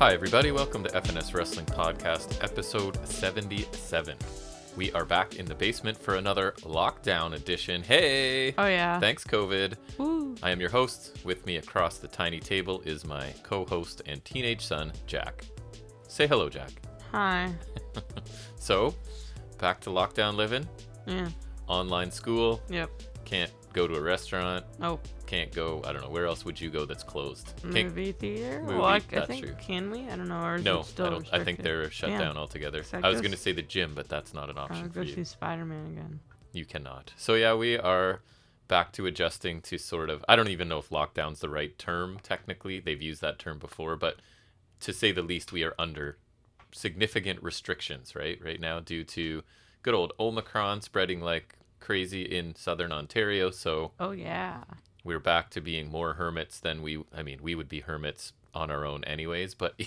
Hi, everybody. Welcome to FNS Wrestling Podcast, episode 77. We are back in the basement for another lockdown edition. Hey! Oh, yeah. Thanks, COVID. Woo. I am your host. With me across the tiny table is my co-host and teenage son, Jack. Say hello, Jack. Hi. So, back to lockdown living. Yeah. Online school. Yep. Can't go to a restaurant. Nope. Can't go, I don't know, where else would you go that's closed? Movie theater? Movie, Well, I that's think, true. Can we? I don't know. Or is No, it still I think restricted? they're shut down altogether. So I I was guess- going to say the gym, but that's not an I'll option go for you. see Spider-Man again. You cannot. So yeah, we are back to adjusting to sort of, I don't even know if lockdown's the right term technically. They've used that term before, but to say the least, we are under significant restrictions right now due to good old Omicron spreading like crazy in southern Ontario. So Oh, yeah. we're back to being more hermits than we would be hermits on our own anyways, but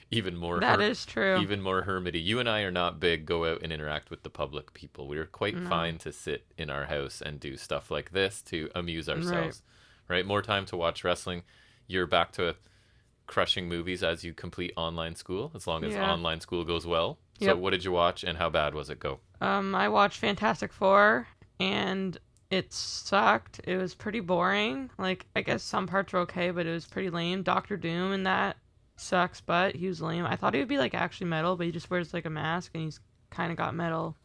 even more That is true. even more hermity. You and I are not big go out and interact with the public people. We're quite No. fine to sit in our house and do stuff like this to amuse ourselves. Right? More time to watch wrestling. You're back to crushing movies as you complete online school, as long as Yeah. online school goes well. So Yep. what did you watch and how bad was it go? I watched Fantastic Four, and it sucked. It was pretty boring. Like, I guess some parts were okay, but it was pretty lame. Doctor Doom and that sucks, but he was lame. I thought he would be, like, actually metal, but he just wears, like, a mask, and he's kind of got metal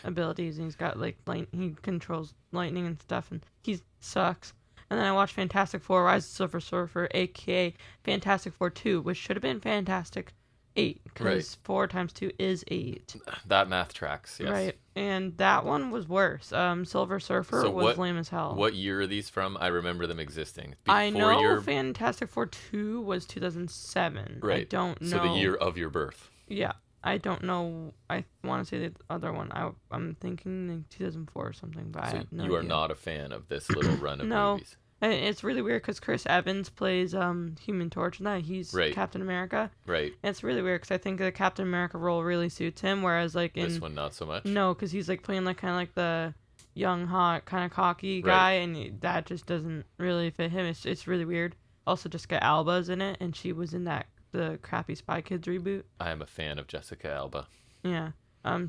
abilities, and he's got, like, he controls lightning and stuff, and he sucks. And then I watched Fantastic Four, Rise of the Silver Surfer, a.k.a. Fantastic Four 2, which should have been Fantastic 8, because Right. 4 times 2 is 8. That math tracks, yes. Right, and that one was worse. Silver Surfer So was lame as hell. What year are these from? I remember them existing. I know your Fantastic Four 2 was 2007. I Right. don't know. So the year of your birth. Yeah, I don't know. I want to say the other one. I'm thinking like 2004 or something, but I So have no you are idea. not a fan of this little run of No. movies. And it's really weird because Chris Evans plays Human Torch in that. He's Right. Captain America. Right. And it's really weird because I think the Captain America role really suits him, whereas like in This one not so much. no, because he's like playing like kind of like the young, hot, kind of cocky guy, and that just doesn't really fit him. It's really weird. Also, Jessica Alba's in it, and she was in the crappy Spy Kids reboot. I am a fan of Jessica Alba. Yeah.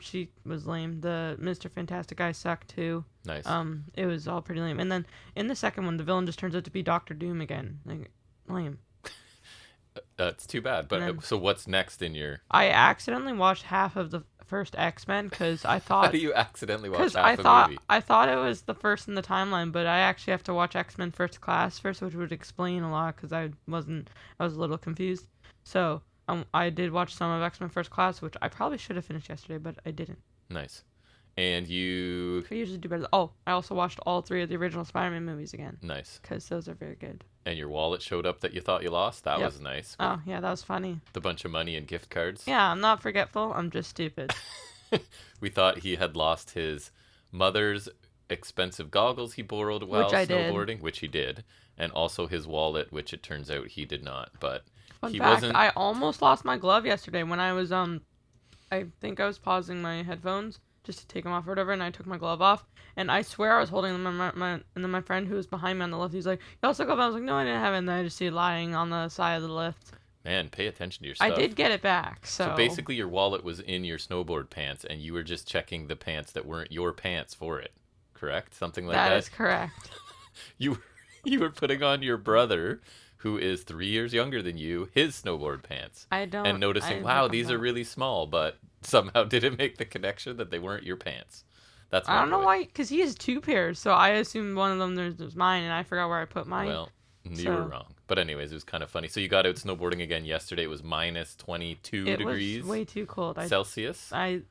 She was lame. The Mr. Fantastic guy sucked too. Nice. It was all pretty lame. And then in the second one, the villain just turns out to be Doctor Doom again. Like, lame. That's too bad. But then- so what's next in your? I accidentally watched half of the first X-Men because I How thought. do you accidentally watch Because half a movie? I thought it was the first in the timeline, but I actually have to watch X-Men First Class first, which would explain a lot because I was a little confused. So I did watch some of X-Men First Class, which I probably should have finished yesterday, but I didn't. Nice. And you. I usually do better. Oh, I also watched all 3 of the original Spider-Man movies again Nice. because those are very good. And your wallet showed up that you thought you lost. That Yep. was nice. Oh yeah, that was funny. The bunch of money and gift cards. Yeah, I'm not forgetful. I'm just stupid. We thought he had lost his mother's expensive goggles he borrowed while Which I did. snowboarding, which he did, and also his wallet, which it turns out he did not. But Fun he fact, wasn't. I almost lost my glove yesterday when I was I think I was pausing my headphones just to take them off or whatever, and I took my glove off, and I swear I was holding them, and then my friend who was behind me on the lift, he's like, "You also glove?" I was like, "No, I didn't have it," and then I just see it lying on the side of the lift. Man, pay attention to your stuff. I did get it back, so... So basically, your wallet was in your snowboard pants, and you were just checking the pants that weren't your pants for it. Correct? Something like that. That is correct. You were putting on your brother, who is 3 years younger than you, his snowboard pants, I don't... and noticing, wow, these are really small, but somehow didn't make the connection that they weren't your pants. That's I don't know boy. why, because he has 2 pairs, so I assumed one of them was mine, and I forgot where I put mine. Well, you So- were wrong. But anyways, it was kind of funny. So you got out snowboarding again yesterday. It was minus 22 degrees It was way too cold. Celsius. It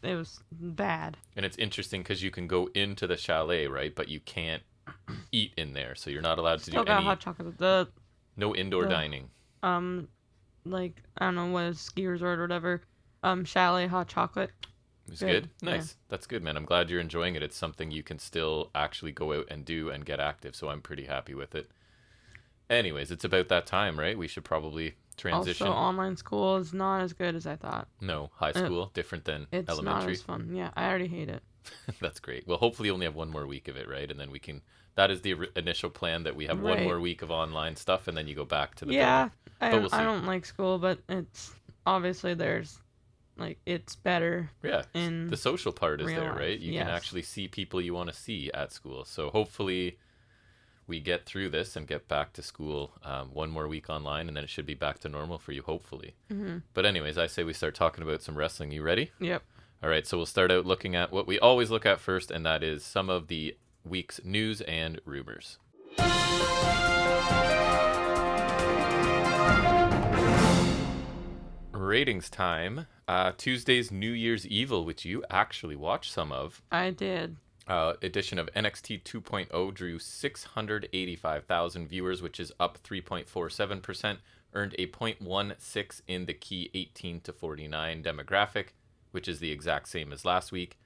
was bad. And it's interesting because you can go into the chalet, right? But you can't eat in there. So you're not allowed to Still do got any... hot chocolate. No indoor the- dining. Like, I don't know what a ski resort or whatever. Chalet hot chocolate. It was Good, good? yeah. Nice. That's good, man. I'm glad you're enjoying it. It's something you can still actually go out and do and get active. So I'm pretty happy with it. Anyways, it's about that time, right? We should probably transition. Also, online school is not as good as I thought. No, high school, different than It's elementary. not as fun. Yeah, I already hate it. That's great. Well, hopefully, you only have one more week of it, right? And then we can. That is the initial plan, that we have one Right. more week of online stuff, and then you go back to the Yeah, building. But we'll I see. don't like school, but it's obviously there's like it's better Yeah, in the social part is real there, life. right? You can Yes. actually see people you want to see at school. So hopefully we get through this and get back to school, one more week online, and then it should be back to normal for you, hopefully. Mhm. But anyways, I say we start talking about some wrestling. You ready? Yep. All right, so we'll start out looking at what we always look at first, and that is some of the week's news and rumors. Ratings time. Tuesday's New Year's Evil, which you actually watched some of. I did. Edition of NXT 2.0 drew 685,000 viewers, which is up 3.47%, earned a 0.16 in the key 18 to 49 demographic, which is the exact same as last week.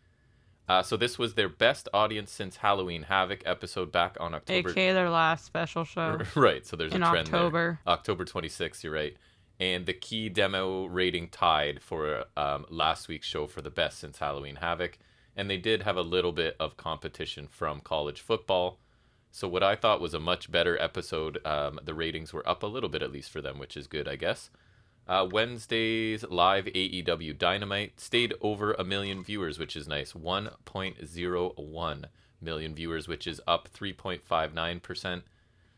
So this was their best audience since Halloween Havoc episode back on October. AKA their last special show. Right, so there's a in trend October. there. October 26th, you're right. And the key demo rating tied for last week's show for the best since Halloween Havoc. And they did have a little bit of competition from college football. So what I thought was a much better episode, the ratings were up a little bit at least for them, which is good, I guess. Wednesday's live AEW Dynamite stayed over 1 million viewers, which is nice. 1.01 million viewers, which is up 3.59%.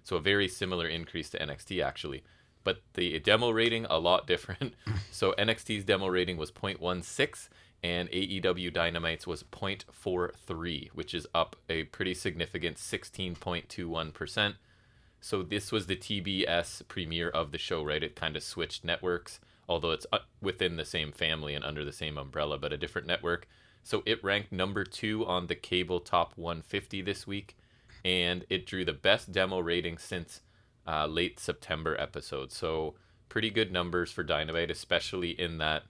So a very similar increase to NXT, actually. But the demo rating, a lot different. So NXT's demo rating was 0.16, and AEW Dynamite's was 0.43, which is up a pretty significant 16.21%. So this was the TBS premiere of the show, right? It kind of switched networks, although it's within the same family and under the same umbrella, but a different network. So it ranked number 2 on the cable top 150 this week, and it drew the best demo rating since late September episode. So pretty good numbers for Dynamite, especially in that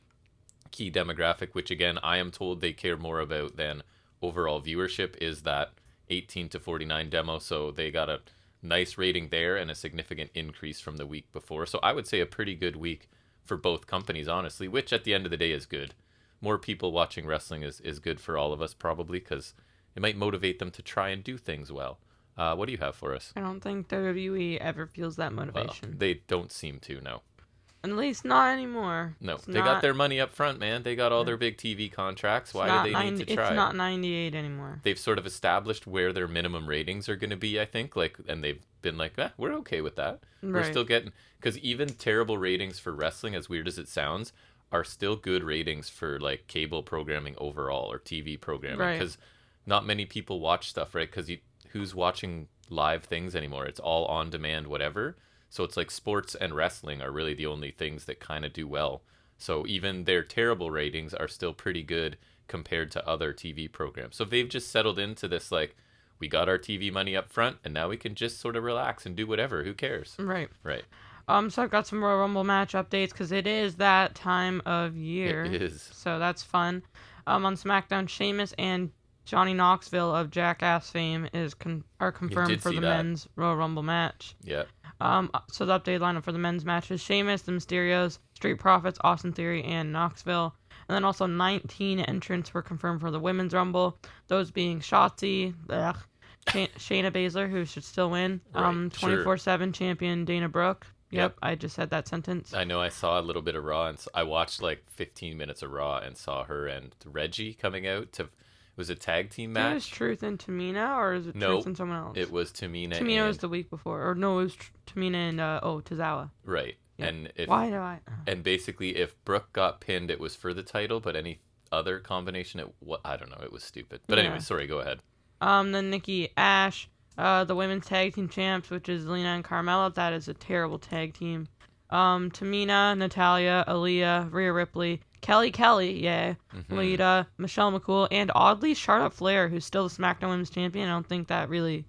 key demographic, which again, I am told they care more about than overall viewership, is that 18 to 49 demo. So they got a nice rating there and a significant increase from the week before. So I would say a pretty good week for both companies, honestly, which at the end of the day is good. More people watching wrestling is good for all of us, probably, because it might motivate them to try and do things well. What do you have for us? I don't think WWE ever feels that motivation. Well, they don't seem to, no. At least not anymore. No, It's they got their money up front, man. They got all their big TV contracts. Why do they need to try? It's not 98 anymore. They've sort of established where their minimum ratings are going to be, I think. And they've been like, we're okay with that. Right. We're still getting... Because even terrible ratings for wrestling, as weird as it sounds, are still good ratings for, like, cable programming overall or TV programming. Right. Because not many people watch stuff, right? Because who's watching live things anymore? It's all on demand, whatever. So it's like sports and wrestling are really the only things that kind of do well. So even their terrible ratings are still pretty good compared to other TV programs. So they've just settled into this, like, we got our TV money up front, and now we can just sort of relax and do whatever. Who cares? Right. Right. So I've got some Royal Rumble match updates because it is that time of year. It is. So that's fun. On SmackDown, Sheamus and Johnny Knoxville of Jackass fame are confirmed for the men's Royal Rumble match. Yeah. So the updated lineup for the men's match is Sheamus, the Mysterios, Street Profits, Austin Theory, and Knoxville. And then also 19 entrants were confirmed for the women's Rumble. Those being Shotzi, Shayna Baszler, who should still win, 24/7 champion Dana Brooke. Yep, I just said that sentence. I know. I saw a little bit of Raw, and I watched like 15 minutes of Raw and saw her and Reggie coming out to... It was a tag team match. Is it Truth and Tamina, or is it Truth and someone else? It was Tamina. Tamina was the week before, or no, it was Tamina and Tozawa. Right. Yeah. And why do I? And basically, if Brooke got pinned, it was for the title, but any other combination, I don't know, it was stupid. But anyway, sorry, go ahead. Then Nikki Ash, the women's tag team champs, which is Lena and Carmella. That is a terrible tag team. Tamina, Natalia, Aaliyah, Rhea Ripley, Kelly, Lita, Michelle McCool, and oddly Charlotte Flair, who's still the SmackDown Women's Champion. I don't think that really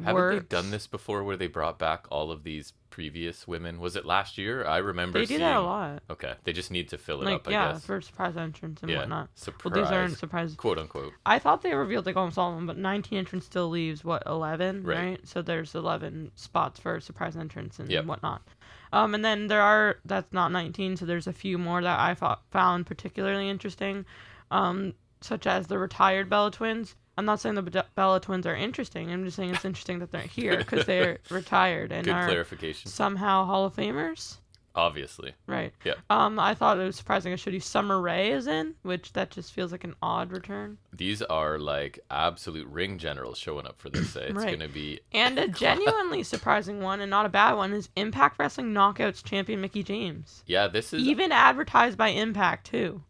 works. Haven't they done this before where they brought back all of these previous women? Was it last year? I remember They do that a lot. Okay, they just need to fill it up, I guess. For surprise entrants and whatnot. Surprise. Well, these aren't surprises. Quote, unquote. I thought they revealed like almost all of them, but 19 entrants still leaves, 11, right? So there's 11 spots for surprise entrants and whatnot. And then that's not 19, so there's a few more that I found particularly interesting. such as the retired Bella Twins. I'm not saying the Bella Twins are interesting. I'm just saying it's interesting that they're here because they're retired and Good are clarification. somehow Hall of Famers. Obviously. Right. Yeah. I thought it was surprising a Shooty Summer Rae is in, which that just feels like an odd return. These are like absolute ring generals showing up for this. It's Right. going to be... And a genuinely surprising one, and not a bad one, is Impact Wrestling Knockouts champion Mickie James. Yeah, this is... Even advertised by Impact, too.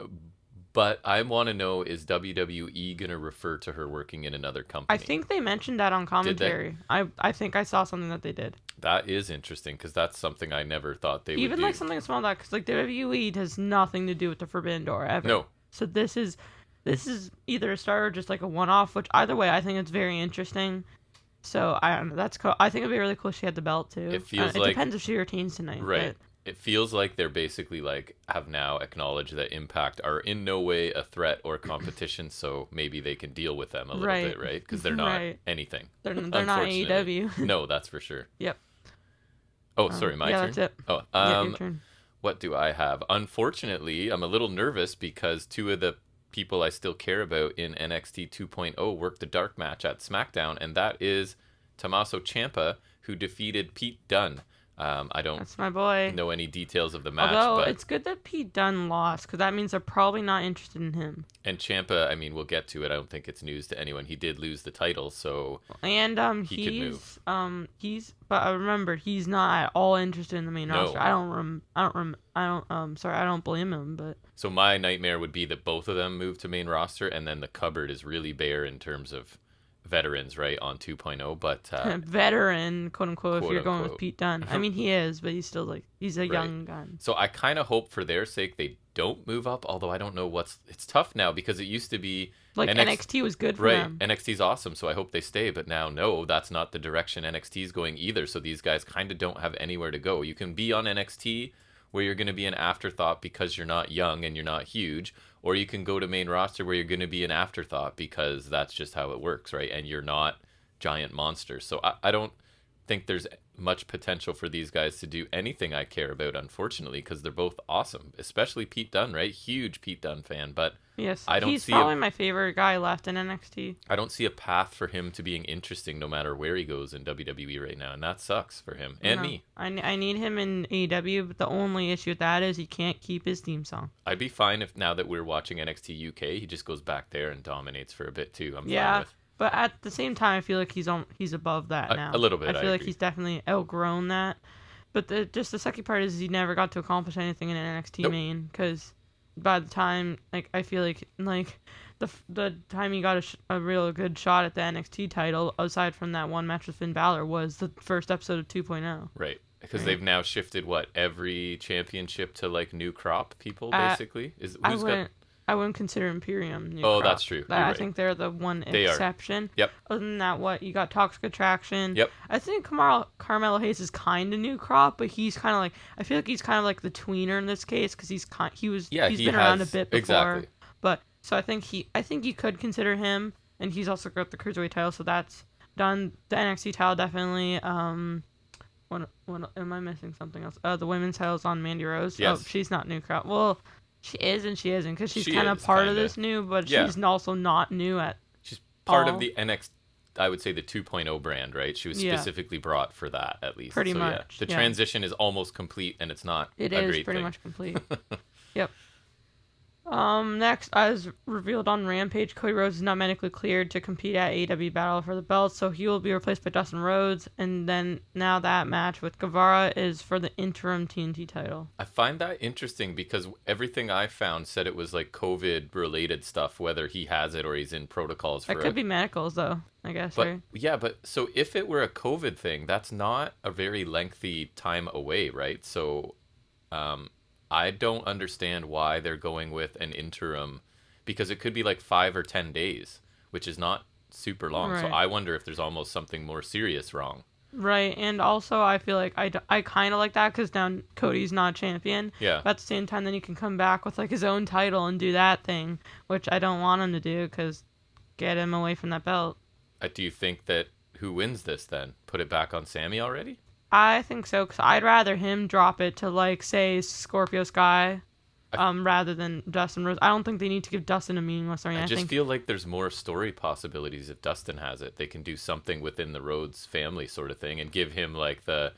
But I want to know, is WWE going to refer to her working in another company? I think they mentioned that on commentary. I think I saw something that they did. That is interesting, because that's something I never thought they would do. Even like something small like that, because like WWE has nothing to do with the Forbidden Door ever. No. So this is either a start or just like a one-off, which either way I think it's very interesting. So I don't know, that's cool. I think it'd be really cool if she had the belt too. It feels it like... depends if she retains tonight. Right. It feels like they're basically like have now acknowledged that Impact are in no way a threat or competition, so maybe they can deal with them a little bit, right? Because they're not anything. They're not AEW. No, that's for sure. Yep. Oh, sorry, my turn? That's it. Oh, your turn. What do I have? Unfortunately, I'm a little nervous because two of the people I still care about in NXT 2.0 worked a dark match at SmackDown, and that is Tommaso Ciampa, who defeated Pete Dunne. I don't That's my boy. know any details of the match. Although but... it's good that Pete Dunne lost, because that means they're probably not interested in him. And Ciampa, I mean, we'll get to it. I don't think it's news to anyone. He did lose the title, so and he could move. But remember, he's not at all interested in the main roster. I don't blame him, but so my nightmare would be that both of them move to main roster, and then the cupboard is really bare in terms of veterans, right, on 2.0, but veteran, quote unquote, if you're going unquote. with Pete Dunne. I mean, he is, but he's still like he's a young gun. So I kind of hope for their sake they don't move up, although I don't know it's tough now because it used to be like NXT was good for them. NXT's awesome, so I hope they stay, but now no, that's not the direction NXT's going either, so these guys kind of don't have anywhere to go. You can be on NXT where you're going to be an afterthought because you're not young and you're not huge, or you can go to main roster where you're going to be an afterthought because that's just how it works, right? And you're not giant monsters. So I don't think there's much potential for these guys to do anything I care about, unfortunately, because they're both awesome, especially Pete Dunne, right? Huge Pete Dunne fan, but yes, I don't he's see probably my favorite guy left in NXT. I don't see a path for him to being interesting no matter where he goes in WWE right now, and that sucks for him and me. I need him in AEW, but the only issue with that is he can't keep his theme song. I'd be fine if now that we're watching NXT UK, he just goes back there and dominates for a bit too. I'm fine with. But at the same time, I feel like he's above that now. A little bit. I feel like he's definitely outgrown that. But the second part is he never got to accomplish anything in NXT main, because by the time I feel like the time he got a real good shot at the NXT title, aside from that one match with Finn Balor, was the first episode of 2.0. Right. Because they've now shifted every championship to new crop people basically. I wouldn't consider Imperium new crop. That's true. I think they're the one exception. Yep. Other than that, you got Toxic Attraction. Yep. I think Carmelo Hayes is kind of new crop, but he's kind of I feel like he's kind of like the tweener in this case because he's been around a bit before. Exactly. But so I think you could consider him, and he's also got the Cruiserweight title, so that's done. The NXT title definitely. What am I missing something else? The women's title's on Mandy Rose. Yes. Oh, she's not new crop. Well, she is and she isn't, because she's kind of part of this new, but she's also not new at She's part of the NXT, I would say the 2.0 brand, right? She was specifically brought for that, at least. Pretty much. The transition is almost complete, and it's not a great thing. It is pretty much complete. Yep. Next, as revealed on Rampage, Cody Rhodes is not medically cleared to compete at AEW Battle for the Belt, so he will be replaced by Dustin Rhodes, and then now that match with Guevara is for the interim TNT title. I find that interesting because everything I found said it was COVID-related stuff, whether he has it or he's in protocols for it. It could be medicals, though, I guess, but, right? Yeah, but so if it were a COVID thing, that's not a very lengthy time away, right? So, I don't understand why they're going with an interim, because it could be 5 or 10 days, which is not super long. Right. So I wonder if there's almost something more serious wrong. Right, and also I feel like I kind of like that because now Cody's not champion. Yeah. But at the same time, then he can come back with his own title and do that thing, which I don't want him to do because get him away from that belt. Do you think that who wins this then? Put it back on Sammy already? I think so, because I'd rather him drop it to, say, Scorpio Sky. rather than Dustin Rhodes. I don't think they need to give Dustin a meaningless ring. I just feel like there's more story possibilities if Dustin has it. They can do something within the Rhodes family sort of thing and give him like the,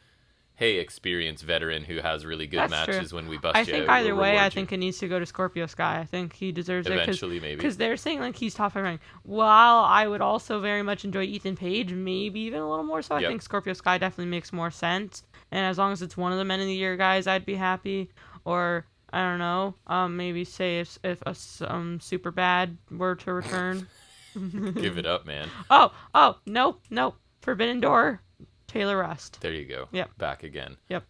hey, experienced veteran who has really good matches when we bust you out. I think either way, I think it needs to go to Scorpio Sky. I think he deserves eventually, it. Maybe. Because they're saying like he's top 5 rank. While I would also very much enjoy Ethan Page, maybe even a little more so. I think Scorpio Sky definitely makes more sense. And as long as it's one of the Men of the Year guys, I'd be happy. Or I don't know, maybe say if a super bad were to return. Give it up, man. Oh, nope. Forbidden Door. Taylor Rust. There you go. Yep. Back again. Yep.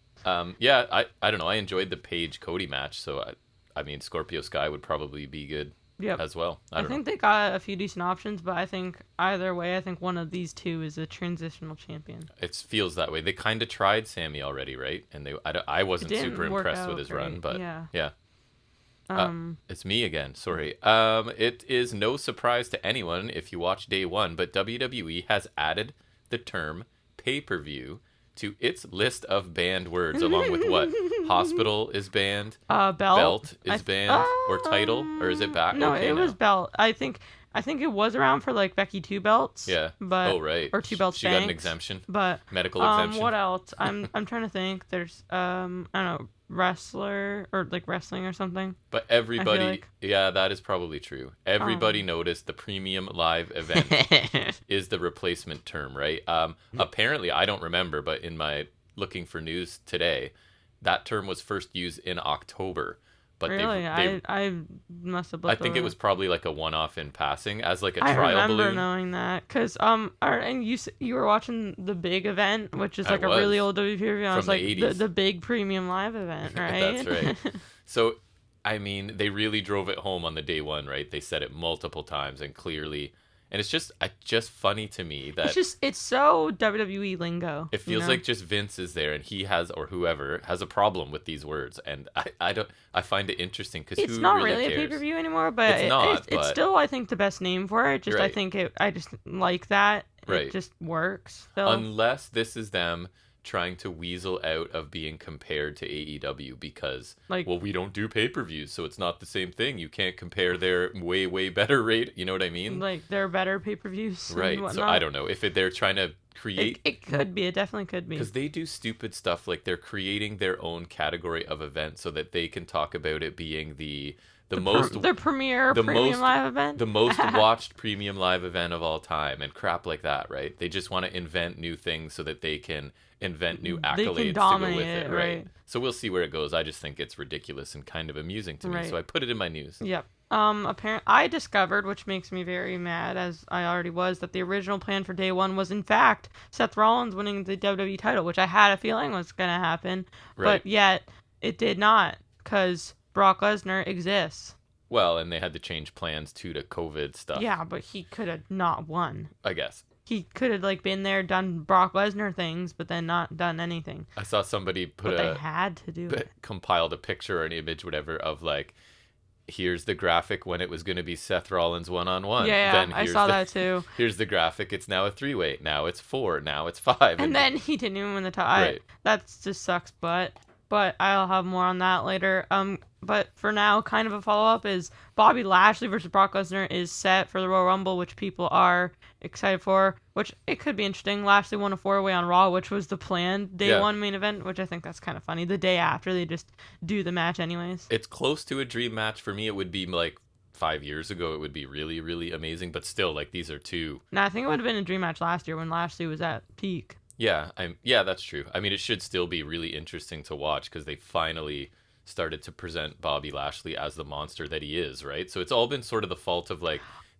Yeah, I don't know. I enjoyed the Page Cody match, so I mean Scorpio Sky would probably be good as well. I think they got a few decent options, but I think either way, I think one of these two is a transitional champion. It feels that way. They kind of tried Sammy already, right? And I wasn't super impressed with his run, but yeah. It's me again. Sorry. It is no surprise to anyone if you watch day one, but WWE has added the term pay-per-view to its list of banned words, along with what? Hospital is banned. Belt is banned, or title, or is it back? No, it was belt. I think it was around for like Becky 2 belts. Yeah. But right. Or 2 belts. She got an exemption. But medical exemption. What else? I'm trying to think. There's I don't know, wrestler or like wrestling or something. But everybody, yeah, that is probably true. Everybody noticed the premium live event is the replacement term, right? Apparently, I don't remember, but in my looking for news today, that term was first used in October. But really, I must have. I think it was probably like a one-off in passing as like a trial balloon. I remember knowing that because and you were watching the big event, which is like a really old WWE review. I was like 80s. the big premium live event, right? That's right. So, I mean, they really drove it home on the day one, right? They said it multiple times and clearly. And it's just funny to me that it's so WWE lingo. It feels like just Vince is there and he has, or whoever has a problem with these words, and I find it interesting because it's not really a pay-per-view anymore, but it's still I think the best name for it. Just I think I just like that. It just works. So. Unless this is them trying to weasel out of being compared to AEW because, we don't do pay-per-views, so it's not the same thing. You can't compare their way, way better rate. You know what I mean? Like, their better pay-per-views. Right. So I don't know if they're trying to create... It could be. It definitely could be. Because they do stupid stuff. Like, they're creating their own category of event so that they can talk about it being the premium live event, the most watched premium live event of all time, and crap like that, right? They just want to invent new things so that they can invent new accolades to go with it, right? So we'll see where it goes. I just think it's ridiculous and kind of amusing to me, so I put it in my news. Yep. Apparently, I discovered, which makes me very mad, as I already was, that the original plan for day one was in fact Seth Rollins winning the WWE title, which I had a feeling was gonna happen, but yet it did not, because Brock Lesnar exists. Well, and they had to change plans to COVID stuff. Yeah, but he could have not won. I guess. He could have been there, done Brock Lesnar things, but then not done anything. I saw somebody they had to do it. Compiled a picture or an image, whatever, of here's the graphic when it was going to be Seth Rollins one-on-one. Yeah, I saw that too. Here's the graphic. It's now a 3-way. Now it's 4. Now it's 5. And then he didn't even win the title. Right. That just sucks, but I'll have more on that later. But for now, kind of a follow-up is Bobby Lashley versus Brock Lesnar is set for the Royal Rumble, which people are excited for, which it could be interesting. Lashley won a 4-way on Raw, which was the planned day one main event, which I think that's kind of funny. The day after, they just do the match anyways. It's close to a dream match. For me, it would be 5 years ago. It would be really, really amazing, but still, these are two. No, I think it would have been a dream match last year when Lashley was at peak. Yeah, that's true. I mean, it should still be really interesting to watch because they finally started to present Bobby Lashley as the monster that he is, right? So it's all been sort of the fault of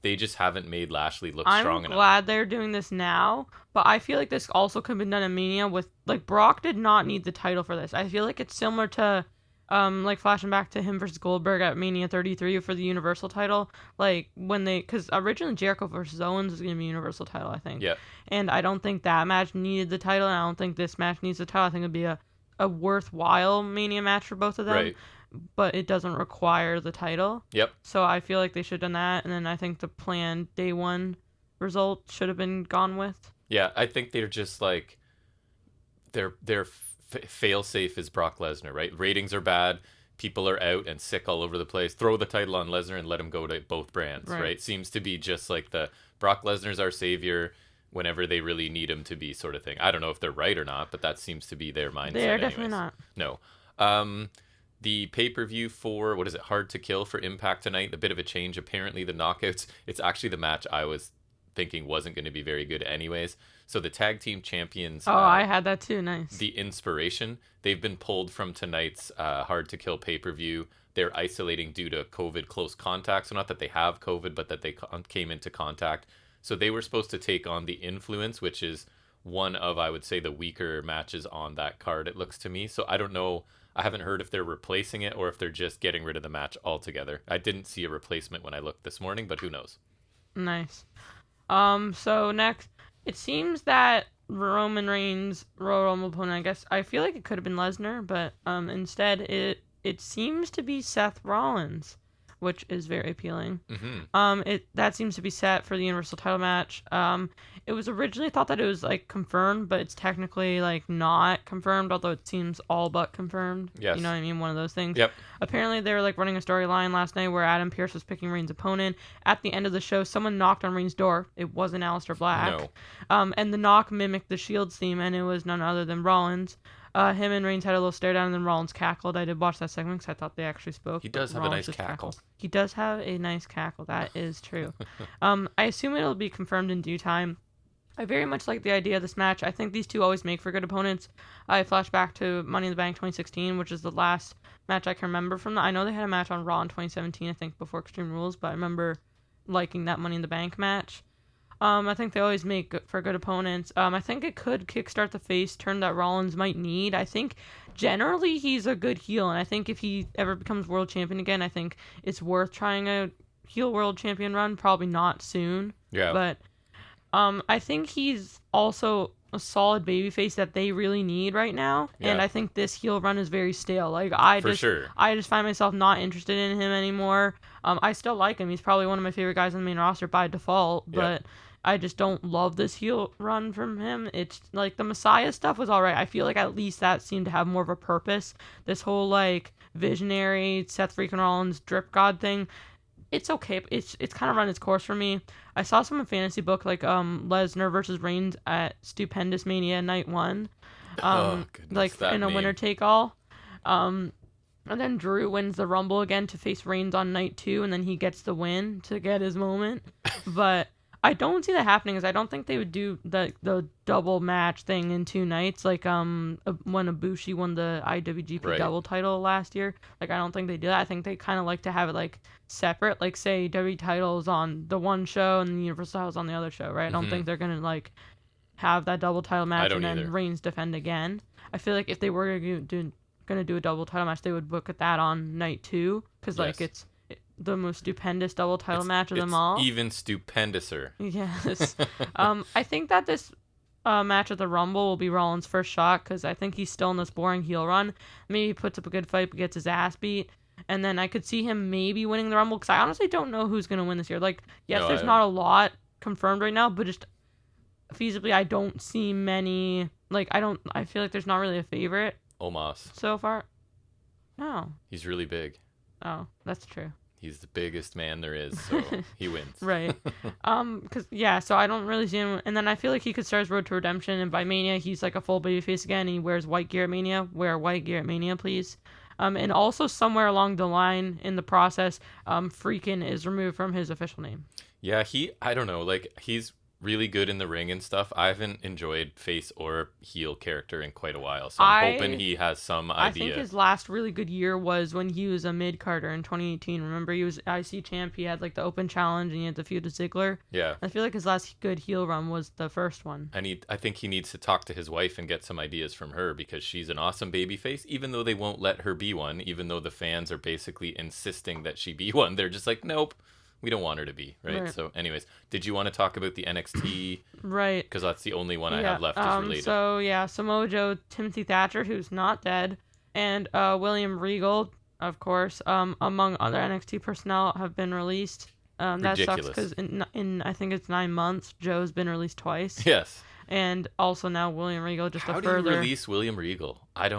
they just haven't made Lashley look strong enough. I'm glad they're doing this now, but I feel like this also could have been done in Mania with Brock did not need the title for this. I feel like it's similar to flashing back to him versus Goldberg at Mania 33 for the Universal title, because originally Jericho versus Owens was going to be Universal title, I think. Yeah. And I don't think that match needed the title, and I don't think this match needs the title. I think it'd be a worthwhile Mania match for both of them. Right. But it doesn't require the title. Yep. So I feel like they should have done that, and then I think the planned day one result should have been gone with. Yeah, I think they're just their fail-safe is Brock Lesnar, right? Ratings are bad. people are out and sick all over the place, throw the title on Lesnar and let him go to both brands, right? Seems to be just like the Brock Lesnar's our savior whenever they really need him to be sort of thing. I don't know if they're right or not, but that seems to be their mindset. They are definitely not. No. The pay-per-view for, what is it, Hard to Kill for Impact tonight, a bit of a change. Apparently the knockouts, it's actually the match I was thinking wasn't going to be very good anyways. So the tag team champions... Oh, I had that too. Nice. The Inspiration, they've been pulled from tonight's Hard to Kill pay-per-view. They're isolating due to COVID close contact. So not that they have COVID, but that they came into contact. So they were supposed to take on the Influence, which is one of, I would say, the weaker matches on that card, it looks to me. So I don't know. I haven't heard if they're replacing it or if they're just getting rid of the match altogether. I didn't see a replacement when I looked this morning, but who knows? Nice. So next, it seems that Roman Reigns' Royal Rumble opponent, I guess, I feel like it could have been Lesnar, but instead it seems to be Seth Rollins, which is very appealing. Mm-hmm. That seems to be set for the Universal title match. It was originally thought that it was like confirmed, but it's technically like not confirmed, although it seems all but confirmed. Yes. You know what I mean? One of those things. Yep. Apparently they were like running a storyline last night where Adam Pearce was picking Reigns' opponent. At the end of the show, someone knocked on Reigns' door. It wasn't Aleister Black. No. And the knock mimicked the Shields theme, and it was none other than Rollins. Him and Reigns had a little stare down, and then Rollins cackled. I did watch that segment because I thought they actually spoke. He does have a nice cackle. He does have a nice cackle. That is true. I assume it'll be confirmed in due time. I very much like the idea of this match. I think these two always make for good opponents. I flash back to Money in the Bank 2016, which is the last match I can remember from that. I know they had a match on Raw in 2017, I think, before Extreme Rules, but I remember liking that Money in the Bank match. I think they always make for good opponents. I think it could kickstart the face turn that Rollins might need. I think generally he's a good heel, and I think if he ever becomes world champion again, I think it's worth trying a heel world champion run. Probably not soon. Yeah. But I think he's also a solid babyface that they really need right now. Yeah. And I think this heel run is very stale. Like I just find myself not interested in him anymore. I still like him. He's probably one of my favorite guys on the main roster by default, but I just don't love this heel run from him. It's like the Messiah stuff was all right. I feel like at least that seemed to have more of a purpose. This whole like visionary Seth freaking Rollins drip god thing, it's okay. It's kind of run its course for me. I saw some fantasy book like Lesnar versus Reigns at Stupendous Mania Night 1. Like in a winner take all. And then Drew wins the Rumble again to face Reigns on Night 2, and then he gets the win to get his moment. But I don't see that happening, because I don't think they would do the double match thing in 2 nights, like when Ibushi won the IWGP double title last year. Like, I don't think they do that. I think they kind of like to have it like separate, like say WWE titles on the one show and the Universal titles on the other show, right? I don't think they're gonna like have that double title match and then Reigns defend again. I feel like if they were gonna do a double title match, they would book that on Night 2, because like it's the most stupendous double title match of them all. Even stupenduser. Yes. I think that this match at the Rumble will be Rollins' first shot, because I think he's still in this boring heel run. Maybe he puts up a good fight but gets his ass beat, and then I could see him maybe winning the Rumble, because I honestly don't know who's going to win this year. Like, yes, there's not a lot confirmed right now, but just feasibly I don't see many. Like, I feel like there's not really a favorite. Omos. So far. No. He's really big. Oh, that's true. He's the biggest man there is, so he wins. Right. So I don't really see him. And then I feel like he could start his road to redemption, and by Mania, he's like a full babyface again, and he wears white gear at Mania. Wear white gear at Mania, please. And also somewhere along the line in the process, Freakin' is removed from his official name. Yeah, I don't know, like, he's really good in the ring and stuff. I haven't enjoyed face or heel character in quite a while, so I'm hoping he has some idea. I think his last really good year was when he was a mid-carder in 2018. Remember, he was IC champ, he had like the open challenge, and he had the feud with Ziggler. Yeah. I feel like his last good heel run was the first one. I think he needs to talk to his wife and get some ideas from her, because she's an awesome babyface, even though they won't let her be one, even though the fans are basically insisting that she be one. They're just like, nope. We don't want her to be, right? So anyways, did you want to talk about the NXT? Right. Because that's the only one I have left is related. So, Samoa Joe, Timothy Thatcher, who's not dead, and William Regal, of course, among other NXT personnel, have been released. That sucks, because in I think it's 9 months, Joe's been released twice. Yes. and also now William Regal just How a do you further. release William Regal? I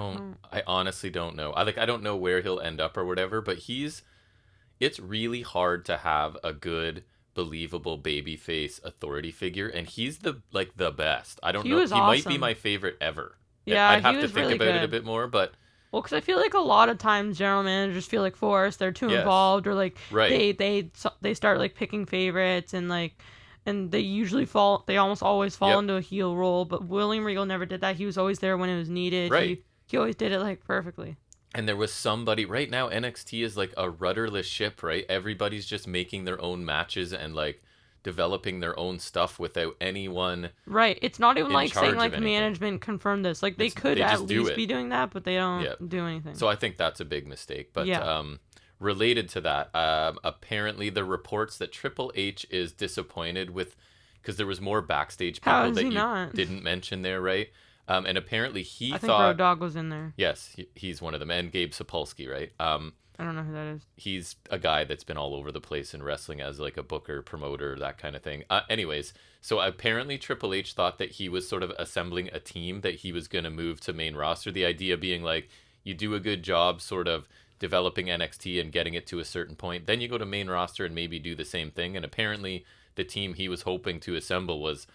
honestly don't know. I don't know where he'll end up or whatever, but it's really hard to have a good, believable babyface authority figure, and he's the best. I don't He know. was He might be awesome. my favorite ever. Yeah, I'd he have to was think really about it a good. bit more, but Well, because I feel like a lot of times general managers feel like forced, they're too yes, involved, or like right. they start like picking favorites and they usually fall. They almost always fall Yep. into a heel role. But William Regal never did that. He was always there when it was needed. Right. He always did it like perfectly. And there was somebody right now. NXT is like a rudderless ship, right? Everybody's just making their own matches and like developing their own stuff without anyone Right. It's not even in like saying charge of like anything. management confirmed this. Like they could They at just do least it. be doing that, but they don't Yeah. do anything. So I think that's a big mistake. But Yeah. related to that, apparently the reports that Triple H is disappointed with, because there was more backstage How people is that he you not? didn't mention there, right? And apparently he I think thought, Road Dogg was in there. yes, he's one of them, and Gabe Sapolsky, right? I don't know who that is. He's a guy that's been all over the place in wrestling as like a booker, promoter, that kind of thing. Anyways, so apparently Triple H thought that he was sort of assembling a team that he was going to move to main roster. The idea being like, you do a good job sort of developing NXT and getting it to a certain point, then you go to main roster and maybe do the same thing. And apparently the team he was hoping to assemble was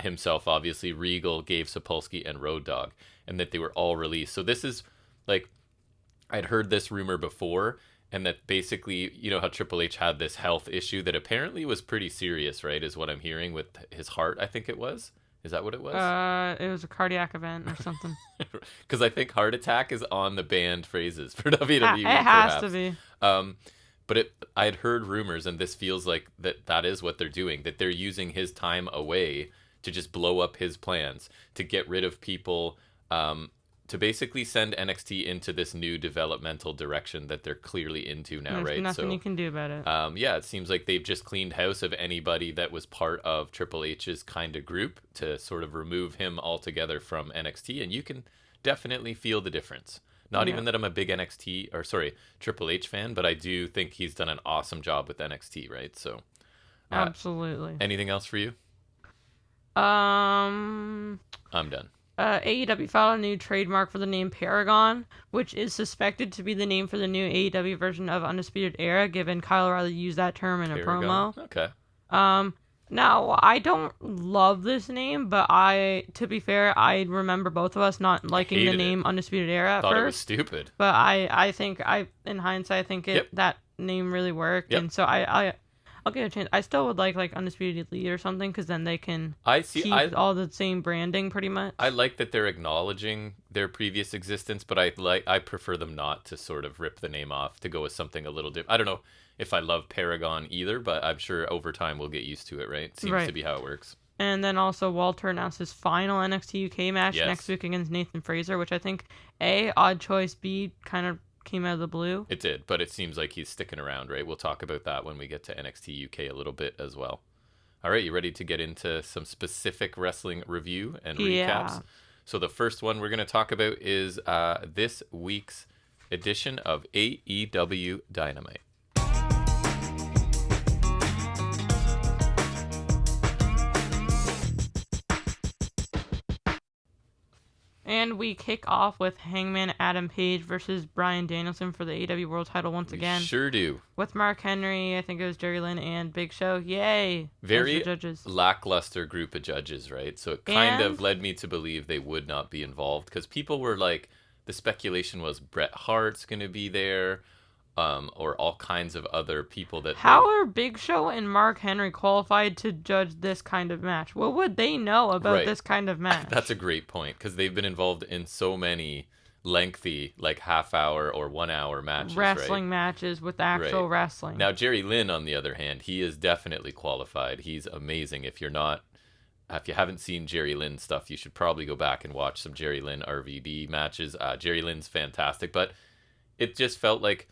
himself, obviously, Regal, Gabe Sapolsky, and Road Dogg, and that they were all released. So this is like, I'd heard this rumor before, and that basically, you know how Triple H had this health issue that apparently was pretty serious, right? Is what I'm hearing with his heart, I think it was. Is that what it was? It was a cardiac event or something. Because I think heart attack is on the banned phrases for WWE. It has perhaps. to be. But I had heard rumors, and this feels like that is what they're doing, that they're using his time away to just blow up his plans, to get rid of people, to basically send NXT into this new developmental direction that they're clearly into now, There's right? nothing you can do about it. Yeah, it seems like they've just cleaned house of anybody that was part of Triple H's kind of group to sort of remove him altogether from NXT, and you can definitely feel the difference. Not even that I'm a big Triple H fan, but I do think he's done an awesome job with NXT, right? So, Absolutely. Anything else for you? I'm done. AEW filed a new trademark for the name Paragon, which is suspected to be the name for the new AEW version of Undisputed Era, given Kyle O'Reilly used that term in a promo. Okay. Now, I don't love this name, but to be fair, I remember both of us not liking the name Undisputed Era at Thought first. it was stupid. But I think in hindsight, I think that name really worked, and so I'll give it a chance. I still would like Undisputed Elite or something, because then they can keep all the same branding pretty much. I like that they're acknowledging their previous existence, but I prefer them not to sort of rip the name off, to go with something a little different. I don't know if I love Paragon either, but I'm sure over time we'll get used to it, right? Seems to be how it works. And then also Walter announced his final NXT UK match next week against Nathan Fraser, which I think A, odd choice, B, kind of came out of the blue. It did, but it seems like he's sticking around, right? We'll talk about that when we get to NXT UK a little bit as well. All right, you ready to get into some specific wrestling review and recaps? So the first one we're going to talk about is this week's edition of AEW Dynamite. And we kick off with Hangman Adam Page versus Bryan Danielson for the AEW World title once again. Sure do. With Mark Henry, I think it was Jerry Lynn, and Big Show. Yay! Very judges. Lackluster group of judges, right? So it kind of led me to believe they would not be involved, because people were like, the speculation was Bret Hart's going to be there, or all kinds of other people that... How are Big Show and Mark Henry qualified to judge this kind of match? What would they know about this kind of match? That's a great point, because they've been involved in so many lengthy, like half-hour or one-hour matches, wrestling matches with actual wrestling. Now, Jerry Lynn, on the other hand, he is definitely qualified. He's amazing. If you haven't seen Jerry Lynn stuff, you should probably go back and watch some Jerry Lynn RVD matches. Jerry Lynn's fantastic, but it just felt like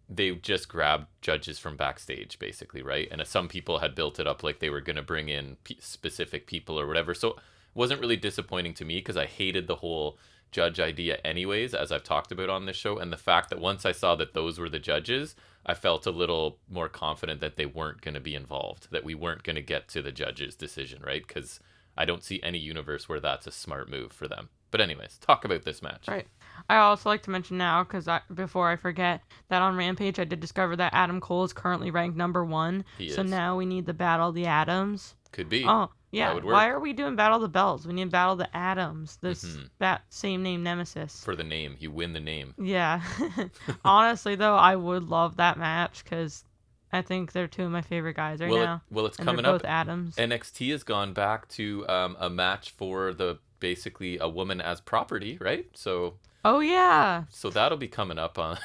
they just grabbed judges from backstage, basically, right? And some people had built it up like they were going to bring in specific people or whatever. So it wasn't really disappointing to me, because I hated the whole judge idea anyways, as I've talked about on this show. And the fact that once I saw that those were the judges, I felt a little more confident that they weren't going to be involved, that we weren't going to get to the judge's decision, right? Because I don't see any universe where that's a smart move for them. But anyways, talk about this match. Right. I also like to mention now, because before I forget, that on Rampage I did discover that Adam Cole is currently ranked number 1. So now we need the Battle of the Atoms. Could be. Oh, yeah. That would work. Why are we doing Battle of the Bells? We need Battle of the Atoms. That same name nemesis. For the name. You win the name. Yeah. Honestly, though, I would love that match, because I think they're two of my favorite guys now. It's and coming they're up. Both Adams. NXT has gone back to a match for basically a woman as property, right? So. Oh yeah. So that'll be coming up on.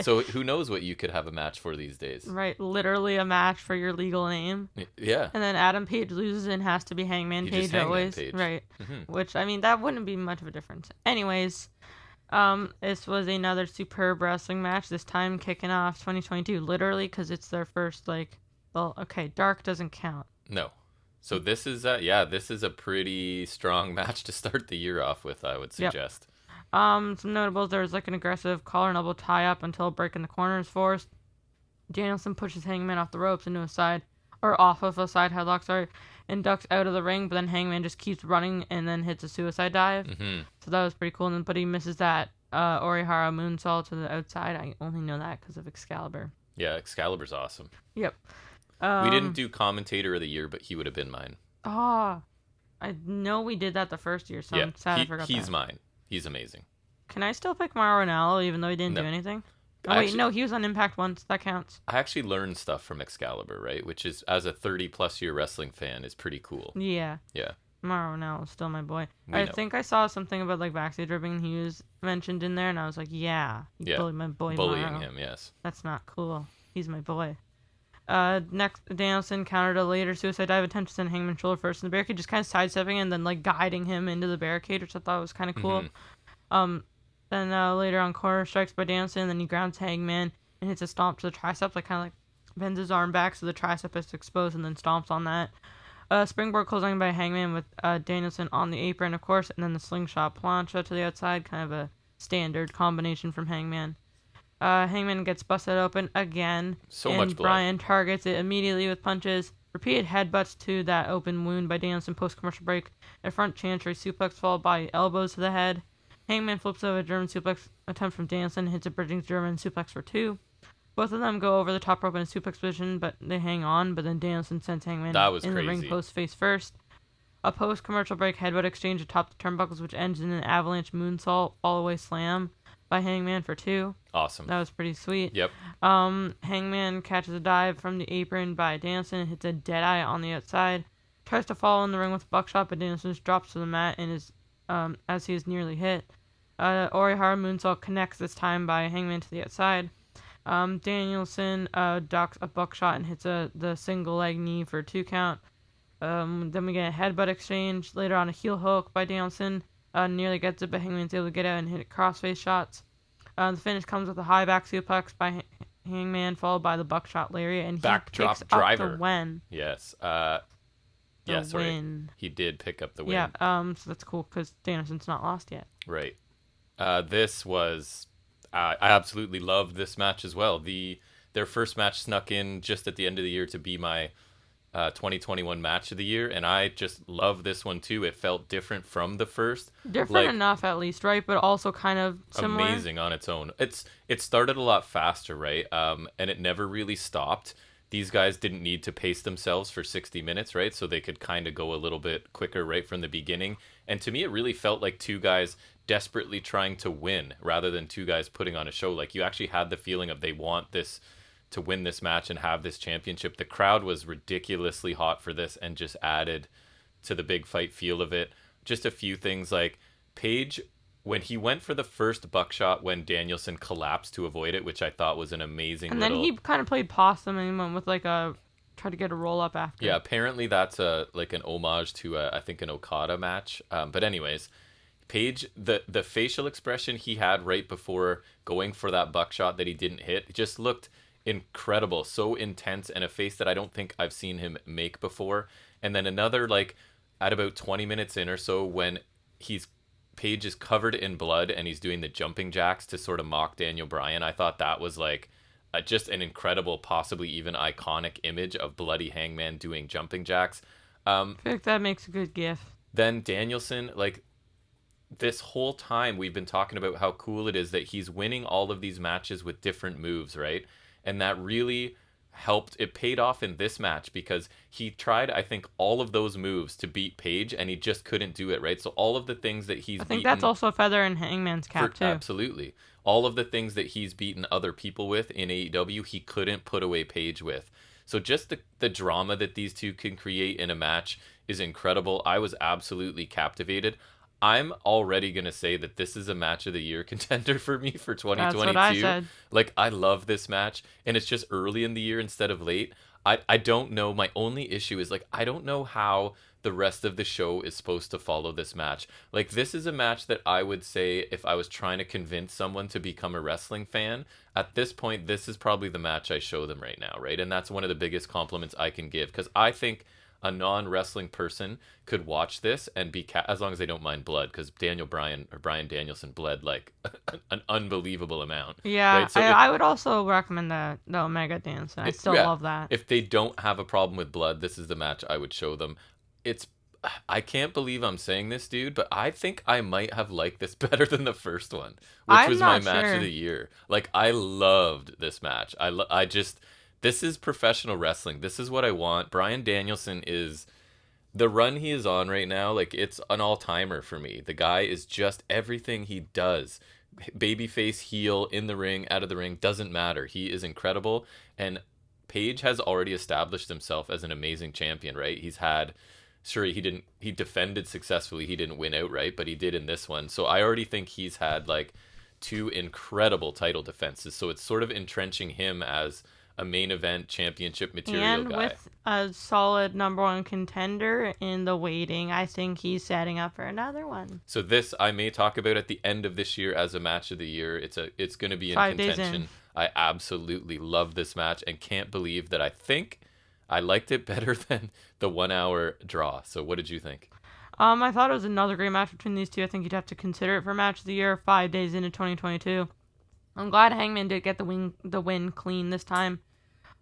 So who knows what you could have a match for these days? Right, literally a match for your legal name. Yeah. And then Adam Page loses and has to be Hangman Page always. Page. Right. Mm-hmm. Which, I mean, that wouldn't be much of a difference. Anyways, this was another superb wrestling match. This time kicking off 2022, literally, because it's their first Dark doesn't count. No. So this is a pretty strong match to start the year off with, I would suggest. Yep. Some notables, there was an aggressive collar and elbow tie-up until a break in the corner is forced. Danielson pushes Hangman off the ropes into off of a side headlock, and ducks out of the ring, but then Hangman just keeps running and then hits a suicide dive. Mm-hmm. So that was pretty cool, but he misses that Orihara moonsault to the outside. I only know that because of Excalibur. Yeah, Excalibur's awesome. Yep. We didn't do commentator of the year, but he would have been mine. I know we did that the first year, so I'm sad I forgot he's mine. He's amazing. Can I still pick Mauro Ranallo even though he didn't do anything? No, he was on Impact once. That counts. I actually learned stuff from Excalibur, right? Which is, as a 30-plus year wrestling fan, is pretty cool. Yeah. Yeah. Mauro Ranallo is still my boy. I think I saw something about backstage ribbing he was mentioned in there, and I was like, bullied my boy bullying Mauro. Him, yes. That's not cool. He's my boy. Next, Danielson countered a later suicide dive attempt to send Hangman shoulder first in the barricade, just kind of sidestepping and then guiding him into the barricade, which I thought was kind of cool. Mm-hmm. Then later on, corner strikes by Danielson, and then he grounds Hangman and hits a stomp to the tricep, bends his arm back so the tricep is exposed and then stomps on that. Springboard clothesline by Hangman with Danielson on the apron, of course, and then the slingshot plancha to the outside, kind of a standard combination from Hangman. Hangman gets busted open again. So much blood. Bryan targets it immediately with punches. Repeated headbutts to that open wound by Danielson post-commercial break. A front chantry suplex followed by elbows to the head. Hangman flips over a German suplex attempt from Danielson, hits a bridging German suplex for 2. Both of them go over the top rope in a suplex position, but they hang on. But then Danielson sends Hangman in the ring post face first. A post-commercial break headbutt exchange atop the turnbuckles, which ends in an avalanche moonsault fall-away slam by Hangman for 2. Awesome. That was pretty sweet. Yep. Hangman catches a dive from the apron by Danielson and hits a deadeye on the outside. Tries to fall in the ring with a buckshot, but Danielson just drops to the mat and is as he is nearly hit. Orihara moonsault connects this time by Hangman to the outside. Danielson ducks a buckshot and hits the single leg knee for a 2 count. Then we get a headbutt exchange. Later on, a heel hook by Danielson. Nearly gets it, but Hangman's able to get out and hit crossface shots. The finish comes with a high back suplex by Hangman, followed by the buckshot lariat, and he backdrop picks driver. Up the win. Yes. Win. He did pick up the win. Yeah. So that's cool because Danielson's not lost yet. Right. This was. I absolutely loved this match as well. Their first match snuck in just at the end of the year to be my 2021 match of the year, and I just love this one too. It felt different from the first. Different enough at least, right? But also kind of similar. Amazing on its own. It started a lot faster, right? And it never really stopped. These guys didn't need to pace themselves for 60 minutes, right? So they could kind of go a little bit quicker right from the beginning. And to me, it really felt like two guys desperately trying to win rather than two guys putting on a show. Like, you actually had the feeling of they want this to win this match and have this championship. The crowd was ridiculously hot for this and just added to the big fight feel of it. Just a few things, like Page, when he went for the first buckshot when Danielson collapsed to avoid it, which I thought was an amazing and then he kind of played possum and went with try to get a roll up after. Yeah, apparently that's an homage to I think an Okada match. But anyways, Page, the facial expression he had right before going for that buckshot that he didn't hit just looked incredible, so intense, and a face that I don't think I've seen him make before. And then another, at about 20 minutes in or so, when Page is covered in blood and he's doing the jumping jacks to sort of mock Daniel Bryan, I thought that was just an incredible, possibly even iconic image of bloody Hangman doing jumping jacks. I feel like that makes a good gif. Then Danielson, like, this whole time we've been talking about how cool it is that he's winning all of these matches with different moves, right? And that really helped. It paid off in this match because he tried, I think, all of those moves to beat Page, and he just couldn't do it, right? So all of the things that he's I think that's also a feather in Hangman's cap, too. Absolutely. All of the things that he's beaten other people with in AEW, he couldn't put away Page with. So just the drama that these two can create in a match is incredible. I was absolutely captivated. I'm already going to say that this is a match of the year contender for me for 2022. That's what I said. Like, I love this match, and it's just early in the year instead of late. I don't know. My only issue is, like, I don't know how the rest of the show is supposed to follow this match. Like, this is a match that I would say if I was trying to convince someone to become a wrestling fan, at this point, this is probably the match I show them right now, right? And that's one of the biggest compliments I can give, because I think a non-wrestling person could watch this and be as long as they don't mind blood, because Brian Danielson bled like an unbelievable amount. Yeah, right? So I would also recommend the Omega Dance. I still love that. If they don't have a problem with blood, this is the match I would show them. I can't believe I'm saying this, dude, but I think I might have liked this better than the first one, which was my match of the year. Like, I loved this match. This is professional wrestling. This is what I want. Bryan Danielson is the run he is on right now. Like, it's an all-timer for me. The guy is just everything he does. Babyface, heel, in the ring, out of the ring, doesn't matter. He is incredible. And Page has already established himself as an amazing champion, right? He defended successfully. He didn't win outright, but he did in this one. So I already think he's had like 2 incredible title defenses. So it's sort of entrenching him as a main event championship material and guy. With a solid number 1 contender in the waiting, I think he's setting up for another one. So this I may talk about at the end of this year as a match of the year. It's going to be in 5 days contention. in. I absolutely love this match and can't believe that I think I liked it better than the 1 hour draw. So what did you think? I thought it was another great match between these two. I think you'd have to consider it for match of the year 5 days into 2022. I'm glad Hangman did get the win clean this time,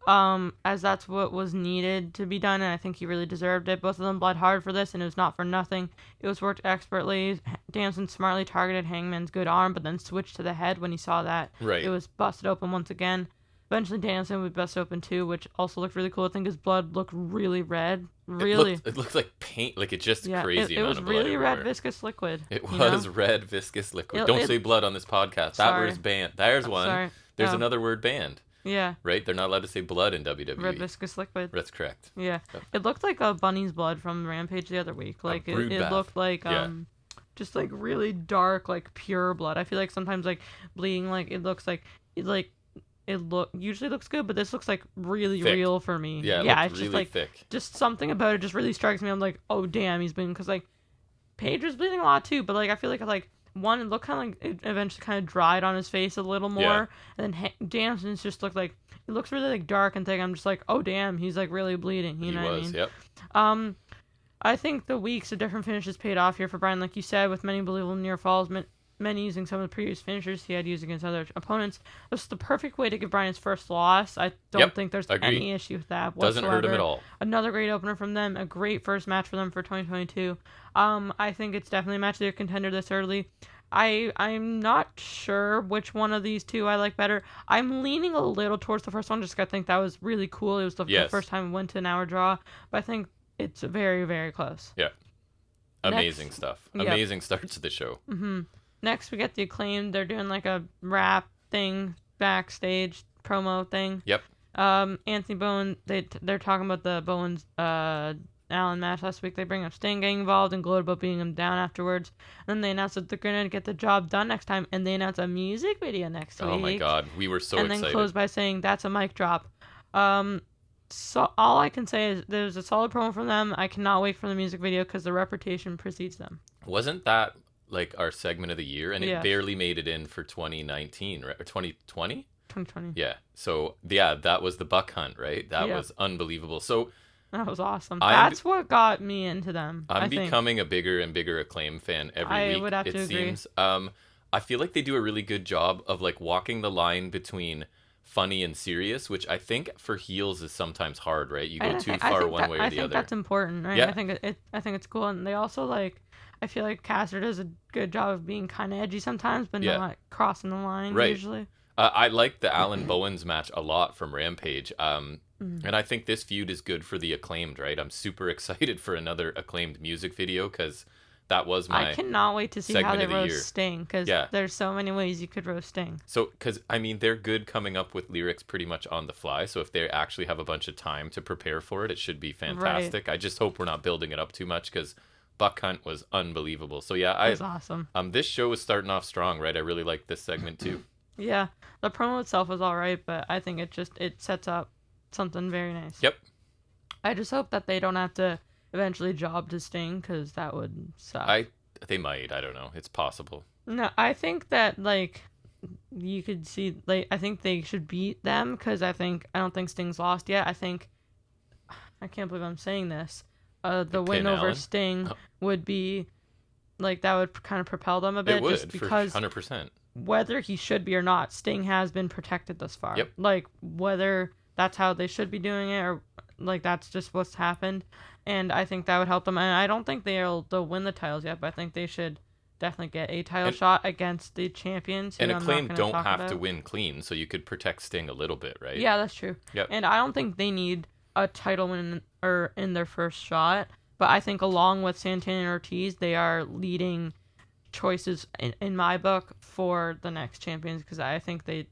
as that's what was needed to be done, and I think he really deserved it. Both of them bled hard for this, and it was not for nothing. It was worked expertly. Danielson smartly targeted Hangman's good arm, but then switched to the head when he saw that. Right. It was busted open once again. Eventually, Danielson would bust open too, which also looked really cool. I think his blood looked really red. It looked like paint. Like, it's just crazy. It was amount of blood really everywhere. red viscous liquid. It was red viscous liquid. Don't say blood on this podcast. That Sorry. word's banned. There's one. Sorry. There's another word banned. Yeah. Right? They're not allowed to say blood in WWE. Red viscous liquid. That's correct. Yeah. It looked like a bunny's blood from Rampage the other week. Like, it looked like just like really dark, like pure blood. I feel like sometimes like bleeding, like it usually looks good, but this looks like really thick. Real for me. Yeah, it's really just like thick. Just something about it just really strikes me. I'm like, oh damn, he's bleeding, because like Paige was bleeding a lot too, but like I feel like one, it looked kind of like it eventually kind of dried on his face a little more, and then Danielson's just looked like it looks really like dark and thick. I'm just like, oh damn, he's like really bleeding. You know what I mean? Yep. I think the weeks of different finishes paid off here for Bryan, like you said, with many believable near falls, many using some of the previous finishers he had used against other opponents. This is the perfect way to give Bryan his first loss. I don't think there's any issue with that whatsoever. Doesn't hurt him at all. Another great opener from them. A great first match for them for 2022. I think it's definitely a match of the year contender this early. I'm not sure which one of these two I like better. I'm leaning a little towards the first one just because I think that was really cool. It was the first time we went to an hour draw. But I think it's very, very close. Yeah. Amazing stuff. Amazing start to the show. Mm-hmm. Next, we get the Acclaimed. They're doing like a rap thing, backstage promo thing. Yep. Anthony Bowen, they're talking about the Bowens Allen match last week. They bring up Sting getting involved and gloat about beating him down afterwards. And then they announced that they're going to get the job done next time. And they announced a music video next week. Oh my God. We were so excited. And then close by saying, that's a mic drop. So all I can say is there's a solid promo from them. I cannot wait for the music video because the reputation precedes them. Wasn't that like our segment of the year? And it barely made it in for 2019, right? Or 2020? 2020. Yeah. So, that was the Buck Hunt, right? That was unbelievable. So that was awesome. That's what got me into them. I'm becoming a bigger and bigger Acclaim fan every week. I would have to agree. Seems. I feel like they do a really good job of like walking the line between funny and serious, which I think for heels is sometimes hard, right? You go too I far think one way or I the think other. that's important, right? Yeah. I think it's cool, and they also like. I feel like Caster does a good job of being kind of edgy sometimes, but Yeah. not crossing the line Right. usually. I like the Alan Bowens match a lot from Rampage. Mm. And I think this feud is good for the Acclaimed, right? I'm super excited for another Acclaimed music video because that was I my cannot wait to see how segment they of the roast year. Sting, because Yeah. there's so many ways you could roast Sting. So, because I mean, they're good coming up with lyrics pretty much on the fly. So, if they actually have a bunch of time to prepare for it, it should be fantastic. I just hope we're not building it up too much because Buck Hunt was unbelievable. So, yeah, It was awesome. This show is starting off strong, right? I really like this segment too. Yeah, the promo itself was all right, but I think it sets up something very nice. Yep. I just hope that they don't have to eventually job to Sting, because that would suck. They might. I don't know. It's possible. No, I think that like you could see like I think they should beat them, because I don't think Sting's lost yet. I can't believe I'm saying this. The win over Allen? Sting would be like that would kind of propel them a bit, It would, just because for 100%. whether he should be or not, Sting has been protected thus far. Yep. Like whether that's how they should be doing it, or like that's just what's happened, and I think that would help them. And I don't think they'll win the titles yet, but I think they should definitely get a title shot against the champions. And Acclaim don't have to win clean, so you could protect Sting a little bit, right? Yeah, that's true. Yep. And I don't think they need a title win or in their first shot, but I think along with Santana and Ortiz, they are leading choices in my book for the next champions, because I think they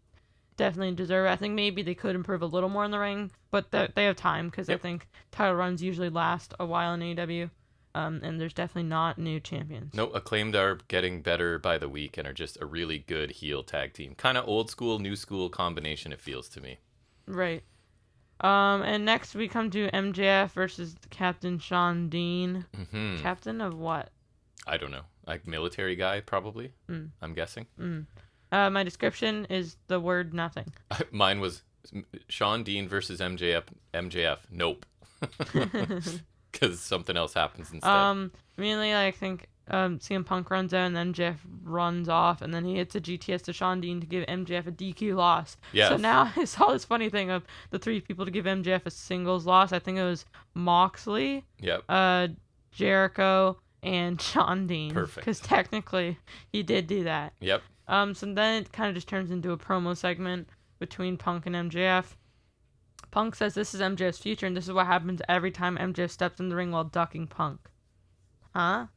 definitely deserve it. I think maybe they could improve a little more in the ring, but they have time, because I think title runs usually last a while in AEW, and there's definitely not new champions. No, Acclaimed are getting better by the week and are just a really good heel tag team. Kind of old school, new school combination, it feels to me. Right. And next we come to MJF versus Captain Sean Dean. Mm-hmm. Captain of what? I don't know. Like military guy, probably. I'm guessing. My description is the word nothing. Mine was Sean Dean versus MJF. MJF. Nope. Because something else happens instead. Mainly I think CM Punk runs out and then MJF runs off, and then he hits a GTS to Sean Dean to give MJF a DQ loss. Yes. So now I saw this funny thing of the three people to give MJF a singles loss. I think it was Moxley, Yep. Jericho, and Sean Dean. Perfect. Because technically he did do that. Yep. So then it kind of just turns into a promo segment between Punk and MJF. Punk says this is MJF's future, and this is what happens every time MJF steps in the ring while ducking Punk. Huh?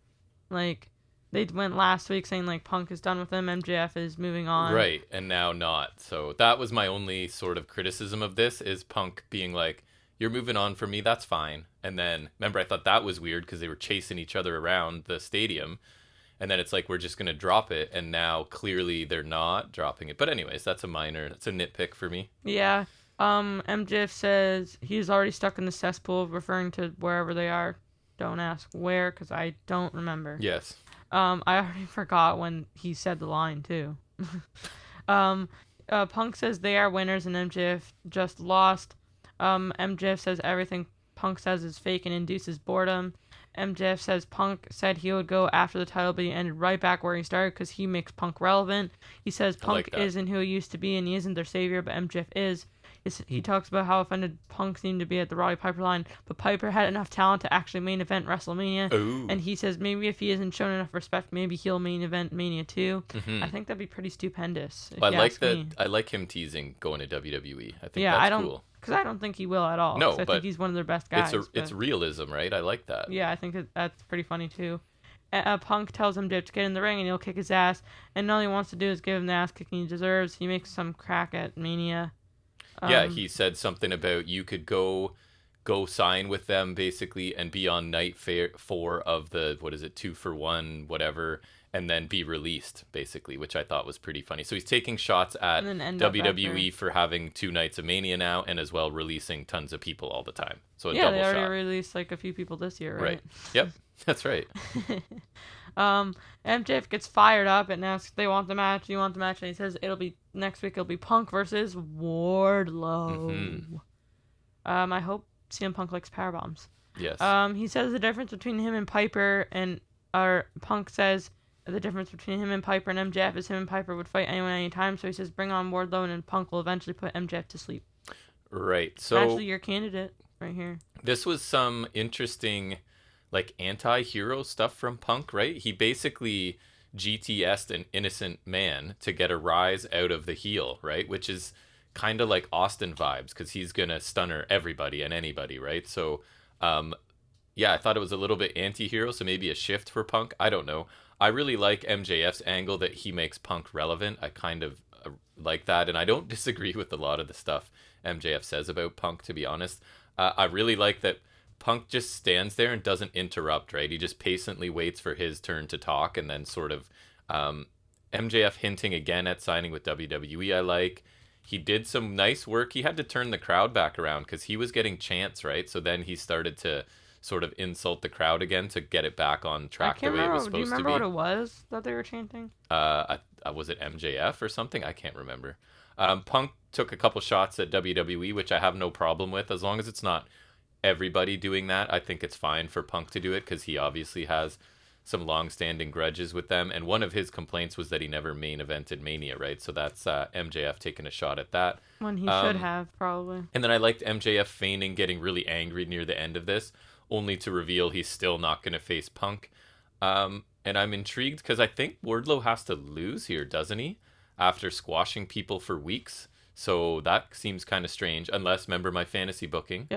Like, they went last week saying, like, Punk is done with him, MJF is moving on. Right, and now not. So that was my only sort of criticism of this, is Punk being like, you're moving on from me, that's fine. And then, remember, I thought that was weird because they were chasing each other around the stadium. And then it's like, we're just going to drop it. And now, clearly, they're not dropping it. But anyways, that's a nitpick for me. Yeah. MJF says he's already stuck in the cesspool, referring to wherever they are. Don't ask where, because I don't remember. Yes. I already forgot when he said the line, too. Punk says they are winners and MJF just lost. MJF says everything Punk says is fake and induces boredom. MJF says Punk said he would go after the title, but he ended right back where he started because he makes Punk relevant. He says Punk isn't who he used to be and he isn't their savior, but MJF is. He talks about how offended Punk seemed to be at the Roddy Piper line, but Piper had enough talent to actually main event WrestleMania. Ooh. And he says maybe if he isn't shown enough respect, maybe he'll main event Mania too. Mm-hmm. I think that'd be pretty stupendous. Well, I like him teasing going to WWE. I think that's cool. Because I don't think he will at all. No, I think he's one of their best guys. It's realism, right? I like that. Yeah, I think that's pretty funny too. Punk tells him to get in the ring and he'll kick his ass, and all he wants to do is give him the ass kicking he deserves. He makes some crack at Mania. Yeah, he said something about you could go sign with them basically and be on night 4 of the 2-for-1 whatever, and then be released basically, which I thought was pretty funny. So he's taking shots at WWE for having 2 nights of Mania now, and as well releasing tons of people all the time. So they already released like a few people this year, right? Yep, that's right. MJF gets fired up and asks if they want the match. You want the match? And he says next week it'll be Punk versus Wardlow. Mm-hmm. I hope CM Punk likes powerbombs. Yes. He says the difference between him and Piper, and Punk says the difference between him and Piper and MJF is him and Piper would fight anyone anytime. So he says, bring on Wardlow, and then Punk will eventually put MJF to sleep. Right. So Actually, your candidate right here. this was some interesting, like, anti-hero stuff from Punk, right? He basically GTS'd an innocent man to get a rise out of the heel, right? Which is kind of like Austin vibes, because he's gonna stunner everybody and anybody, right? So, yeah, I thought it was a little bit anti-hero, so maybe a shift for Punk. I don't know. I really like MJF's angle that he makes Punk relevant. I kind of like that, and I don't disagree with a lot of the stuff MJF says about Punk, to be honest. I really like that Punk just stands there and doesn't interrupt, right? He just patiently waits for his turn to talk, and then sort of MJF hinting again at signing with WWE. I like. He did some nice work. He had to turn the crowd back around because he was getting chants, right? So then he started to sort of insult the crowd again to get it back on track the way it was supposed to be. Do you remember what it was that they were chanting? Was it MJF or something? I can't remember. Punk took a couple shots at WWE, which I have no problem with, as long as it's not everybody doing that. I think it's fine for Punk to do it, because he obviously has some long-standing grudges with them, and one of his complaints was that he never main evented Mania, right? So that's MJF taking a shot at that. When he should have, probably. And then I liked MJF feigning getting really angry near the end of this, only to reveal he's still not going to face Punk. And I'm intrigued because I think Wardlow has to lose here, doesn't he? After squashing people for weeks. So that seems kind of strange, unless, remember, my fantasy booking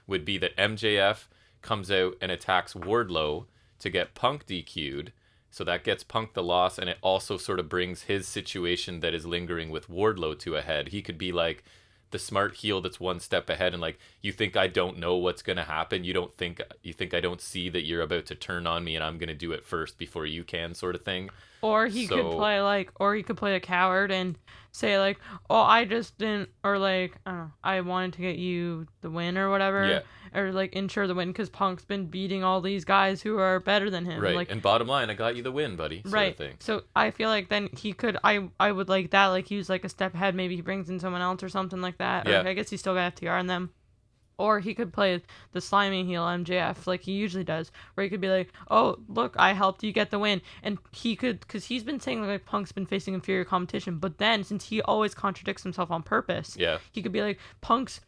would be that MJF comes out and attacks Wardlow to get Punk DQ'd. So that gets Punk the loss, and it also sort of brings his situation that is lingering with Wardlow to a head. He could be like the smart heel that's one step ahead, and like, you think I don't know what's going to happen? You think I don't see that you're about to turn on me and I'm going to do it first before you can, sort of thing. Or he could play a coward and say like, oh, I just didn't, or like, I wanted to get you the win or whatever. Yeah. Or like ensure the win because Punk's been beating all these guys who are better than him. Right. Like, and bottom line, I got you the win, buddy. Sort of thing. So I feel like then he could, I would like that. Like, he was like a step ahead. Maybe he brings in someone else or something like that. Yeah. Or I guess he still got FTR in them. Or he could play the slimy heel MJF like he usually does, where he could be like, oh, look, I helped you get the win. And he could, because he's been saying like Punk's been facing inferior competition, but then since he always contradicts himself on purpose, he could be like, Punk's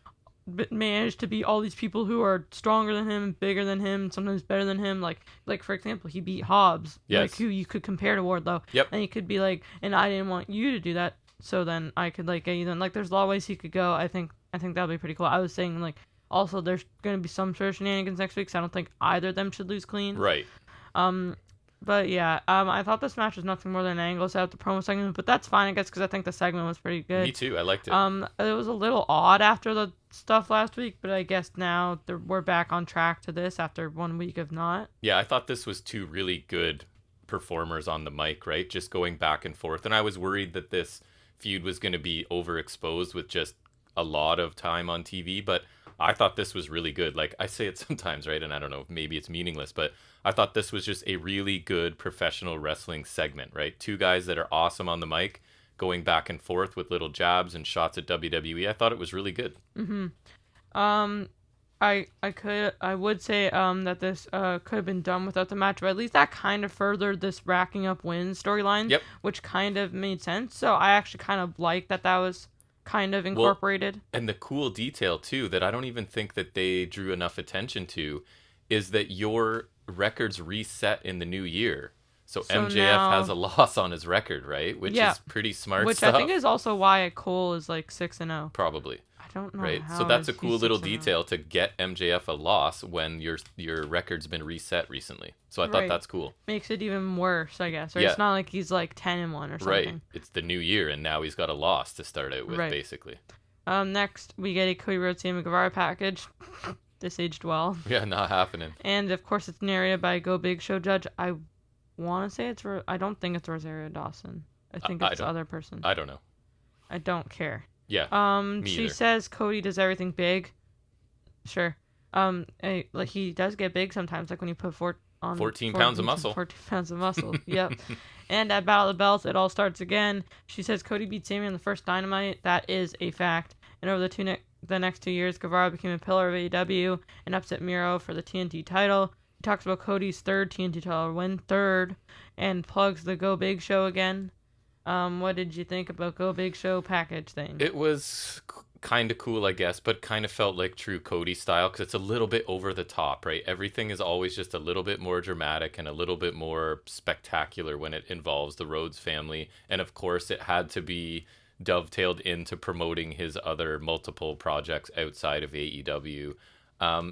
managed to beat all these people who are stronger than him, bigger than him, sometimes better than him. Like for example, he beat Hobbs, like who you could compare to Wardlow. Yep. And he could be like, and I didn't want you to do that, so then I could like get you. Then like, there's a lot of ways he could go. I think that'd be pretty cool. I was saying like, also there's gonna be some sort of shenanigans next week, so I don't think either of them should lose clean. Right. But yeah, I thought this match was nothing more than an angle set out the promo segment, but that's fine, I guess, because I think the segment was pretty good. Me too. I liked it. It was a little odd after the stuff last week, but I guess now we're back on track to this after 1 week of not. Yeah, I thought this was two really good performers on the mic, right? Just going back and forth. And I was worried that this feud was going to be overexposed with just a lot of time on TV, but I thought this was really good. Like, I say it sometimes, right? And I don't know, maybe it's meaningless, but I thought this was just a really good professional wrestling segment, right? Two guys that are awesome on the mic, going back and forth with little jabs and shots at WWE. I thought it was really good. Mm-hmm. I would say that this could have been done without the match, but at least that kind of furthered this racking up wins storyline, which kind of made sense. So I actually kind of like that was kind of incorporated. Well, and the cool detail too that I don't even think that they drew enough attention to is that your records reset in the new year. So MJF now has a loss on his record, right? Which is pretty smart stuff. Which I think is also why Cole is like 6-0. Probably. I don't know. Right. How so that's a cool little 6-0. detail to get MJF a loss when your record's been reset recently. So I thought that's cool. Makes it even worse, I guess. Or it's not like he's like 10-1 or something. Right. It's the new year and now he's got a loss to start out with, basically. Next we get a Cody Rhodes Sammy Guevara package. This aged well. Yeah, not happening. And of course it's narrated by Go Big Show judge. I want to say I don't think it's Rosario Dawson. I think it's the other person. I don't know. I don't care. Yeah. She says Cody does everything big. Sure. Like he does get big sometimes, like when you put 14 pounds of muscle. 14 pounds of muscle. Yep. And at Battle of the Belts, it all starts again. She says Cody beat Sami in the first Dynamite. That is a fact. And over the next 2 years, Guevara became a pillar of AEW and upset Miro for the TNT title. talks about Cody's third TNT title win, third, and plugs the Go Big Show again. What did you think about Go Big Show package thing? It was kind of cool, I guess, but kind of felt like true Cody style because it's a little bit over the top, right? Everything is always just a little bit more dramatic and a little bit more spectacular when it involves the Rhodes family. And of course, it had to be dovetailed into promoting his other multiple projects outside of AEW.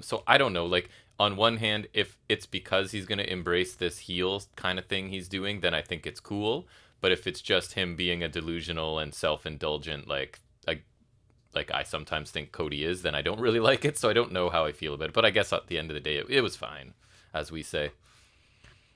So I don't know, like, on one hand, if it's because he's going to embrace this heel kind of thing he's doing, then I think it's cool. But if it's just him being a delusional and self-indulgent, like I sometimes think Cody is, then I don't really like it. So I don't know how I feel about it. But I guess at the end of the day, it was fine, as we say.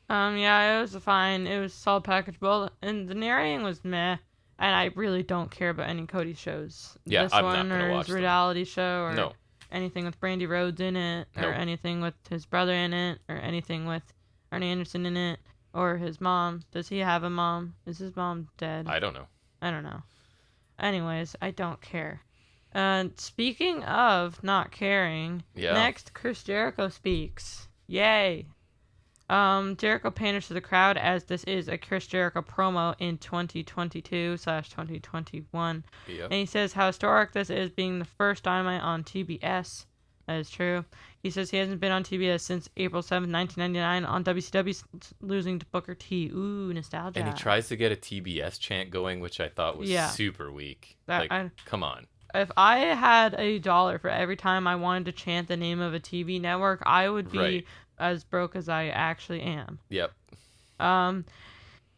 Yeah, it was fine. It was a solid package. Well, and the narrating was meh. And I really don't care about any Cody shows. Yeah, this I'm one not gonna or watch his them. reality show or No. anything with Brandy Rhodes in it or Nope. anything with his brother in it or anything with Arnie Anderson in it or his mom. Does he have a mom? Is his mom dead? I don't know. I don't know. Anyways, I don't care. Speaking of not caring, Yeah. next Chris Jericho speaks. Yay! Jericho panders to the crowd as this is a Chris Jericho promo in 2022/2021. Yep. And he says how historic this is being the first Dynamite on TBS. That is true. He says he hasn't been on TBS since April 7th, 1999 on WCW, losing to Booker T. Ooh, nostalgia. And he tries to get a TBS chant going, which I thought was super weak. Come on. If I had $1 for every time I wanted to chant the name of a TV network, I would be as broke as I actually am. Yep.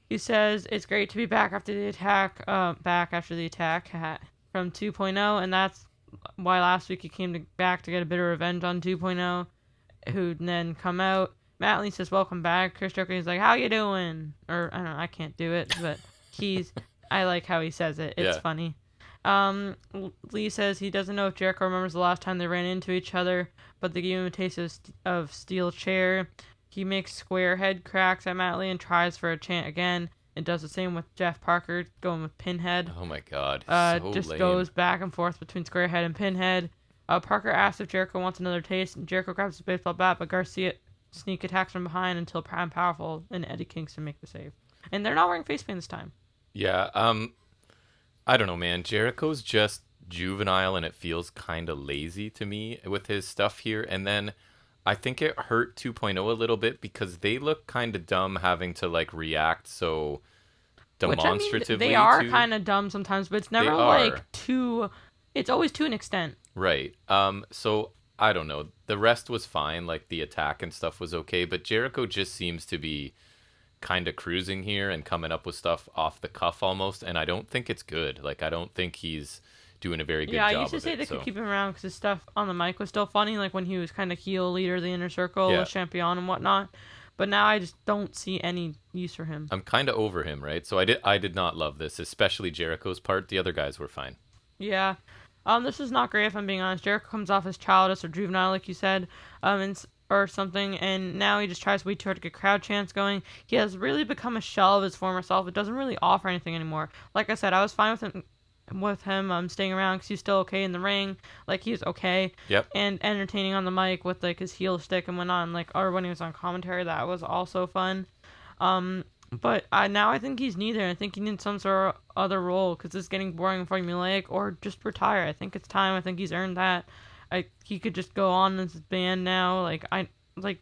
He says it's great to be back after the attack, from 2.0, and that's why last week he came back to get a bit of revenge on 2.0, who then come out. Matt Lee says, welcome back. Chris Jericho is like, how you doing? Or, I don't know, I can't do it, but I like how he says it. It's funny. Lee says he doesn't know if Jericho remembers the last time they ran into each other, but they gave him a taste of steel chair. He makes square head cracks at Matt Lee and tries for a chant again. It does the same with Jeff Parker, going with Pinhead. Oh my god. Just lame. goes back and forth between Squarehead and Pinhead. Parker asks if Jericho wants another taste, and Jericho grabs his baseball bat, but Garcia sneak attacks from behind until Prime Powerful and Eddie Kingston make the save. And they're not wearing face paint this time. Yeah, I don't know, man. Jericho's just juvenile, and it feels kind of lazy to me with his stuff here. And then I think it hurt 2.0 a little bit because they look kind of dumb having to like react so demonstratively. Which, I mean, they are kind of dumb sometimes, but it's never like too. It's always to an extent. Right. So I don't know. The rest was fine. Like the attack and stuff was okay, but Jericho just seems to be kind of cruising here and coming up with stuff off the cuff almost, and I don't think it's good. Like I don't think he's doing a very good job. Yeah, I used to say they could keep him around because his stuff on the mic was still funny, like when he was kind of heel leader of the Inner Circle, champion and whatnot. But now I just don't see any use for him. I'm kind of over him, right? So I did not love this, especially Jericho's part. The other guys were fine. Yeah. This is not great if I'm being honest. Jericho comes off as childish or juvenile, like you said, or something, and now he just tries way too hard to get crowd chants going. He has really become a shell of his former self. It doesn't really offer anything anymore. Like I said, I was fine with him staying around because he's still okay in the ring. Like, he's okay. Yep. And entertaining on the mic with, like, his heel stick and whatnot. Like, or when he was on commentary, that was also fun. But now I think he's neither. I think he needs some sort of other role because it's getting boring and formulaic, or just retire. I think it's time. I think he's earned that. He could just go on in his band now.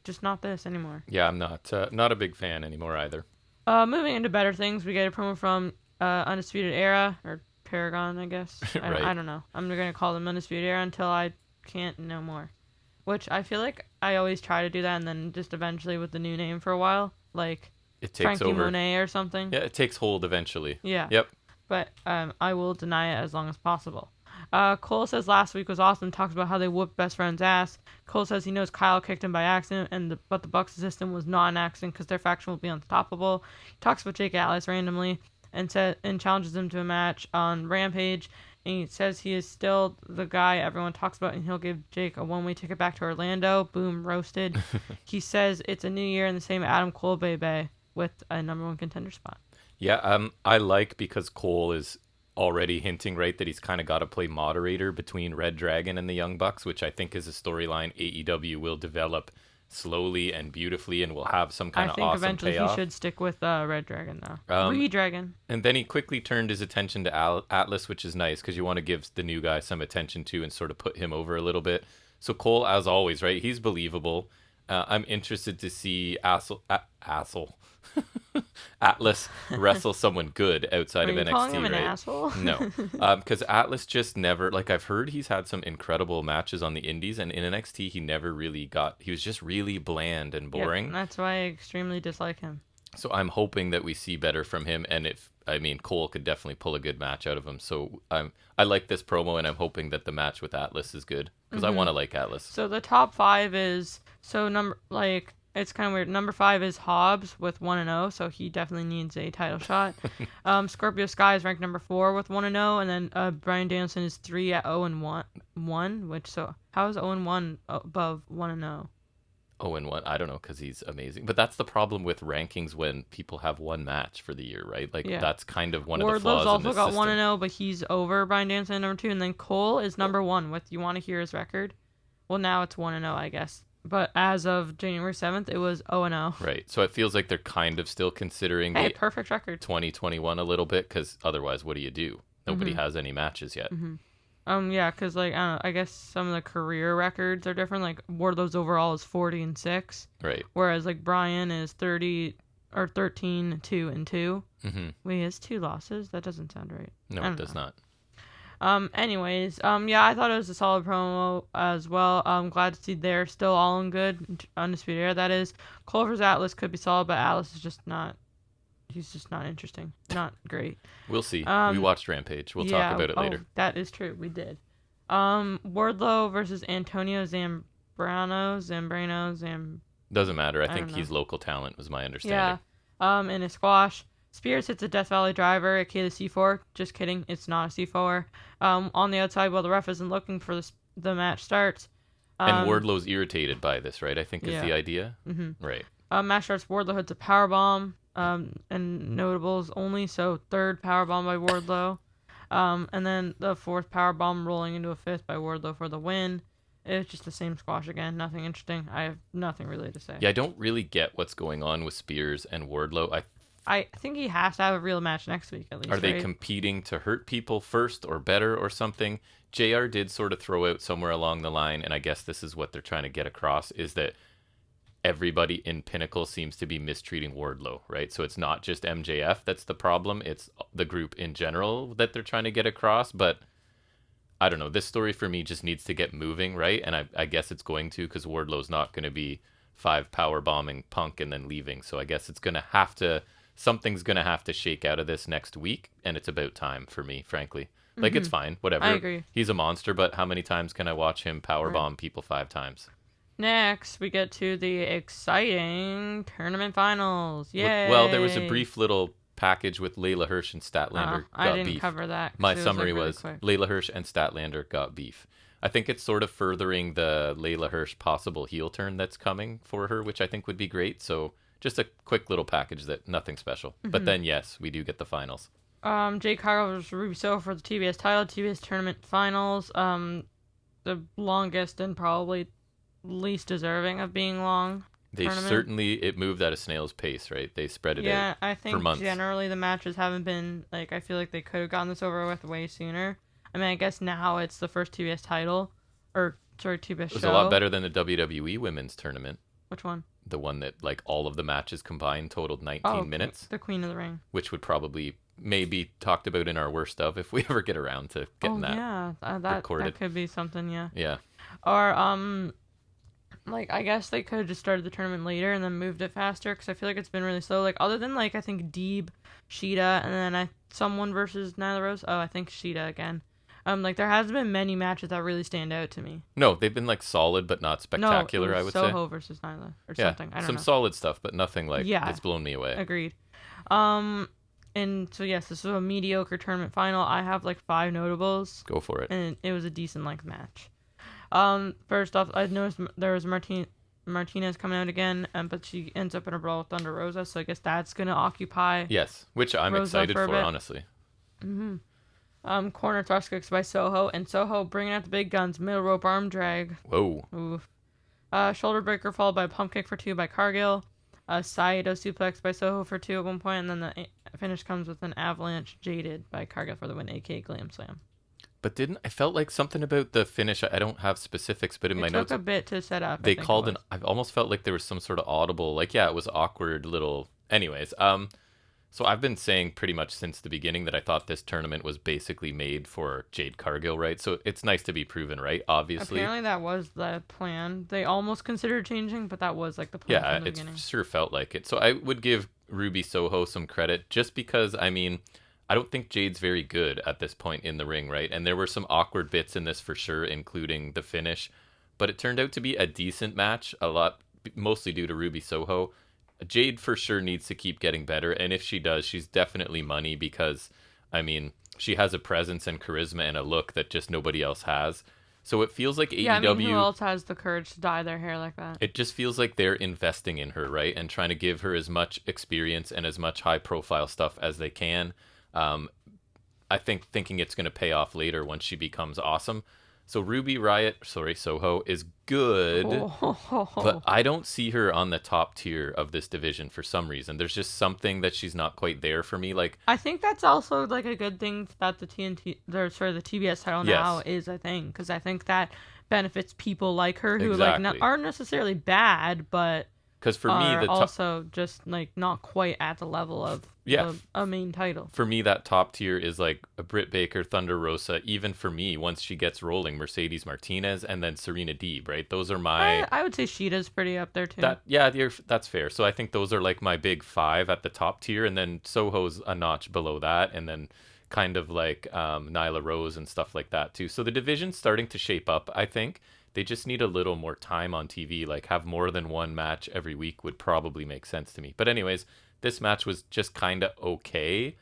Just not this anymore. Yeah, I'm not a big fan anymore either. Moving into better things, we get a promo from Undisputed Era, or Paragon, I guess. Right. I don't know. I'm going to call them Undisputed Era until I can't no more. Which I feel like I always try to do that, and then just eventually with the new name for a while, like it takes Frankie over. Monet or something. Yeah, it takes hold eventually. Yeah. Yep. But I will deny it as long as possible. Cole says last week was awesome. Talks about how they whooped best friend's ass. Cole says he knows Kyle kicked him by accident, but the Bucks' system was not an accident because their faction will be unstoppable. He talks about Jake Atlas randomly and challenges him to a match on Rampage. And he says he is still the guy everyone talks about, and he'll give Jake a one-way ticket back to Orlando. Boom, roasted. He says it's a new year in the same Adam Cole Bay with a number one contender spot. Yeah, I like because Cole is already hinting, right, that he's kind of got to play moderator between Red Dragon and the Young Bucks, which I think is a storyline AEW will develop slowly and beautifully, and will have some kind I of think awesome eventually payoff. he should stick with Red Dragon though. Redragon. And then he quickly turned his attention to Atlas, which is nice because you want to give the new guy some attention too and sort of put him over a little bit. So Cole, as always, right? He's believable. I'm interested to see Atlas wrestle someone good outside of Are you NXT, calling him right? an asshole? No, because Atlas just never, like, I've heard he's had some incredible matches on the indies, and in NXT he never really he was just really bland and boring. Yep, that's why I extremely dislike him. So I'm hoping that we see better from him, and Cole could definitely pull a good match out of him. So I like this promo, and I'm hoping that the match with Atlas is good because I want to like Atlas. So the top 5 is it's kind of weird. Number 5 is Hobbs with 1-0, so he definitely needs a title shot. Scorpio Sky is ranked number 4 with 1-0, and then Bryan Danielson is 3 at 0-1. Which how is 0-1 above 1-0? 0-1, I don't know, because he's amazing. But that's the problem with rankings when people have one match for the year, right? Like, that's kind of one of the flaws in the system. Wardlow's also got 1-0, but he's over Bryan Danielson number 2. And then Cole is number 1 with, you want to hear his record? Well, now it's 1-0, I guess. But as of January 7th, it was 0-0. Right. So it feels like they're kind of still considering the perfect record 2021 a little bit, because otherwise, what do you do? Nobody has any matches yet. Yeah, because, like, I don't know, I guess some of the career records are different. Like, Wardlow's overall is 40-6. Right. Whereas, like, Bryan is 13-2-2. Mm-hmm. Wait, he has 2 losses? That doesn't sound right. No, it does not. Anyways, I thought it was a solid promo as well. I'm glad to see they're still all in good. Undisputed Era, that is. Cole vs. Atlas could be solid, but Atlas is just not... He's just not interesting. Not great. We'll see. We watched Rampage. We'll talk about it later. That is true. We did. Wardlow versus Antonio Zambrano. Doesn't matter. I think he's local talent, was my understanding. Yeah. In a squash. Spears hits a Death Valley driver, aka the C4. Just kidding. It's not a C4. On the outside, while the ref isn't looking for the match starts. And Wardlow's irritated by this, right? I think is the idea. Mm-hmm. Right. Match starts. Wardlow hits a powerbomb. And notables only, so 3rd powerbomb by Wardlow. And then the 4th powerbomb rolling into a 5th by Wardlow for the win. It's just the same squash again. Nothing interesting. I have nothing really to say. Yeah, I don't really get what's going on with Spears and Wardlow. I think he has to have a real match next week at least. Are they competing to hurt people first or better or something? JR did sort of throw out somewhere along the line, and I guess this is what they're trying to get across, is that everybody in Pinnacle seems to be mistreating Wardlow, right? So it's not just MJF that's the problem. It's the group in general that they're trying to get across. But I don't know. This story for me just needs to get moving, right? And I guess it's going to, because Wardlow's not going to be 5 power bombing Punk and then leaving. So I guess it's going to have to, something's going to have to shake out of this next week. And it's about time for me, frankly. Like, it's fine. Whatever. I agree. He's a monster, but how many times can I watch him power bomb people 5 times? Next, we get to the exciting tournament finals. Yay! Well, there was a brief little package with Layla Hirsch and Statlander got I didn't beef. cover that. My summary was really Layla Hirsch and Statlander got beef. I think it's sort of furthering the Layla Hirsch possible heel turn that's coming for her, which I think would be great. So just a quick little package that nothing special. But then, yes, we do get the finals. Jade Cargill versus Ruby Soho for the TBS title, TBS tournament finals. The longest and probably least deserving of being long. It moved at a snail's pace, right? They spread it out I think for months. Generally the matches haven't been, like, I feel like they could have gotten this over with way sooner. I mean, I guess now it's the first TBS title, TBS show. It was a lot better than the WWE women's tournament. Which one? The one that, like, all of the matches combined totaled 19 minutes. The Queen of the Ring. Which would probably maybe talked about in our worst of if we ever get around to getting that recorded. That could be something, yeah. Yeah. Or, like, I guess they could have just started the tournament later and then moved it faster, because I feel like it's been really slow. Like, other than, like, I think Deeb, Sheeta, and then someone versus Nyla Rose. Oh, I think Sheeta again. Like, there hasn't been many matches that really stand out to me. No, they've been, like, solid but not spectacular, I would say. Soho versus Nyla or something. I don't know. Some solid stuff, but nothing, like, it's blown me away. Agreed. And so, yes, this was a mediocre tournament final. I have, like, 5 notables. Go for it. And it was a decent length match. First off, I noticed there was Martinez coming out again, but she ends up in a brawl with Thunder Rosa, so I guess that's going to occupy. Yes, which I'm Rosa excited for, honestly. Corner thrust kicks by Soho, and Soho bringing out the big guns, middle rope arm drag. Whoa. Oof. Shoulder breaker followed by a pump kick for 2 by Cargill. Saito suplex by Soho for 2 at one point, and then the finish comes with an avalanche jaded by Cargill for the win, aka Glam Slam. But I felt like something about the finish. I don't have specifics, but in my notes, it took a bit to set up. They called an. I almost felt like there was some sort of audible, like it was awkward little. Anyways, so I've been saying pretty much since the beginning that I thought this tournament was basically made for Jade Cargill, right? So it's nice to be proven right, obviously. Apparently that was the plan. They almost considered changing, but that was like the plan from the beginning. Yeah, it sure felt like it. So I would give Ruby Soho some credit just because, I mean, I don't think Jade's very good at this point in the ring, right? And there were some awkward bits in this for sure, including the finish. But it turned out to be a decent match, mostly due to Ruby Soho. Jade for sure needs to keep getting better, and if she does, she's definitely money because, I mean, she has a presence and charisma and a look that just nobody else has. So it feels like AEW... Yeah, I mean, who else has the courage to dye their hair like that? It just feels like they're investing in her, right? And trying to give her as much experience and as much high-profile stuff as they can. I thinking it's going to pay off later once she becomes awesome. So Soho is good, but I don't see her on the top tier of this division for some reason. There's just something that she's not quite there for me. Like, I think that's also like a good thing that the TBS title now is a thing, because I think that benefits people like her who aren't necessarily bad, but because for me also just like not quite at the level of a main title. For me, that top tier is like a Britt Baker, Thunder Rosa. Even for me, once she gets rolling, Mercedes Martinez, and then Serena Deeb. Right, those are my. I would say Sheeta's pretty up there too. That's fair. So I think those are like my big 5 at the top tier, and then Soho's a notch below that, and then kind of like Nyla Rose and stuff like that too. So the division's starting to shape up, I think. They just need a little more time on TV. Like, have more than one match every week would probably make sense to me. But anyways, this match was just kind of okay.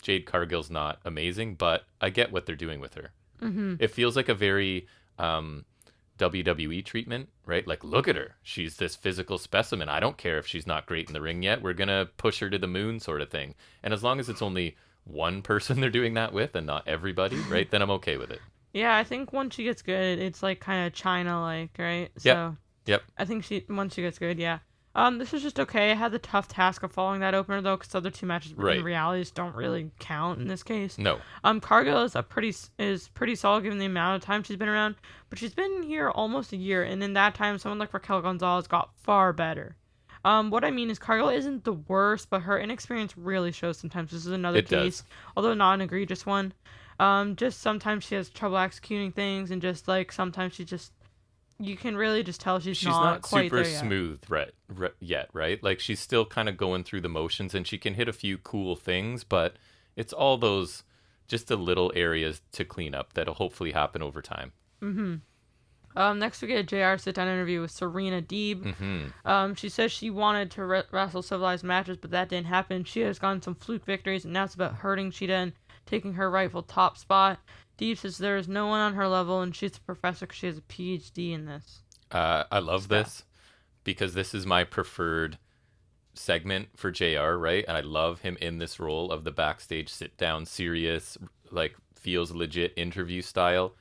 Jade Cargill's not amazing, but I get what they're doing with her. Mm-hmm. It feels like a very WWE treatment, right? Like, look at her. She's this physical specimen. I don't care if she's not great in the ring yet. We're going to push her to the moon sort of thing. And as long as it's only one person they're doing that with and not everybody, right, then I'm okay with it. Yeah, I think once she gets good, it's like kind of China-like, right? So Yep. I think once she gets good, yeah. This was just okay. I had the tough task of following that opener though, because the other 2 matches in reality just don't really count in this case. No. Cargill is pretty solid given the amount of time she's been around, but she's been here almost a year, and in that time, someone like Raquel Gonzalez got far better. What I mean is Cargill isn't the worst, but her inexperience really shows sometimes. This is another case, although not an egregious one. Just sometimes she has trouble executing things, and just like sometimes you can really just tell she's not quite super there yet. Smooth yet, right? Like, she's still kind of going through the motions, and she can hit a few cool things, but it's all those just the little areas to clean up that'll hopefully happen over time. Mm-hmm. Next we get a JR sit-down interview with Serena Deeb. Mm-hmm. She says she wanted to wrestle civilized matches, but that didn't happen. She has gotten some fluke victories, and now it's about hurting Sheeta and taking her rightful top spot. Deeb says there is no one on her level, and she's a professor because she has a PhD in this. I love this because this is my preferred segment for JR, right? And I love him in this role of the backstage sit-down, serious, like, feels legit interview style.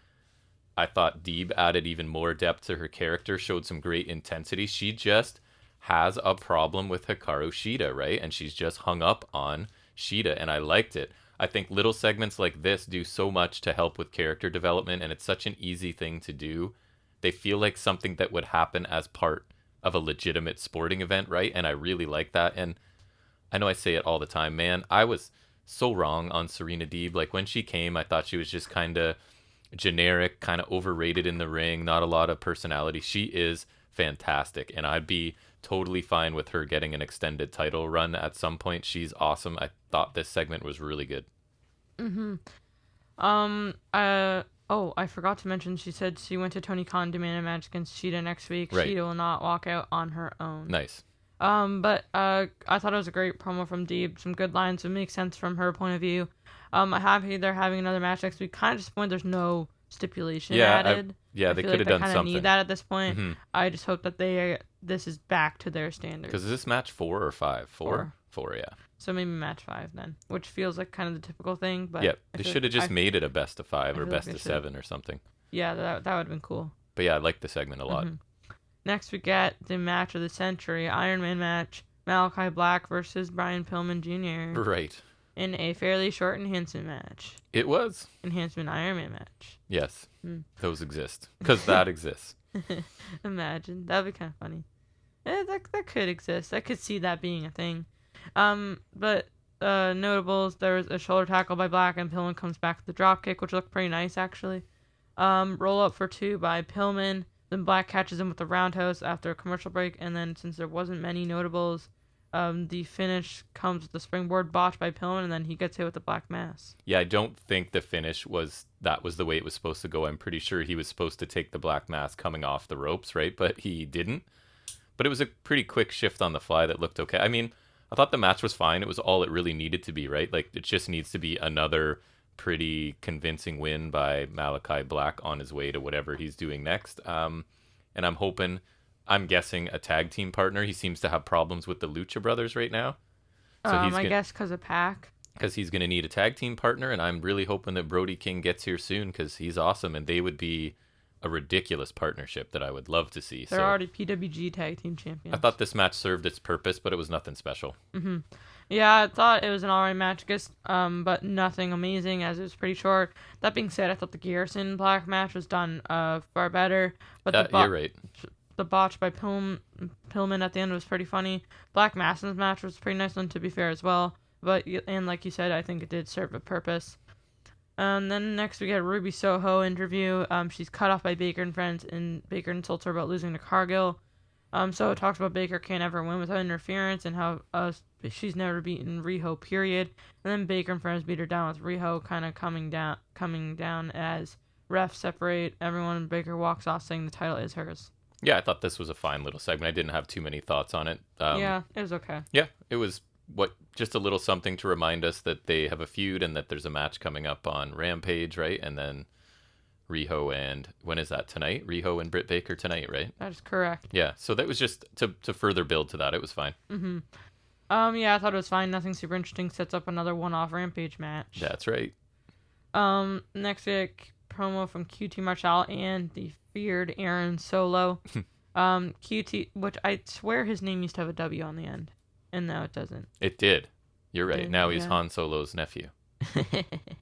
I thought Deeb added even more depth to her character, showed some great intensity. She just has a problem with Hikaru Shida, right? And she's just hung up on Shida, and I liked it. I think little segments like this do so much to help with character development, and it's such an easy thing to do. They feel like something that would happen as part of a legitimate sporting event, right? And I really like that. And I know I say it all the time, man. I was so wrong on Serena Deeb. Like, when she came, I thought she was just kind of generic, kind of overrated in the ring, not a lot of personality. She is fantastic, and I'd be totally fine with her getting an extended title run at some point. She's awesome. I thought this segment was really good. I forgot to mention, she said she went to Tony Khan to demand a match against Shida next week. Right. Shida will not walk out on her own. Nice. But I thought it was a great promo from Deeb. Some good lines. It makes sense from her point of view. I'm happy they're having another match next week. Kind of disappointed there's no stipulation added. They could have done something. I kind of need that at this point. Mm-hmm. I just hope that this is back to their standards. Because is this match 4 or 5? 4? 4, yeah. So maybe match 5 then, which feels like kind of the typical thing. But yeah, they should have just made it a best of 5 or best of 7 or something. Yeah, that would have been cool. But yeah, I like the segment a lot. Next, we get the match of the century, Iron Man match, Malachi Black versus Brian Pillman Jr. Right. in a fairly short enhancement match. It was. Enhancement Iron Man match. Yes. Those exist. Because that exists. Imagine. That would be kind of funny. That could exist. I could see that being a thing. But notables, there was a shoulder tackle by Black, and Pillman comes back with the drop kick, which looked pretty nice, actually. Roll up for 2 by Pillman. Then Black catches him with the roundhouse after a commercial break, and then since there wasn't many notables, the finish comes with the springboard botch by Pillman, and then he gets hit with the Black Mass. Yeah, I don't think the finish was the way it was supposed to go. I'm pretty sure he was supposed to take the Black Mass coming off the ropes, right? But he didn't. But it was a pretty quick shift on the fly that looked okay. I mean, I thought the match was fine. It was all it really needed to be, right? Like, it just needs to be another pretty convincing win by Malachi Black on his way to whatever he's doing next. And I'm guessing a tag team partner. He seems to have problems with the Lucha Brothers right now. So I guess because of Pac. Because he's going to need a tag team partner, and I'm really hoping that Brody King gets here soon because he's awesome, and they would be a ridiculous partnership that I would love to see. They're already PWG tag team champions. I thought this match served its purpose, but it was nothing special. Mm-hmm. Yeah, I thought it was an alright match, but nothing amazing as it was pretty short. That being said, I thought the Garrison Black match was done far better. But you're right. The botch by Pillman at the end was pretty funny. Black Masson's match was a pretty nice one, to be fair, as well. And like you said, I think it did serve a purpose. Then next we get a Ruby Soho interview. She's cut off by Baker and friends, and Baker insults her about losing to Cargill. Soho talks about Baker can't ever win without interference and how she's never beaten Riho, period. And then Baker and friends beat her down with Riho kind of coming down as refs separate everyone, and Baker walks off saying the title is hers. Yeah, I thought this was a fine little segment. I didn't have too many thoughts on it. Yeah, it was okay. Yeah, it was just a little something to remind us that they have a feud and that there's a match coming up on Rampage, right? And then Riho and when is that, tonight? Riho and Britt Baker tonight, right? That is correct. Yeah, so that was just to further build to that. It was fine. Mm-hmm. Yeah, I thought it was fine. Nothing super interesting. Sets up another one-off Rampage match. That's right. Next promo from QT Marshall and the feared Aaron Solo. QT, which I swear his name used to have a W on the end, and now it doesn't. It did. You're right. Now he's Han Solo's nephew.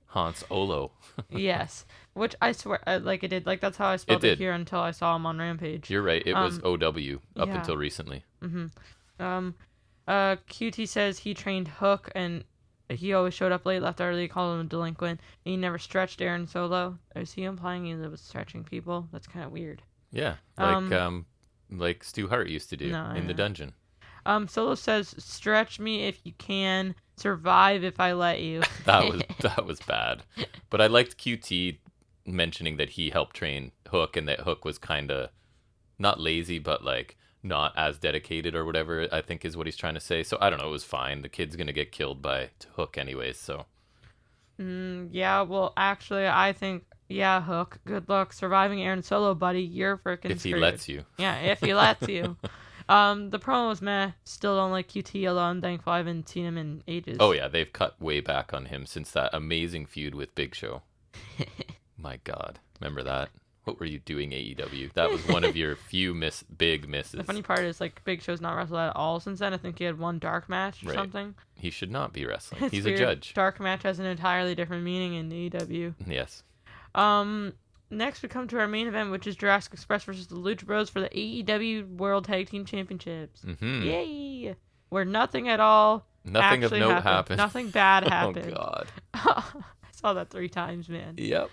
Hans Olo. Yes, which I swear, it did. Like, that's how I spelled it here until I saw him on Rampage. You're right. It was OW up until recently. Mm-hmm. QT says he trained Hook, and he always showed up late, left early, called him a delinquent, and he never stretched Aaron Solo. Is he implying he was stretching people? That's kind of weird. Yeah, like Stu Hart used to do in the dungeon. Solo says, "Stretch me if you can, survive if I let you." that was bad. But I liked QT mentioning that he helped train Hook, and that Hook was kind of not lazy, but like not as dedicated or whatever, I think is what he's trying to say. So I don't know, it was fine. The kid's gonna get killed by Hook anyways, so. Yeah, well, actually, I think, Hook, good luck surviving Aaron Solo, buddy. You're freaking If he screwed. lets you. Yeah, if he lets you. The promo was meh. Still don't like QT, although I'm thankful I haven't seen him in ages. Oh yeah, they've cut way back on him since that amazing feud with Big Show. My God, remember that? What were you doing, AEW? That was one of your few big misses. The funny part is, like, Big Show's not wrestled at all since then. I think he had one dark match or something. He should not be wrestling. He's weird. A judge. Dark match has an entirely different meaning in AEW. Yes. Next we come to our main event, which is Jurassic Express versus the Lucha Bros for the AEW World Tag Team Championships. Mm-hmm. Yay! Where nothing at all Nothing of note happened. Nothing bad happened. Oh, God. I saw that 3 times, man. Yep.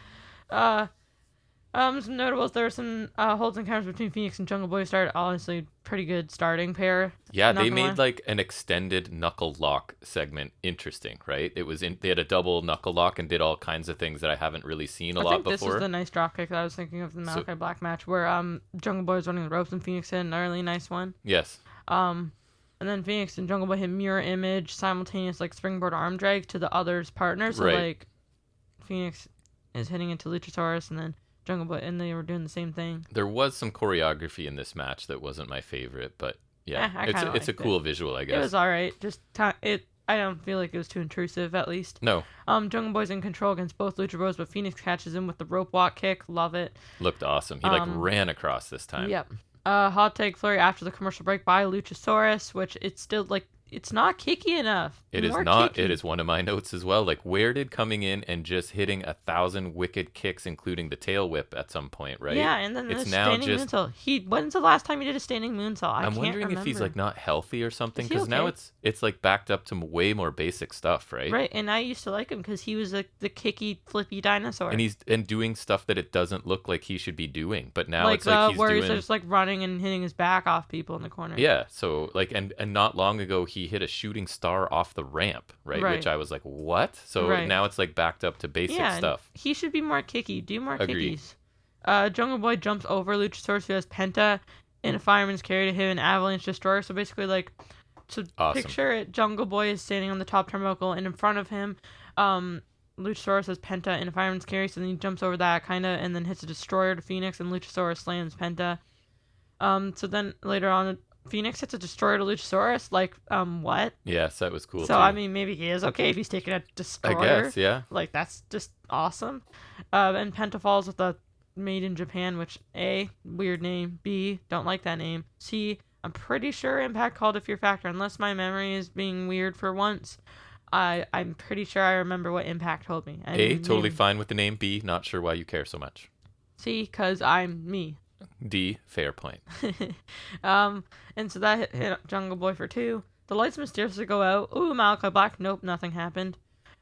Some notables, there were some holds and counters between Phoenix and Jungle Boy. Started honestly pretty good starting pair. Yeah, they made like an extended knuckle lock segment interesting, right? They had a double knuckle lock and did all kinds of things that I haven't really seen a lot before. This is the nice dropkick that I was thinking of, the Malachi Black match where Jungle Boy was running the ropes and Phoenix hit an early nice one. Yes. And then Phoenix and Jungle Boy hit mirror image, simultaneous like springboard arm drag to the other's partner. So like Phoenix is hitting into Luchasaurus and then Jungle Boy, and they were doing the same thing. There was some choreography in this match that wasn't my favorite, but yeah, it's a cool visual, I guess. It was alright. Just I don't feel like it was too intrusive, at least. No. Jungle Boy's in control against both Lucha Bros, but Phoenix catches him with the rope walk kick. Love it. Looked awesome. He ran across this time. Yep. Hot take flurry after the commercial break by Luchasaurus, which it's still like it's not kicky enough. It is More not. kicky. It is one of my notes as well. Like, where did coming in and just hitting 1,000 wicked kicks, including the tail whip at some point, right? Yeah, and then it's the now standing just. moonsault. When's the last time he did a standing moonsault? I'm wondering if he's like not healthy or something, because now okay? it's like backed up to way more basic stuff, right? Right, and I used to like him because he was the kicky, flippy dinosaur. And he's doing stuff that it doesn't look like he should be doing, but now like it's like he's where doing. he's just like running and hitting his back off people in the corner. Yeah, so like and not long ago he hit a shooting star off the ramp, right? Right. Which I was like, what? So Right. now it's like backed up to basic stuff. He should be more kicky. Do more Agreed. kickies. Jungle Boy jumps over Luchasaurus, who has Penta in a fireman's carry to hit an avalanche destroyer. So basically, like, to Awesome. picture it, Jungle Boy is standing on the top turnbuckle, and in front of him, Luchasaurus has Penta in a fireman's carry. So then he jumps over that kind of, and then hits a destroyer to Phoenix, and Luchasaurus slams Penta. So then later on, Phoenix hits a destroyer to Luchasaurus. Like, what? Yes, that was cool. So too. I mean, maybe he is okay if he's taking a destroyer. I guess, yeah. Like, that's just awesome. And Penta falls with the Made in Japan, which A, weird name. B, don't like that name. C, I'm pretty sure Impact called a Fear Factor, unless my memory is being weird for once. I'm pretty sure I remember what Impact told me. And A, totally fine with the name. B, not sure why you care so much. C, because I'm me. D, fair point. And so that hit Jungle Boy for 2. The lights mysteriously go out. Ooh, Malachi Black. Nope, nothing happened.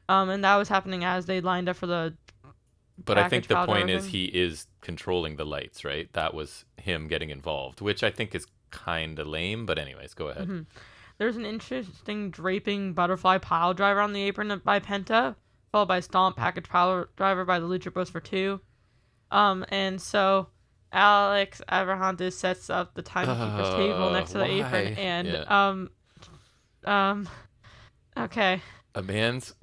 And that was happening as they lined up for the. But I think the package point is thing. he is controlling the lights, right? That was him getting involved, which I think is kind of lame. But anyways, go ahead. Mm-hmm. There's an interesting draping butterfly pile driver on the apron by Penta, followed by stomp package pile driver by the Lucha Bros for 2. And so Alex Abrahantes sets up the timekeeper's table next to the apron, and okay. A man's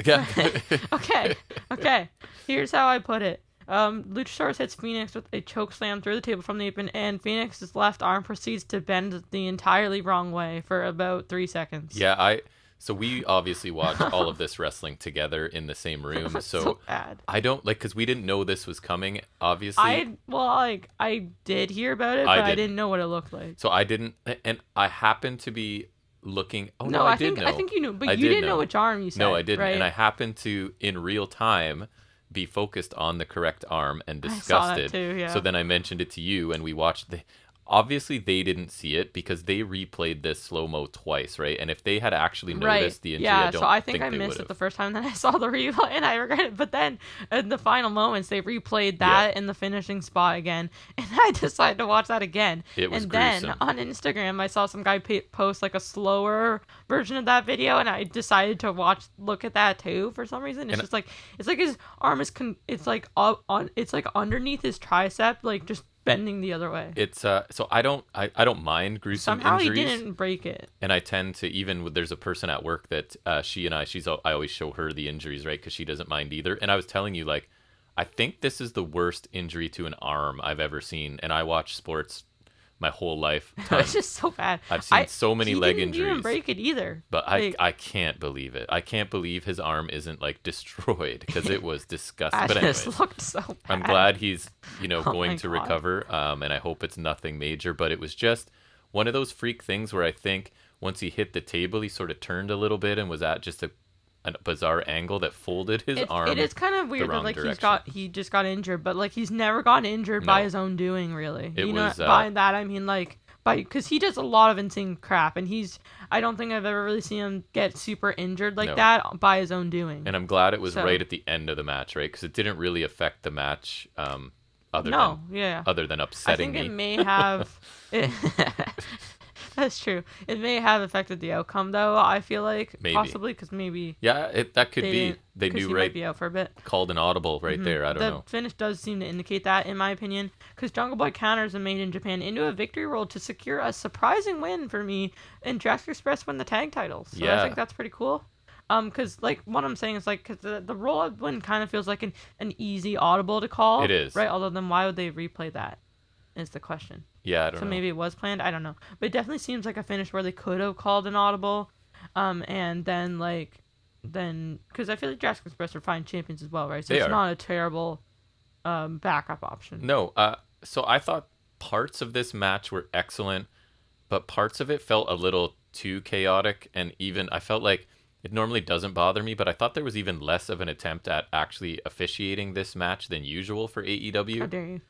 Okay. Here's how I put it. Luchasaurus hits Phoenix with a choke slam through the table from the apron, and Phoenix's left arm proceeds to bend the entirely wrong way for about 3 seconds. Yeah, so we obviously watched all of this wrestling together in the same room. So bad. I don't because we didn't know this was coming. Obviously, I did hear about it, but I didn't know what it looked like. So I didn't, and I happened to be looking. Oh no, I did know. I think you knew, but you didn't know which arm you said. No, I didn't, right? and I happened to in real time be focused on the correct arm and discussed I saw that it. too, yeah. So then I mentioned it to you, and we watched the. Obviously, they didn't see it because they replayed this slow-mo twice, right? And if they had actually noticed the injury, I think I missed it the first time that I saw the replay, and I regret it. But then, in the final moments, they replayed that in the finishing spot again, and I decided to watch that again. It was and gruesome. then, on Instagram, I saw some guy post, like, a slower version of that video, and I decided to look at that, too, for some reason. It's like his arm is, it's like underneath his tricep, like, just bending the other way. It's so I don't mind gruesome Somehow injuries. he didn't break it. And I tend to there's a person at work that I always show her the injuries, right? Because she doesn't mind either. And I was telling you, like, I think this is the worst injury to an arm I've ever seen. And I watch sports my whole life. It's just so bad. I've seen so many leg injuries. He didn't break it either. But I can't believe it. I can't believe his arm isn't like destroyed because it was disgusting. That but anyways, just looked so bad. I'm glad he's going to God. recover. And I hope it's nothing major. But it was just one of those freak things where I think once he hit the table, he sort of turned a little bit and was at just a bizarre angle that folded his arm. It is kind of weird that like direction. he just got injured, but like he's never gotten injured by his own doing, really. By that I mean like because he does a lot of insane crap, and I don't think I've ever really seen him get super injured like that by his own doing. And I'm glad it was right at the end of the match, right? Because it didn't really affect the match. Other than upsetting me. I think it may have. That's true. It may have affected the outcome, though. I feel like possibly because maybe. Yeah, that could be. They knew might be out for a bit. Called an audible right there. I don't know. The finish does seem to indicate that, in my opinion, because Jungle Boy counters a Made in Japan into a victory roll to secure a surprising win for me, and Jurassic Express win the tag titles. So I think that's pretty cool. Because like what I'm saying is like because the roll-up win kind of feels like an easy audible to call. It is, right. Although then why would they replay that? Is the question. Yeah, I don't know. So maybe it was planned. I don't know. But it definitely seems like a finish where they could have called an audible. And then because I feel like Jurassic Express are fine champions as well, right? So it's not a terrible backup option. No. So I thought parts of this match were excellent, but parts of it felt a little too chaotic, and even I felt like it normally doesn't bother me, but I thought there was even less of an attempt at actually officiating this match than usual for How AEW. dare you?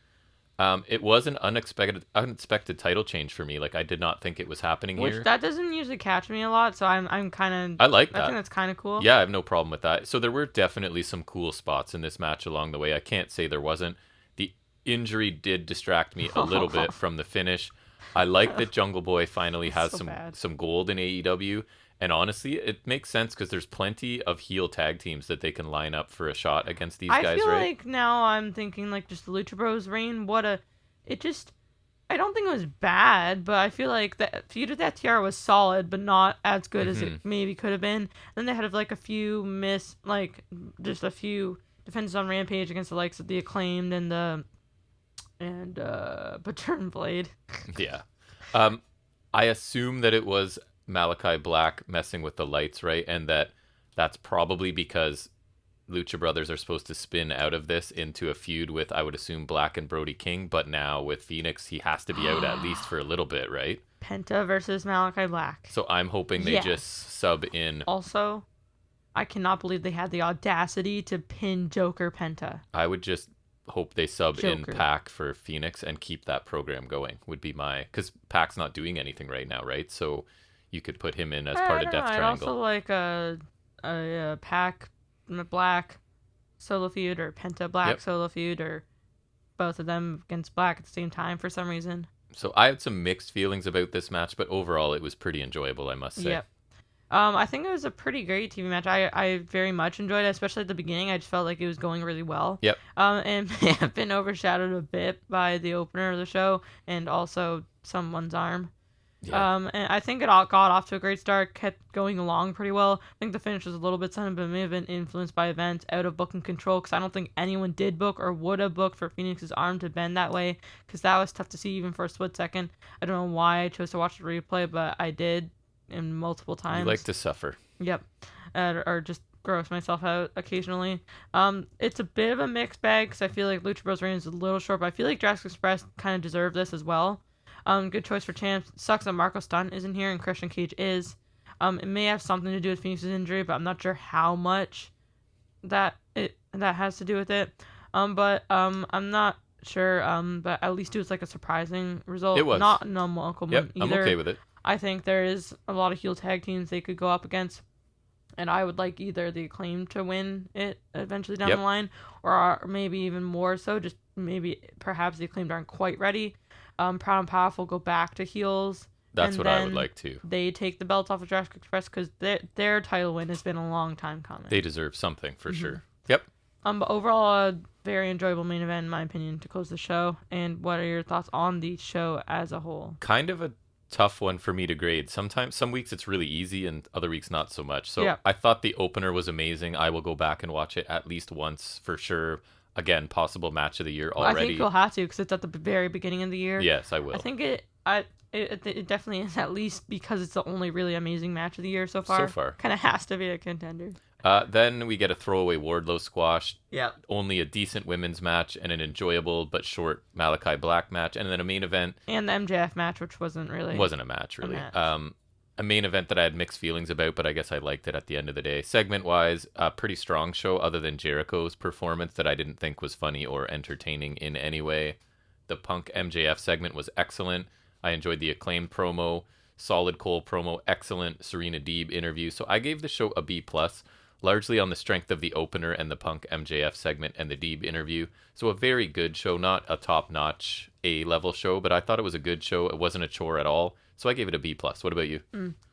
It was an unexpected title change for me. Like, I did not think it was happening Which here. that doesn't usually catch me a lot, so I'm kind of. I like I that. think that's kind of cool. Yeah, I have no problem with that. So there were definitely some cool spots in this match along the way. I can't say there wasn't. The injury did distract me a little bit from the finish. I like that Jungle Boy finally has so bad. some gold in AEW. And honestly, it makes sense because there's plenty of heel tag teams that they can line up for a shot against these guys, I feel right? like now I'm thinking like just the Lucha Bros reign. I don't think it was bad, but I feel like the feud with FTR was solid, but not as good as it maybe could have been. Then they had like a few just a few defenses on Rampage against the likes of the Acclaimed and Patern Blade. Yeah. I assume that it was Malachi Black messing with the lights, right? And that's probably because Lucha Brothers are supposed to spin out of this into a feud with, I would assume, Black and Brody King, but now with Phoenix, he has to be out at least for a little bit, right? Penta versus Malachi Black. So I'm hoping they just sub in. Also, I cannot believe they had the audacity to pin Joker Penta. I would just hope they sub in Joker. Pac for Phoenix and keep that program going, would be because Pac's not doing anything right now, right? So you could put him in as part of Death I'd Triangle. also like a Pac Black solo feud or Penta Black solo feud, or both of them against Black at the same time for some reason. So I had some mixed feelings about this match, but overall it was pretty enjoyable, I must say. Yep. I think it was a pretty great TV match. I very much enjoyed it, especially at the beginning. I just felt like it was going really well. Yep. And may have been overshadowed a bit by the opener of the show and also someone's arm. Yeah. And I think it all got off to a great start, kept going along pretty well. I think the finish was a little bit sudden, but may have been influenced by events out of booking control, because I don't think anyone did book or would have booked for Phoenix's arm to bend that way, because that was tough to see even for a split second. I don't know why I chose to watch the replay, but I did, and multiple times. You like to suffer. Yep. Or just gross myself out occasionally. It's a bit of a mixed bag, because I feel like Lucha Bros reign is a little short, but I feel like Jurassic Express kind of deserved this as well. Good choice for champs. Sucks that Marco Stunt isn't here and Christian Cage is. It may have something to do with Phoenix's injury, but I'm not sure how much that has to do with it. But I'm not sure. But at least it was like a surprising result. It was. Not an unwelcome one either. I'm okay with it. I think there is a lot of heel tag teams they could go up against, and I would like either the Acclaim to win it eventually down the line, or maybe even more so, just maybe perhaps the Acclaimed aren't quite ready. Proud and Powerful go back to heels. That's what I would like too. They take the belts off of Jurassic Express because their title win has been a long time coming. They deserve something for sure. Yep. But overall, a very enjoyable main event in my opinion to close the show. And what are your thoughts on the show as a whole? Kind of a tough one for me to grade. Some weeks it's really easy and other weeks not so much. So I thought the opener was amazing. I will go back and watch it at least once for sure. Again, possible match of the year already. I think you'll have to, because it's at the very beginning of the year. Yes, I will. I think it definitely is, at least because it's the only really amazing match of the year so far. Kind of has to be a contender. Then we get a throwaway Wardlow squash. Yeah. Only a decent women's match and an enjoyable but short Malachi Black match, and then a main event. And the MJF match, which wasn't a match, really. A main event that I had mixed feelings about, but I guess I liked it at the end of the day. Segment-wise, a pretty strong show other than Jericho's performance that I didn't think was funny or entertaining in any way. The Punk MJF segment was excellent. I enjoyed the Acclaimed promo, solid Cole promo, excellent Serena Deeb interview. So I gave the show a B+, largely on the strength of the opener and the Punk MJF segment and the Deeb interview. So a very good show, not a top-notch A-level show, but I thought it was a good show. It wasn't a chore at all. So I gave it a B+. What about you?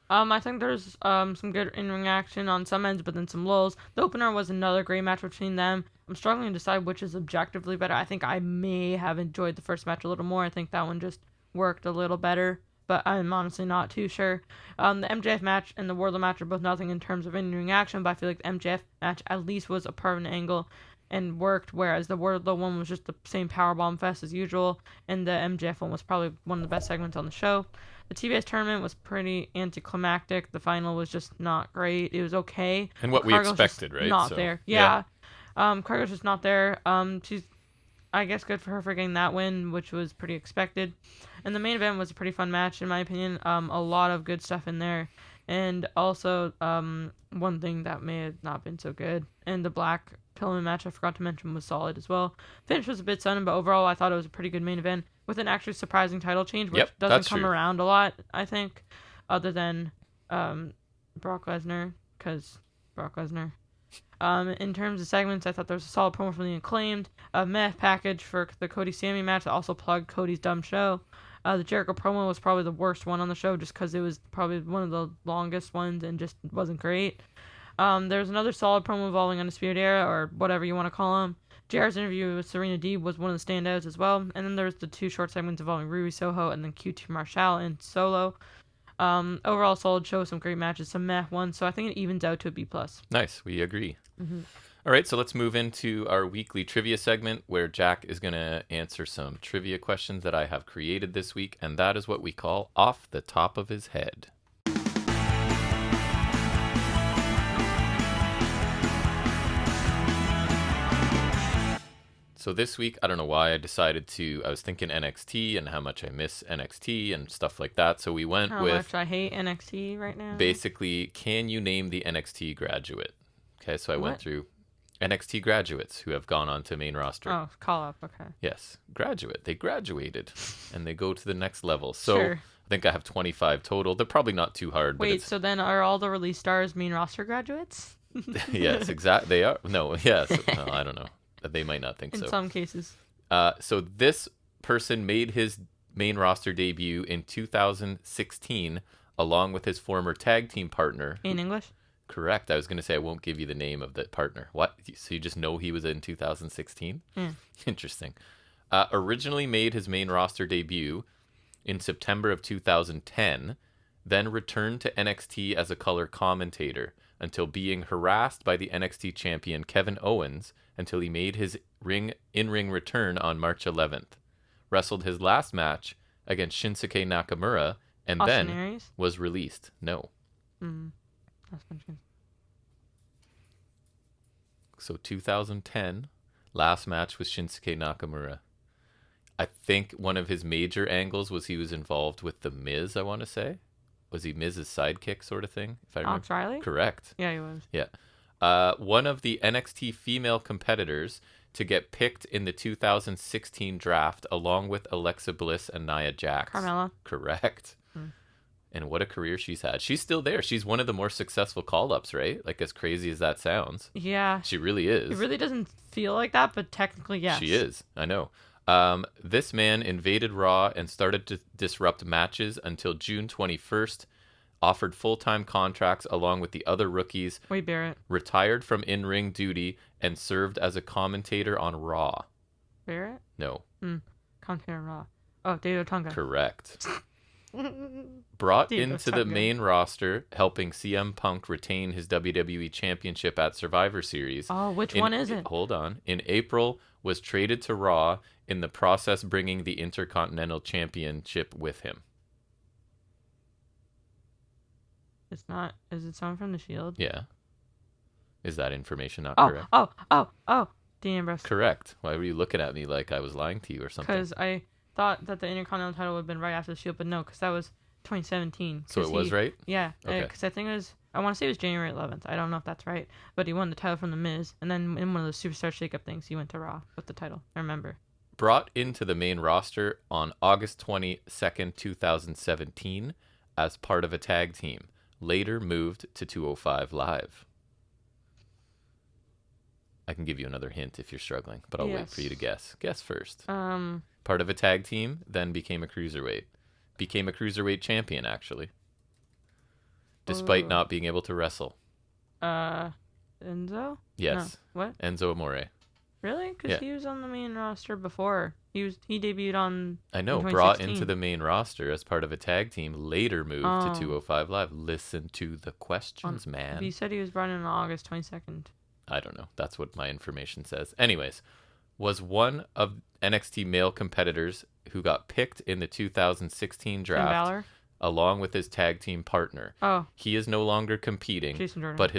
I think there's some good in-ring action on some ends, but then some lulls. The opener was another great match between them. I'm struggling to decide which is objectively better. I think I may have enjoyed the first match a little more. I think that one just worked a little better, but I'm honestly not too sure. The MJF match and the Wardlow match are both nothing in terms of in-ring action, but I feel like the MJF match at least was a permanent angle and worked, whereas the Wardlow one was just the same powerbomb fest as usual, and the MJF one was probably one of the best segments on the show. The TBS tournament was pretty anticlimactic. The final was just not great. It was okay. And what we expected, right? Not there. Yeah. Cargo's just not there. She's I guess good for her for getting that win, which was pretty expected. And the main event was a pretty fun match, in my opinion. A lot of good stuff in there. And also, one thing that may have not been so good. And the Black Pillman match I forgot to mention was solid as well. Finish was a bit sudden, but overall I thought it was a pretty good main event with an actually surprising title change, which doesn't come around a lot, I think, other than Brock Lesnar, because Brock Lesnar. In terms of segments, I thought there was a solid promo from the Acclaimed, a meh package for the Cody Sammy match that also plugged Cody's dumb show. The Jericho promo was probably the worst one on the show just because it was probably one of the longest ones and just wasn't great. There was another solid promo involving Undisputed Era, or whatever you want to call him. JR's interview with Serena Deeb was one of the standouts as well. And then there was the 2 short segments involving Rui Soho and then QT Marshall and Solo. Overall solid show, some great matches, some meh ones, so I think it evens out to a B+. Nice, we agree. Mm-hmm. All right, so let's move into our weekly trivia segment where Jack is going to answer some trivia questions that I have created this week, and that is what we call Off the Top of His Head. So this week, I don't know why I decided I was thinking NXT and how much I miss NXT and stuff like that. So we went with... How much I hate NXT right now. Basically, can you name the NXT graduate? Okay, so I went through NXT graduates who have gone on to main roster. Oh, call up, okay. Yes, graduate. They graduated and they go to the next level. So sure. I think I have 25 total. They're probably not too hard. Wait, so then are all the release stars main roster graduates? Yes, exactly. They are. No, yes. No, I don't know. They might not think so. In some cases. So this person made his main roster debut in 2016 along with his former tag team partner. In English? Correct. I was going to say I won't give you the name of the partner. What? So you just know he was in 2016? Interesting. Originally made his main roster debut in September of 2010, then returned to NXT as a color commentator until being harassed by the NXT champion Kevin Owens until he made his in-ring return on March 11th. Wrestled his last match against Shinsuke Nakamura and Austin then Aries? Was released. No. That's interesting. So 2010, last match was Shinsuke Nakamura. I think one of his major angles was he was involved with The Miz, I want to say. Was he Miz's sidekick sort of thing? If I remember. Alex Riley? Correct. Yeah, he was. Yeah. One of the NXT female competitors to get picked in the 2016 draft along with Alexa Bliss and Nia Jax. Carmella. Correct. And what a career she's had. She's still there. She's one of the more successful call-ups, right? Like, as crazy as that sounds. Yeah. She really is. It really doesn't feel like that, but technically, yes. She is. I know. This man invaded Raw and started to disrupt matches until June 21st, offered full-time contracts along with the other rookies, Wade Barrett. Retired from in-ring duty, and served as a commentator on Raw. Barrett? No. Commentator on Raw. Oh, David Otunga. Correct. Brought Dude, into the main roster, helping CM Punk retain his WWE Championship at Survivor Series. Oh, which one is it? Hold on. In April, was traded to Raw, in the process bringing the Intercontinental Championship with him. It's not. Is it someone from The Shield? Yeah. Is that information not correct? Oh. Dean Ambrose. Correct. Why were you looking at me like I was lying to you or something? Because I thought that the Intercontinental title would have been right after The Shield, but no, because that was 2017. So it was right? Yeah. Okay. Because I think it was, I want to say it was January 11th. I don't know if that's right. But he won the title from The Miz, and then in one of those Superstar Shakeup things, he went to Raw with the title. I remember. Brought into the main roster on August 22nd, 2017 as part of a tag team. Later moved to 205 Live. I can give you another hint if you're struggling, but I'll wait for you to guess. Guess first. Part of a tag team, then became a cruiserweight. Became a cruiserweight champion, actually. Despite not being able to wrestle. Enzo? Yes. No. What? Enzo Amore. Really? Because he was on the main roster before. He debuted on. I know. Brought into the main roster as part of a tag team. Later moved to 205 Live. Listen to the questions, man. He said he was brought in on August 22nd. I don't know. That's what my information says. Anyways, was one of NXT male competitors who got picked in the 2016 draft along with his tag team partner. Oh. He is no longer competing. Jason Jordan. But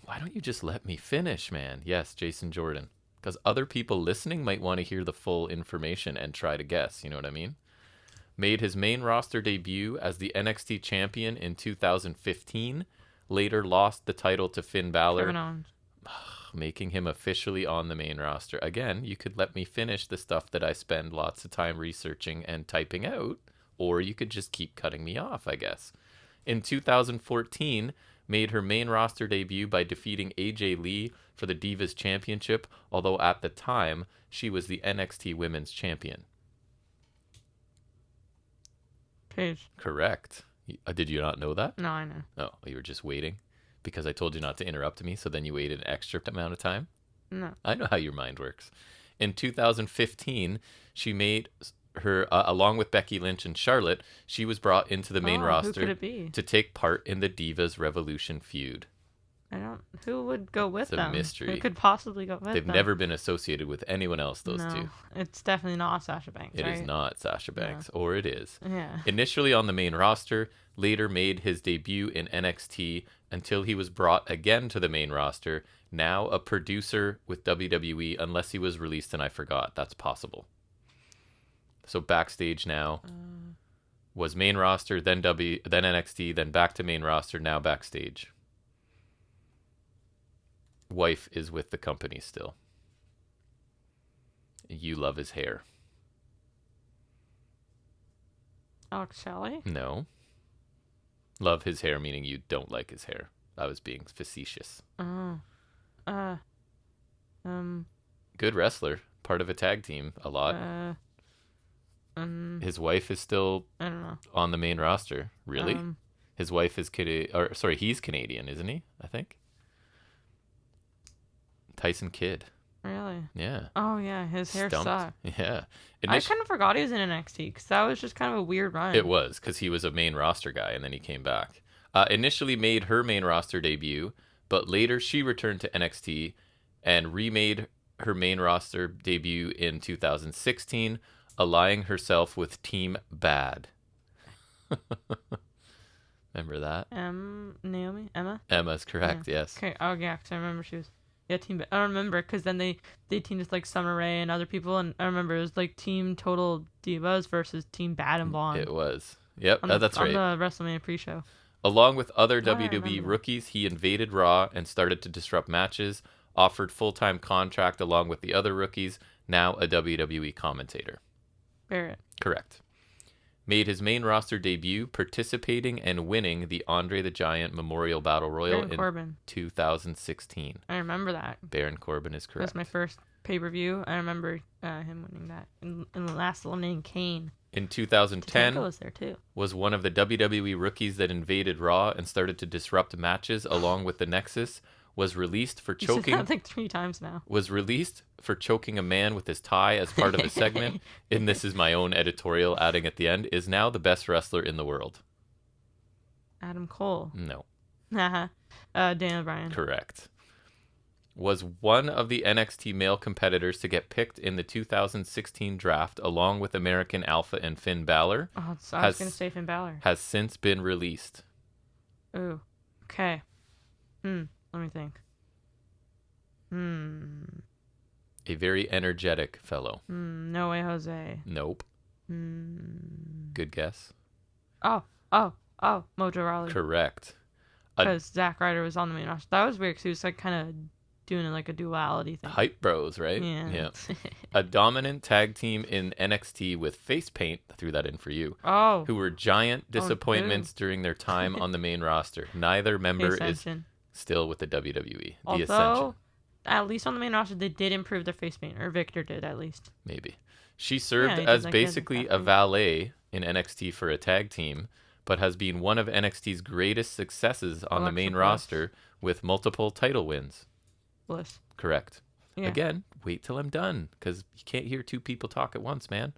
why don't you just let me finish, man? Yes, Jason Jordan. because other people listening might want to hear the full information and try to guess. You know what I mean? Made his main roster debut as the NXT champion in 2015. Later lost the title to Finn Balor, Kevin Owens. making him officially on the main roster. Again, you could let me finish the stuff that I spend lots of time researching and typing out, or you could just keep cutting me off, I guess. In 2014, made her main roster debut by defeating AJ Lee for the Divas Championship, although at the time, she was the NXT Women's Champion. Paige. Correct. Did you not know that? No, I know. Oh, you were just waiting? Because I told you not to interrupt me, so then you waited an extra amount of time? No. I know how your mind works. In 2015, she made her, along with Becky Lynch and Charlotte, she was brought into the main Who roster could it be? to take part in the Divas Revolution feud. Who would go with It's a them? mystery. Who could possibly go with They've them? never been associated with anyone else, those No, two. it's definitely not Sasha Banks, It right? is not Sasha Banks, or it is. Yeah. Initially on the main roster, later made his debut in NXT until he was brought again to the main roster, now a producer with WWE, unless he was released and I forgot. That's possible. So backstage now, was main roster, then NXT, then back to main roster, now backstage. Wife is with the company still. You love his hair. Alex Shelley? No. Love his hair, meaning you don't like his hair. I was being facetious. Oh. Good wrestler. Part of a tag team a lot. His wife is still I don't know. on the main roster. Really? His wife is he's Canadian, isn't he? I think. Tyson Kidd. Really? Yeah. Oh, yeah. His hair Stumped. sucked. Yeah. I kind of forgot he was in NXT because that was just kind of a weird run. It was, because he was a main roster guy, and then he came back. Initially made her main roster debut, but later she returned to NXT and remade her main roster debut in 2016, allying herself with Team Bad. Remember that? Naomi? Emma? Emma's correct, yes. Okay. Oh, yeah, because I remember she was... Yeah, Team... I remember, because then they teamed with, like, Summer Rae and other people, and I remember it was, like, Team Total Divas versus Team Bad and Blonde. It was. Yep, that's right. On the WrestleMania pre-show. Along with other Oh, I WWE remember. rookies, he invaded Raw and started to disrupt matches, offered full-time contract along with the other rookies, now a WWE commentator. Barrett. Correct. Made his main roster debut participating and winning the Andre the Giant Memorial Battle Royal Baron in Corbin. 2016. I remember that. Baron Corbin is That correct. was my first pay-per-view. I remember him winning that. In the last eliminating Kane. In 2010, Tatanka was there, too. was one of the WWE rookies that invaded Raw and started to disrupt matches along with the Nexus, was released for You said choking... that like 3 times now. was released for choking a man with his tie as part of a segment, and this is my own editorial adding at the end, is now the best wrestler in the world. Adam Cole. No. Daniel Bryan. Correct. Was one of the NXT male competitors to get picked in the 2016 draft along with American Alpha and Finn Balor. Oh, I was going to say Finn Balor. Has since been released. Ooh. Okay. Let me think. A very energetic fellow. No Way Jose. Nope. Good guess. Oh, Mojo Rawley. Correct. Because Zack Ryder was on the main roster. That was weird because he was like kind of doing like a duality thing. Hype Bros, right? Yeah. A dominant tag team in NXT with face paint, I threw that in for you, Oh. who were giant disappointments during their time on the main roster. Neither member is still with the WWE. The Ascension. At least on the main roster, they did improve their face paint. Or Victor did, at least. Maybe. She served he as did, like, basically a valet in NXT for a tag team, but has been one of NXT's greatest successes on the Alexa main Bliss. roster with multiple title wins. Bliss. Correct. Yeah. Again, wait till I'm done, because you can't hear 2 people talk at once, man.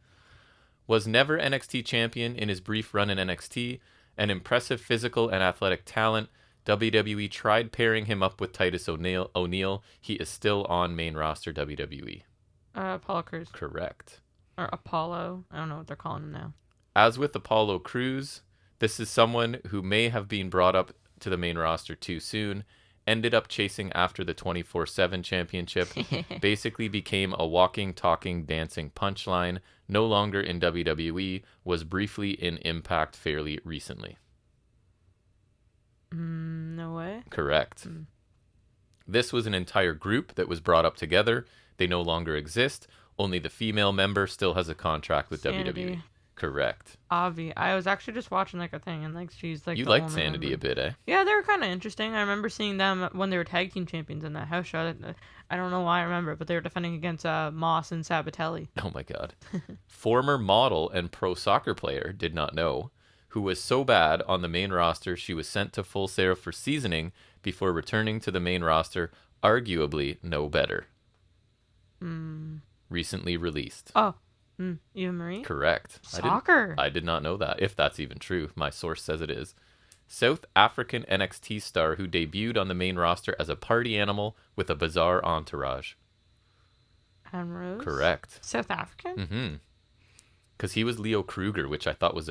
Was never NXT champion in his brief run in NXT, an impressive physical and athletic talent. WWE tried pairing him up with Titus O'Neil. He is still on main roster WWE. Apollo Crews. Correct. Or Apollo. I don't know what they're calling him now. As with Apollo Crews, this is someone who may have been brought up to the main roster too soon ended up chasing after the 24/7 championship, basically became a walking, talking, dancing punchline, no longer in WWE, was briefly in Impact fairly recently. No way. Correct. This was an entire group that was brought up together. They no longer exist. Only the female member still has a contract with Sanity. WWE. Correct. Avi. I was actually just watching like a thing, and like she's like You the liked only Sanity member. a bit, eh? Yeah, they were kind of interesting. I remember seeing them when they were tag team champions in that house show. I don't know why I remember it, but they were defending against Moss and Sabatelli. Oh my god. Former model and pro soccer player, did not know, who was so bad on the main roster she was sent to Full Sail for seasoning before returning to the main roster, arguably no better. Recently released. Oh, Eva Marie? Correct. Soccer. I did not know that, if that's even true. My source says it is. South African NXT star who debuted on the main roster as a party animal with a bizarre entourage. Adam Rose? Correct. South African? Because he was Leo Kruger, which I thought was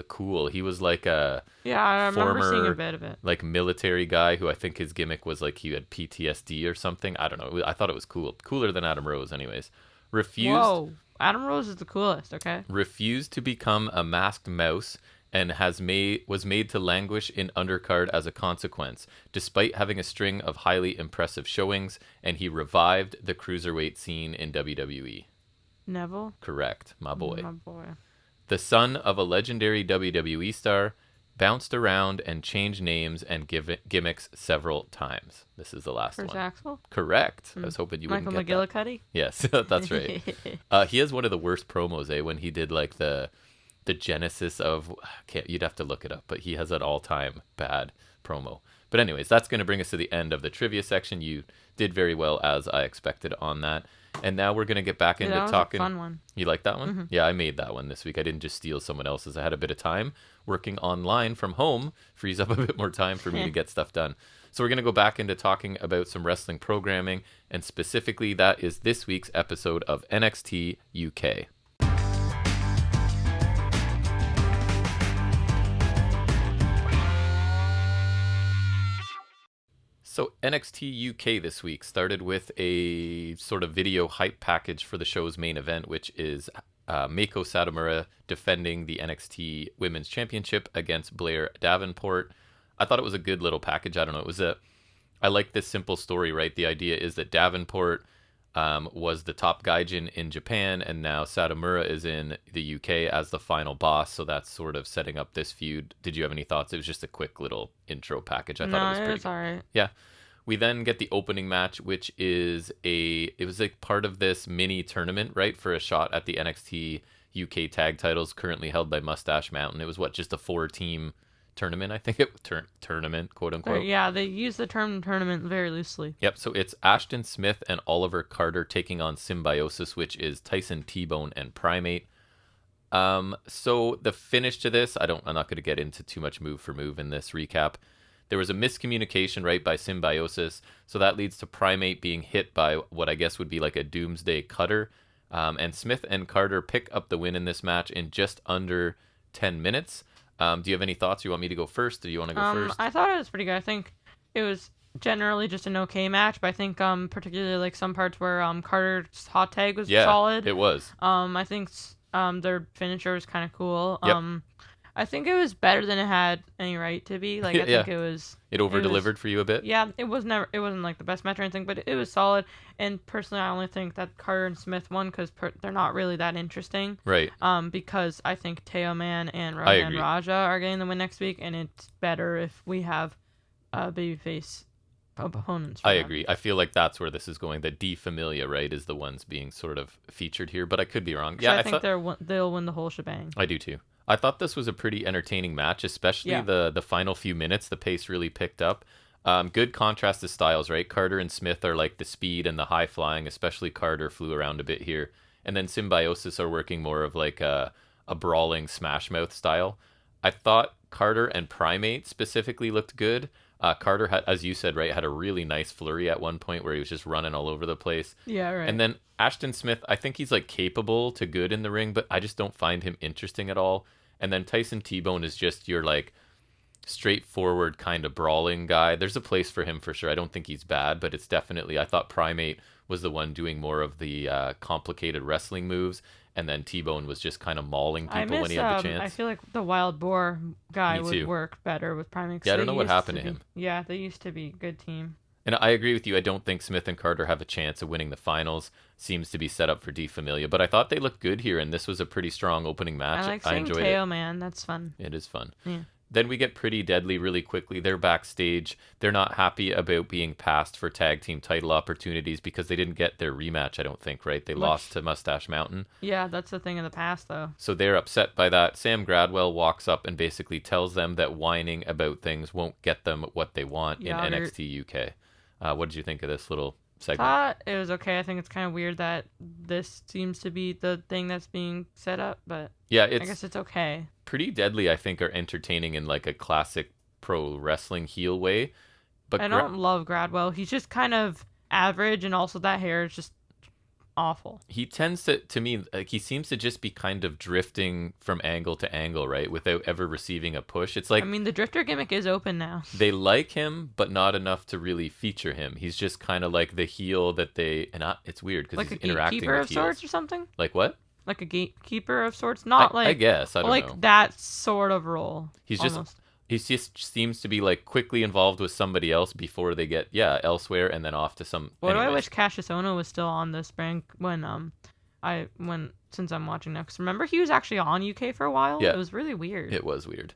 he was like a Yeah, I remember seeing former a bit of it. like military guy who I think his gimmick was like he had PTSD or something. I don't know. I thought it was cool. Cooler than Adam Rose anyways. Whoa. Adam Rose is the coolest, okay? Refused to become a masked mouse and was made to languish in undercard as a consequence, despite having a string of highly impressive showings, and he revived the cruiserweight scene in WWE. Neville? Correct, my boy. My boy. The son of a legendary WWE star, bounced around and changed names and gimmicks several times. This is the last First one. Axel? Correct. I was hoping you Michael wouldn't get that. McGillicuddy? Yes, that's right. He has one of the worst promos, when he did like the genesis of, you'd have to look it up, but he has an all-time bad promo. But anyways, that's going to bring us to the end of the trivia section. You did very well, as I expected on that. And now we're going to get back into that was talking. a fun one. You like that one? Yeah, I made that one this week. I didn't just steal someone else's. I had a bit of time working online from home, frees up a bit more time for me to get stuff done. So we're going to go back into talking about some wrestling programming, and specifically that is this week's episode of NXT UK. So NXT UK this week started with a sort of video hype package for the show's main event, which is Meiko Satomura defending the NXT Women's Championship against Blair Davenport. I thought it was a good little package. I don't know. I like this simple story, right? The idea is that Davenport was the top gaijin in Japan, and now Satomura is in the UK as the final boss. So that's sort of setting up this feud. Did you have any thoughts? It was just a quick little intro package. I thought it was pretty good. All right. Yeah. We then get the opening match, which is it was like part of this mini tournament, right? For a shot at the NXT UK tag titles currently held by Mustache Mountain. It was just a 4-team tournament, I think tournament, quote unquote. Yeah, they use the term tournament very loosely. Yep, so it's Ashton Smith and Oliver Carter taking on Symbiosis, which is Tyson T-Bone and Primate. So the finish to this, I'm not going to get into too much move for move in this recap. There was a miscommunication, right, by Symbiosis, so that leads to Primate being hit by what I guess would be like a Doomsday Cutter, and Smith and Carter pick up the win in this match in just under 10 minutes. Do you have any thoughts? You want me to go first? Do you want to go first? I thought it was pretty good. I think it was generally just an okay match, but I think particularly like some parts where Carter's hot tag was solid. It was. I think their finisher was kind of cool. Yep. I think it was better than it had any right to be. Like I think it was. It over-delivered for you a bit? Yeah, it wasn't like the best match or anything, but it was solid. And personally, I only think that Carter and Smith won because they're not really that interesting. Right. Because I think Teo Man and I agree. Raja are getting the win next week, and it's better if we have babyface opponents. I agree. I feel like that's where this is going. The D Familia, right, is the ones being sort of featured here, but I could be wrong. Yeah, I think they'll win the whole shebang. I do too. I thought this was a pretty entertaining match, especially the final few minutes. The pace really picked up. Good contrast to styles, right? Carter and Smith are like the speed and the high flying, especially Carter flew around a bit here. And then Symbiosis are working more of like a brawling Smash Mouth style. I thought Carter and Primate specifically looked good. Carter had, as you said, right, had a really nice flurry at one point where he was just running all over the place. Yeah, right. And then Ashton Smith, I think he's like capable to good in the ring, but I just don't find him interesting at all. And then Tyson T-Bone is just your like straightforward kind of brawling guy. There's a place for him for sure. I don't think he's bad, but it's definitely, I thought Primate was the one doing more of the complicated wrestling moves, and then T-Bone was just kind of mauling people when he had the chance. I feel like the Wild Boar guy Me would too. work better with Primate. Yeah, I don't know what happened to him. Yeah, they used to be a good team. And I agree with you. I don't think Smith and Carter have a chance of winning the finals. Seems to be set up for D Familia, but I thought they looked good here, and this was a pretty strong opening match. I like seeing enjoyed Teo, it. man. That's fun. It is fun. Yeah. Then we get Pretty Deadly really quickly. They're backstage. They're not happy about being passed for tag team title opportunities because they didn't get their rematch, I don't think, right? They lost to Mustache Mountain. Yeah, that's the thing in the past, though. So they're upset by that. Sam Gradwell walks up and basically tells them that whining about things won't get them what they want in NXT UK. What did you think of this little segment? Thought it was okay. I think it's kind of weird that this seems to be the thing that's being set up, but yeah, I guess it's okay. Pretty Deadly, I think, are entertaining in like a classic pro wrestling heel way. But I don't love Gradwell. He's just kind of average, and also that hair is just awful. He tends to me, like, he seems to just be kind of drifting from angle to angle, right? Without ever receiving a push. It's like, I mean, the drifter gimmick is open now. They like him, but not enough to really feature him. He's just kind of like the heel that they, and it's weird because like he's a interacting gatekeeper with of heels. sorts or something. Like what? Like a gatekeeper of sorts, not I guess I don't know. that sort of role. He's almost. He just seems to be like quickly involved with somebody else before they get elsewhere and then off to some. What do I wish Cassius Ohno was still on this brand since I'm watching now? Because remember he was actually on UK for a while. Yeah, it was really weird. It was weird.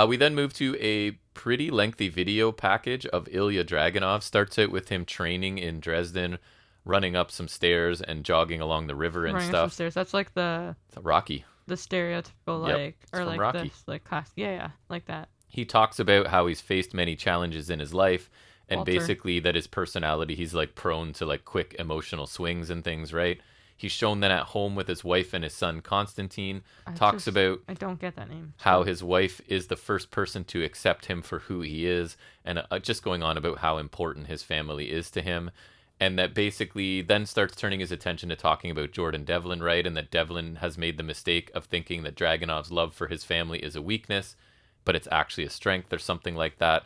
We then move to a pretty lengthy video package of Ilya Dragunov. Starts out with him training in Dresden, running up some stairs and jogging along the river and running stuff. Up some stairs. That's like it's Rocky. The stereotypical from like Rocky. this like class. Yeah, like that. He talks about how he's faced many challenges in his life, and Walter. basically that his personality, he's like prone to like quick emotional swings and things, right? He's shown that at home with his wife and his son Constantine. I don't get that name. How his wife is the first person to accept him for who he is, and just going on about how important his family is to him. And that basically then starts turning his attention to talking about Jordan Devlin, right? And that Devlin has made the mistake of thinking that Dragunov's love for his family is a weakness, but it's actually a strength or something like that.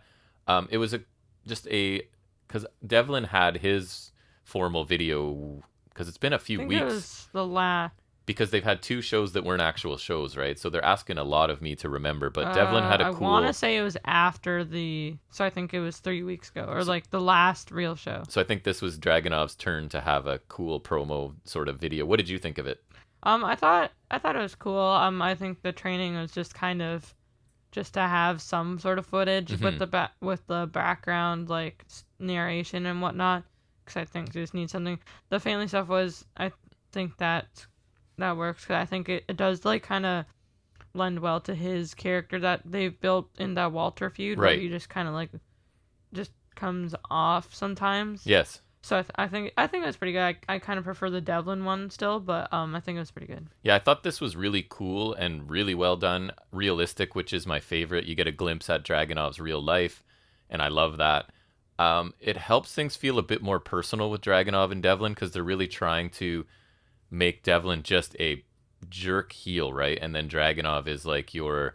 It was because Devlin had his formal video, because it's been a few weeks. It was the last. Because they've had 2 shows that weren't actual shows, right? So they're asking a lot of me to remember. But Devlin had a cool. I want to say it was after so I think it was 3 weeks ago, or like the last real show. So I think this was Dragunov's turn to have a cool promo sort of video. What did you think of it? I thought it was cool. I think the training was just kind of just to have some sort of footage with the background like narration and whatnot, because I think they just need something. The family stuff I think that works, because I think it does like kind of lend well to his character that they've built in that Walter feud, right? Where he just kind of like just comes off sometimes. Yes. So I think it was pretty good. I kind of prefer the Devlin one still, but I think it was pretty good. Yeah, I thought this was really cool and really well done. Realistic, which is my favorite. You get a glimpse at Dragunov's real life, and I love that. It helps things feel a bit more personal with Dragunov and Devlin, because they're really trying to make Devlin just a jerk heel, right? And then Dragunov is like your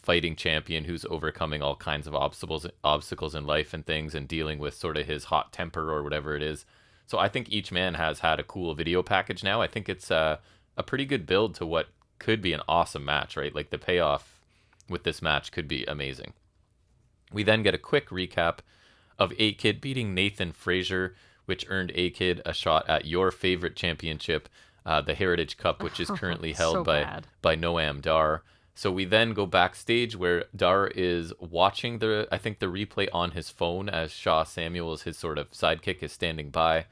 fighting champion who's overcoming all kinds of obstacles in life and things, and dealing with sort of his hot temper or whatever it is. So I think each man has had a cool video package now. I think it's a pretty good build to what could be an awesome match, right? Like the payoff with this match could be amazing. We then get a quick recap of A-Kid beating Nathan Frazier, which earned A-Kid a shot at your favorite championship, the Heritage Cup, which is currently held by Noam Dar. So we then go backstage where Dar is watching the replay on his phone as Shaw Samuels, his sort of sidekick, is standing by.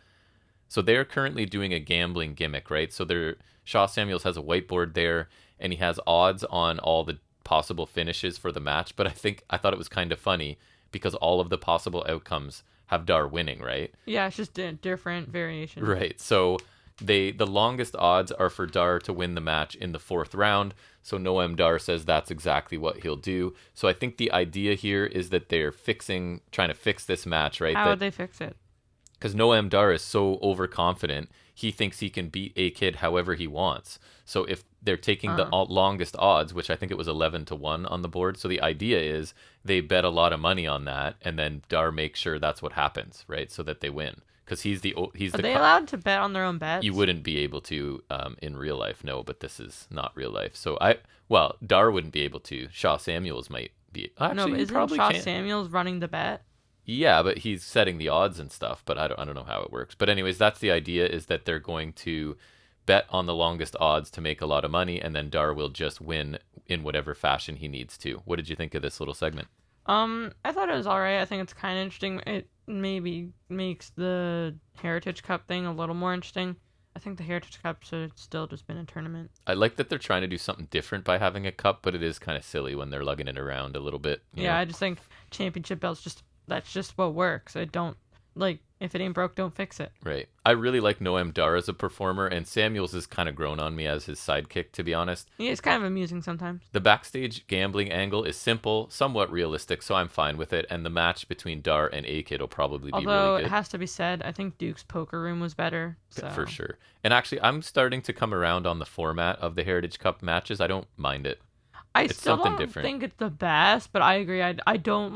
So they're currently doing a gambling gimmick, right? So Shaw Samuels has a whiteboard there, and he has odds on all the possible finishes for the match. But I thought it was kind of funny because all of the possible outcomes have Dar winning, right? Yeah, it's just different variations. Right. So the longest odds are for Dar to win the match in the 4th round. So Noam Dar says that's exactly what he'll do. So I think the idea here is that they're trying to fix this match, right? How would they fix it? because Noam Dar is so overconfident, he thinks he can beat A-Kid however he wants. So if they're taking the longest odds, which I think it was 11-1 on the board, so the idea is they bet a lot of money on that, and then Dar makes sure that's what happens, right? So that they win. Because Are they allowed to bet on their own bets? You wouldn't be able to in real life, no, but this is not real life. So Dar wouldn't be able to. Shaw Samuels might be. Actually, no, but isn't probably Shaw can. Samuels running the bet? Yeah, but he's setting the odds and stuff, but I don't know how it works. But anyways, that's the idea, is that they're going to bet on the longest odds to make a lot of money, and then Dar will just win in whatever fashion he needs to. What did you think of this little segment? I thought it was alright. I think it's kind of interesting. It maybe makes the Heritage Cup thing a little more interesting. I think the Heritage Cup should have still just been a tournament. I like that they're trying to do something different by having a cup, but it is kind of silly when they're lugging it around a little bit. You know? I just think championship belts that's just what works. I don't like, if it ain't broke, don't fix it. Right. I really like Noam Dar as a performer, and Samuels has kind of grown on me as his sidekick, to be honest. Yeah, it's kind of amusing sometimes. The backstage gambling angle is simple, somewhat realistic, so I'm fine with it, and the match between Dar and A-Kid will probably be Although, really good. it has to be said, I think Duke's Poker Room was better. So. For sure. And actually, I'm starting to come around on the format of the Heritage Cup matches. I don't mind it. It's still don't different. Think it's the best, but I agree. I don't,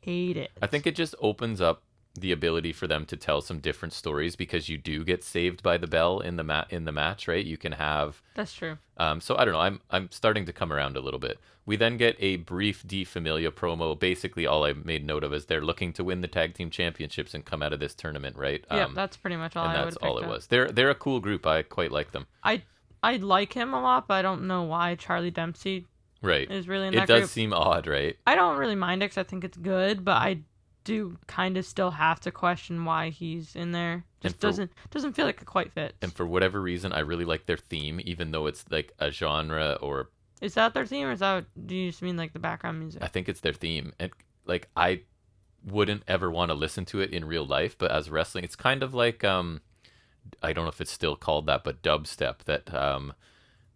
hate it. I think it just opens up the ability for them to tell some different stories, because you do get saved by the bell in the match, right? You can have. That's true. So I don't know. I'm starting to come around a little bit. We then get a brief De Familia promo. Basically, all I made note of is they're looking to win the tag team championships and come out of this tournament, right? Yeah, that's pretty much all. And that's all it was. They're a cool group. I quite like them. I like him a lot, but I don't know why Charlie Dempsey. Right. Is really in that It does group. seem odd, right? I don't really mind it because I think it's good, but I do kind of still have to question why he's in there. Just doesn't feel like it quite fits. And for whatever reason, I really like their theme, even though it's like a genre or. Is that their theme, or do you just mean like the background music? I think it's their theme, and I wouldn't ever want to listen to it in real life, but as wrestling, it's kind of like I don't know if it's still called that, but dubstep that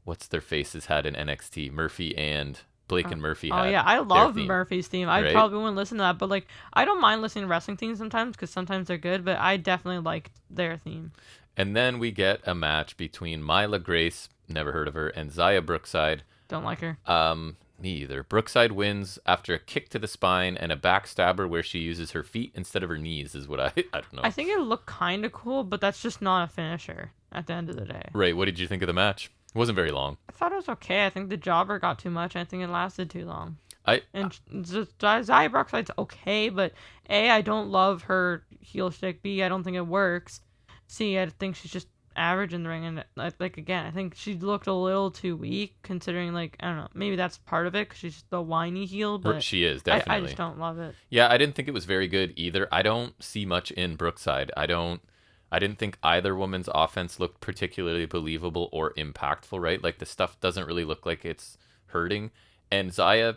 what's their faces had in NXT, Murphy and. Blake and Murphy had. Oh yeah, I love Murphy's theme. I probably wouldn't listen to that, but I don't mind listening to wrestling themes sometimes, because sometimes they're good, but I definitely liked their theme. And then we get a match between Myla Grace, never heard of her, and Zaya Brookside. Don't like her. Me either. Brookside wins after a kick to the spine and a backstabber where she uses her feet instead of her knees, is what I don't know. I think it looked kind of cool, but that's just not a finisher at the end of the day. Right. What did you think of the match? It wasn't very long. I thought it was okay. I think the jobber got too much. I think it lasted too long. Zaya Brookside's okay, but A, I don't love her heel stick. B, I don't think it works. C, I think she's just average in the ring. And again, I think she looked a little too weak, considering I don't know, maybe that's part of it because she's the whiny heel. But she is definitely. I just don't love it. Yeah, I didn't think it was very good either. I don't see much in Brookside. I didn't think either woman's offense looked particularly believable or impactful, right? Like, the stuff doesn't really look like it's hurting. And Zaya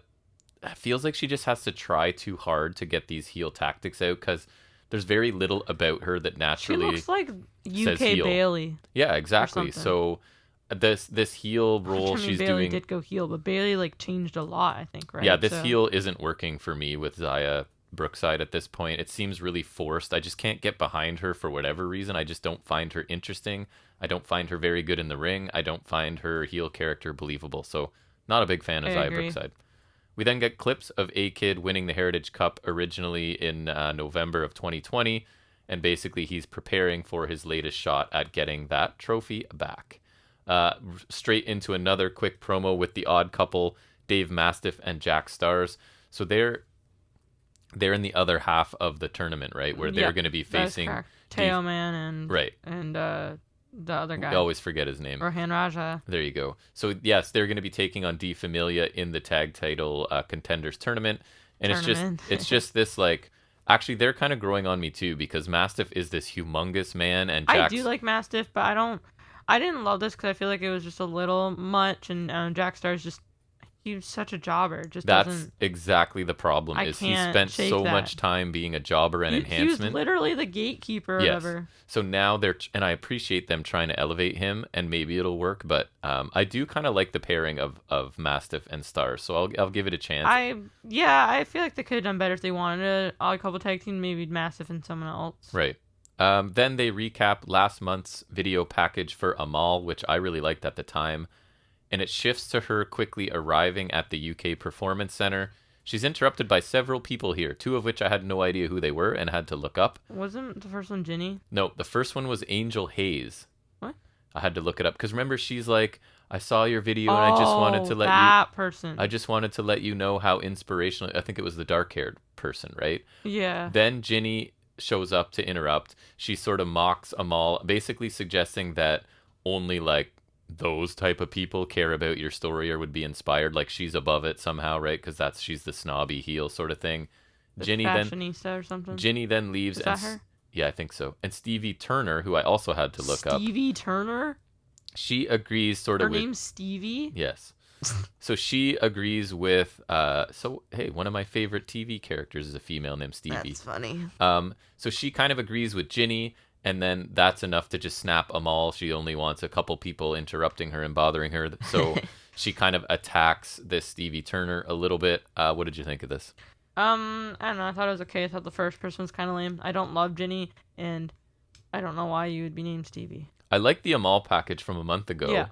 feels like she just has to try too hard to get these heel tactics out, because there's very little about her that naturally she looks like UK Bailey. Yeah, exactly. So this heel role she's Bailey doing did go heel, but Bailey changed a lot, I think, right? Yeah, this heel isn't working for me with Zaya Brookside at this point. It seems really forced. I just can't get behind her for whatever reason. I just don't find her interesting. I don't find her very good in the ring. I don't find her heel character believable. So not a big fan of Zaya Brookside. We then get clips of A-Kid winning the Heritage Cup originally in November of 2020, and basically he's preparing for his latest shot at getting that trophy back. Straight into another quick promo with the Odd Couple, Dave Mastiff and Jack Stars. So they're in the other half of the tournament, right? Where they're going to be facing Teo Man and the other guy. I always forget his name. Rohan Raja. There you go. So yes, they're going to be taking on De Familia in the tag title contenders tournament, and it's just this actually they're kind of growing on me too, because Mastiff is this humongous man, and I do like Mastiff, but I didn't love this because I feel like it was just a little much, and Jack Star's just. He was such a jobber. That's exactly the problem. He spent so much time being a jobber and enhancement. He was literally the gatekeeper or whatever. So now and I appreciate them trying to elevate him, and maybe it'll work. But I do kind of like the pairing of Mastiff and Stars, so I'll give it a chance. I feel like they could have done better if they wanted a couple tag team, maybe Mastiff and someone else. Right. Then they recap last month's video package for Amal, which I really liked at the time. And it shifts to her quickly arriving at the UK Performance Center. She's interrupted by several people here, two of which I had no idea who they were and had to look up. Wasn't the first one Ginny? No, the first one was Angel Hayes. What? I had to look it up because remember, she's like, I saw your video and I just wanted to let that person. I just wanted to let you know how inspirational. I think it was the dark-haired person, right? Yeah. Then Ginny shows up to interrupt. She sort of mocks Amal, basically suggesting that only like those type of people care about your story or would be inspired, like she's above it somehow, right? Because she's the snobby heel sort of thing. The Ginny fashionista or something. Ginny then leaves. Is that her? Yeah, I think so. And Stevie Turner, who I also had to look up. Stevie Turner? She agrees sort of Her name's Stevie? Yes. So she agrees with hey, one of my favorite TV characters is a female named Stevie. That's funny. So she kind of agrees with Ginny, and then that's enough to just snap Amal. She only wants a couple people interrupting her and bothering her. So she kind of attacks this Stevie Turner a little bit. What did you think of this? I don't know. I thought it was okay. I thought the first person was kind of lame. I don't love Ginny, and I don't know why you would be named Stevie. I like the Amal package from a month ago. Yeah.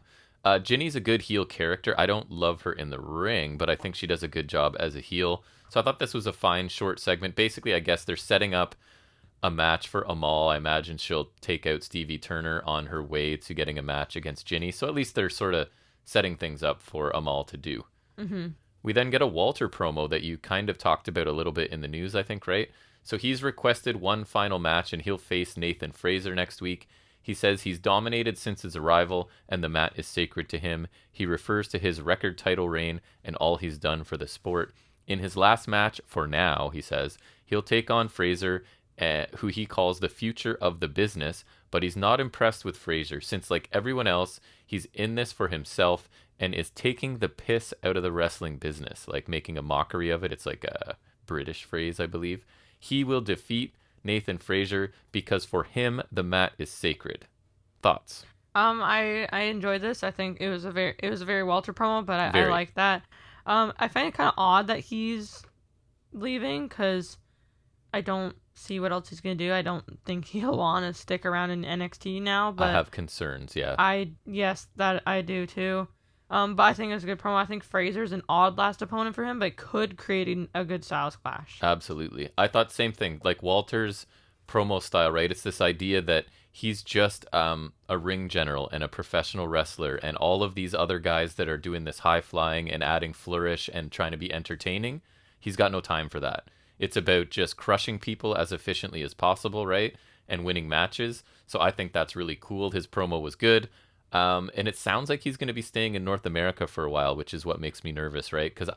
Ginny's a good heel character. I don't love her in the ring, but I think she does a good job as a heel. So I thought this was a fine short segment. Basically, I guess they're setting up a match for Amal. I imagine she'll take out Stevie Turner on her way to getting a match against Ginny. So at least they're sort of setting things up for Amal to do. Mm-hmm. We then get a Walter promo that you kind of talked about a little bit in the news, I think, right? So he's requested one final match and he'll face Nathan Fraser next week. He says he's dominated since his arrival and the mat is sacred to him. He refers to his record title reign and all he's done for the sport. In his last match, for now, he says, he'll take on Fraser, who he calls the future of the business, but he's not impressed with Fraser since, like everyone else, he's in this for himself and is taking the piss out of the wrestling business, like making a mockery of it. It's like a British phrase, I believe. He will defeat Nathan Fraser because for him the mat is sacred. Thoughts? I enjoyed this. I think it was a very Walter promo, but I like that. I find it kind of odd that he's leaving because I don't see what else he's gonna do. I don't think he'll want to stick around in NXT now. But I have concerns. Yeah. That I do too. But I think it was a good promo. I think Fraser's an odd last opponent for him, but could create a good styles clash. Absolutely. I thought same thing. Like Walter's promo style, right? It's this idea that he's just a ring general and a professional wrestler, and all of these other guys that are doing this high flying and adding flourish and trying to be entertaining, he's got no time for that. It's about just crushing people as efficiently as possible, right? And winning matches. So I think that's really cool. His promo was good. And it sounds like he's going to be staying in North America for a while, which is what makes me nervous, right? Because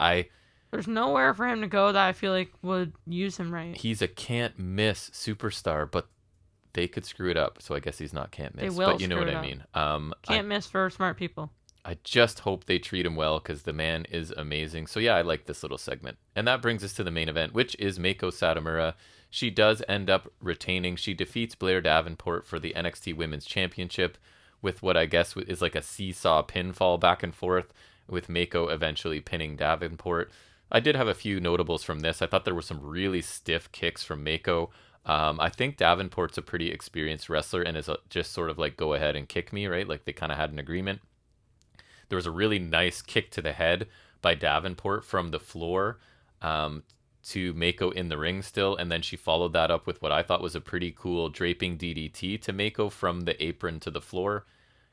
there's nowhere for him to go that I feel like would use him right. He's a can't miss superstar, but they could screw it up. So I guess he's not can't miss. They will, but you know what I mean. Can't miss for smart people. I just hope they treat him well because the man is amazing. So yeah, I like this little segment. And that brings us to the main event, which is Meiko Satomura. She does end up retaining. She defeats Blair Davenport for the NXT Women's Championship with what I guess is like a seesaw pinfall back and forth, with Meiko eventually pinning Davenport. I did have a few notables from this. I thought there were some really stiff kicks from Meiko. I think Davenport's a pretty experienced wrestler and is just sort of like, go ahead and kick me, right? Like they kind of had an agreement. There was a really nice kick to the head by Davenport from the floor to Meiko in the ring still, and then she followed that up with what I thought was a pretty cool draping DDT to Meiko from the apron to the floor.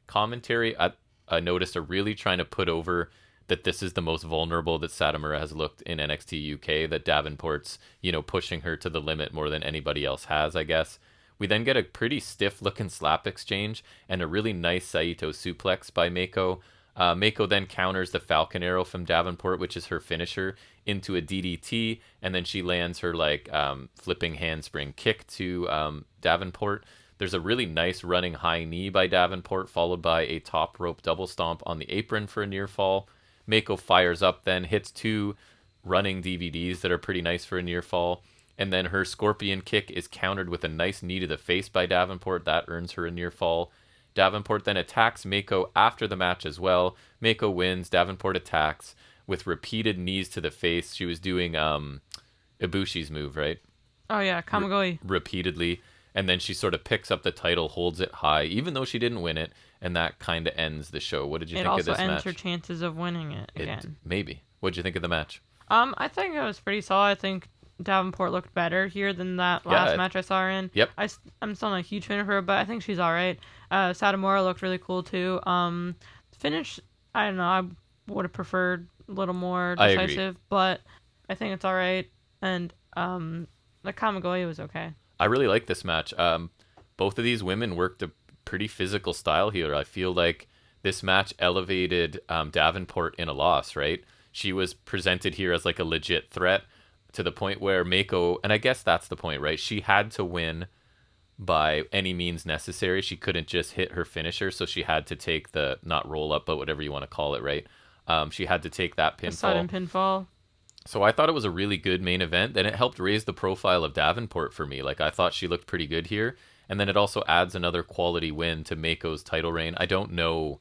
Commentary, I noticed, are really trying to put over that this is the most vulnerable that Satomura has looked in NXT UK, that Davenport's, pushing her to the limit more than anybody else has, I guess. We then get a pretty stiff-looking slap exchange and a really nice Saito suplex by Meiko. Meiko then counters the Falcon Arrow from Davenport, which is her finisher, into a DDT, and then she lands her flipping handspring kick to Davenport. There's a really nice running high knee by Davenport, followed by a top rope double stomp on the apron for a near fall. Meiko fires up then, hits two running DVDs that are pretty nice for a near fall, and then her scorpion kick is countered with a nice knee to the face by Davenport. That earns her a near fall. Davenport then attacks Meiko after the match as well. Meiko wins. Davenport attacks with repeated knees to the face. She was doing Ibushi's move, right? Oh, yeah, Kamagoi. Repeatedly. and then she sort of picks up the title, holds it high, even though she didn't win it, and that kind of ends the show. What did you think of this match? It also ends her chances of winning it again. Maybe. What did you think of the match? I think it was pretty solid. I think Davenport looked better here than that last match I saw her in. Yep. I'm still not a huge fan of her, but I think she's all right. Satomura looked really cool too. Finish, I don't know. I would have preferred a little more decisive, but I think it's all right. And the Kamigoye was okay. I really like this match. Both of these women worked a pretty physical style here. I feel like this match elevated Davenport in a loss, right? She was presented here as like a legit threat to the point where Mako, and I guess that's the point, right? She had to win by any means necessary. She couldn't just hit her finisher, so she had to take the, not roll up, but whatever you want to call it, right? She had to take that pinfall. A sudden pinfall. So I thought it was a really good main event, and it helped raise the profile of Davenport for me. Like, I thought she looked pretty good here, and then it also adds another quality win to Mako's title reign. I don't know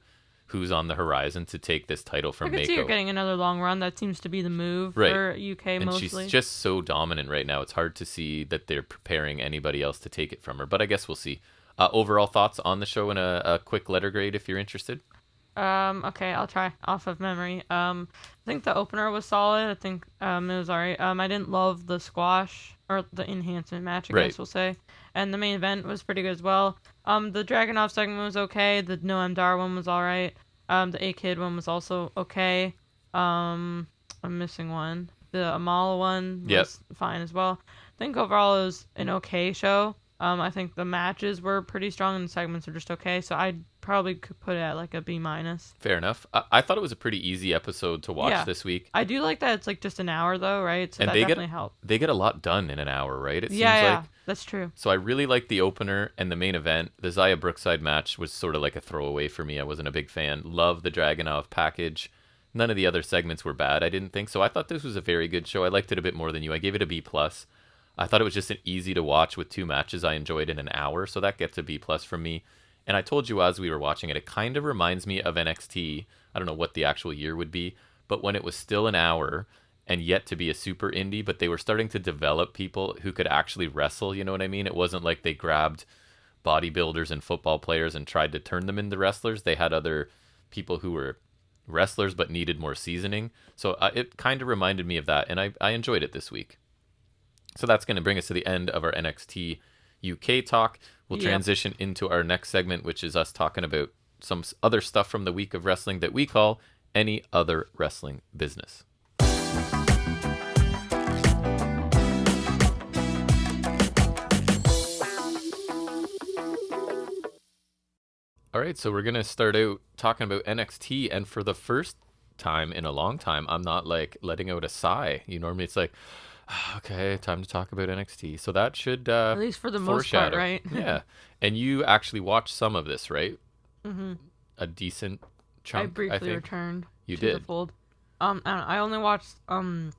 who's on the horizon to take this title from Mako. I could see her getting another long run. That seems to be the move for UK and mostly. She's just so dominant right now. It's hard to see that they're preparing anybody else to take it from her, but I guess we'll see. Overall thoughts on the show and a quick letter grade if you're interested? Okay, I'll try off of memory. I think the opener was solid. I think it was alright. I didn't love the squash or the enhancement match, I guess we'll say. And the main event was pretty good as well. The Dragunov segment was okay. The Noam Dar one was alright. The A-Kid one was also okay. I'm missing one. The Amala one was fine as well. I think overall it was an okay show. I think the matches were pretty strong and the segments are just okay. So I probably could put it at like a B-. Fair enough. I thought it was a pretty easy episode to watch this week. I do like that it's like just an hour though, right? So and that definitely helped. They get a lot done in an hour, right? It seems like that's true. So I really liked the opener and the main event. The Zaya Brookside match was sort of like a throwaway for me. I wasn't a big fan. Love the Dragunov package. None of the other segments were bad, I didn't think. So I thought this was a very good show. I liked it a bit more than you. I gave it a B+. I thought it was just an easy to watch with two matches I enjoyed in an hour, so that gets a B+ from me. And I told you as we were watching it kind of reminds me of NXT. I don't know what the actual year would be, but when it was still an hour and yet to be a super indie, but they were starting to develop people who could actually wrestle, you know what I mean? It wasn't like they grabbed bodybuilders and football players and tried to turn them into wrestlers. They had other people who were wrestlers but needed more seasoning. So it kind of reminded me of that, and I enjoyed it this week. So that's going to bring us to the end of our NXT UK talk. We'll transition into our next segment, which is us talking about some other stuff from the week of wrestling that we call Any Other Wrestling Business. All right, so we're going to start out talking about NXT, and for the first time in a long time, I'm not like letting out a sigh. Normally it's like, okay, time to talk about NXT. So that should at least for the most part, right? Yeah. And you actually watched some of this, right? Mm-hmm. A decent chunk, I briefly returned to the fold. I only watched as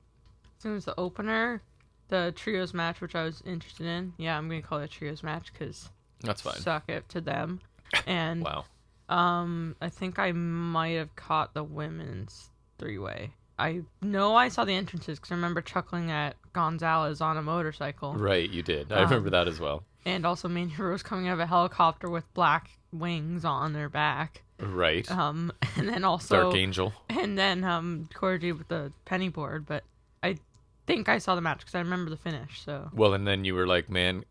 soon as the opener, the trios match, which I was interested in. Yeah, I'm gonna call it a trios match because that's fine. Suck it to them. And wow. I think I might have caught the women's three-way. I know I saw the entrances because I remember chuckling at Gonzalez on a motorcycle. Right, you did. I remember that as well. And also Mandy Rose coming out of a helicopter with black wings on their back. Right. And then also Dark Angel. And then Corey G with the penny board. But I think I saw the match because I remember the finish. So. Well, and then you were like, man,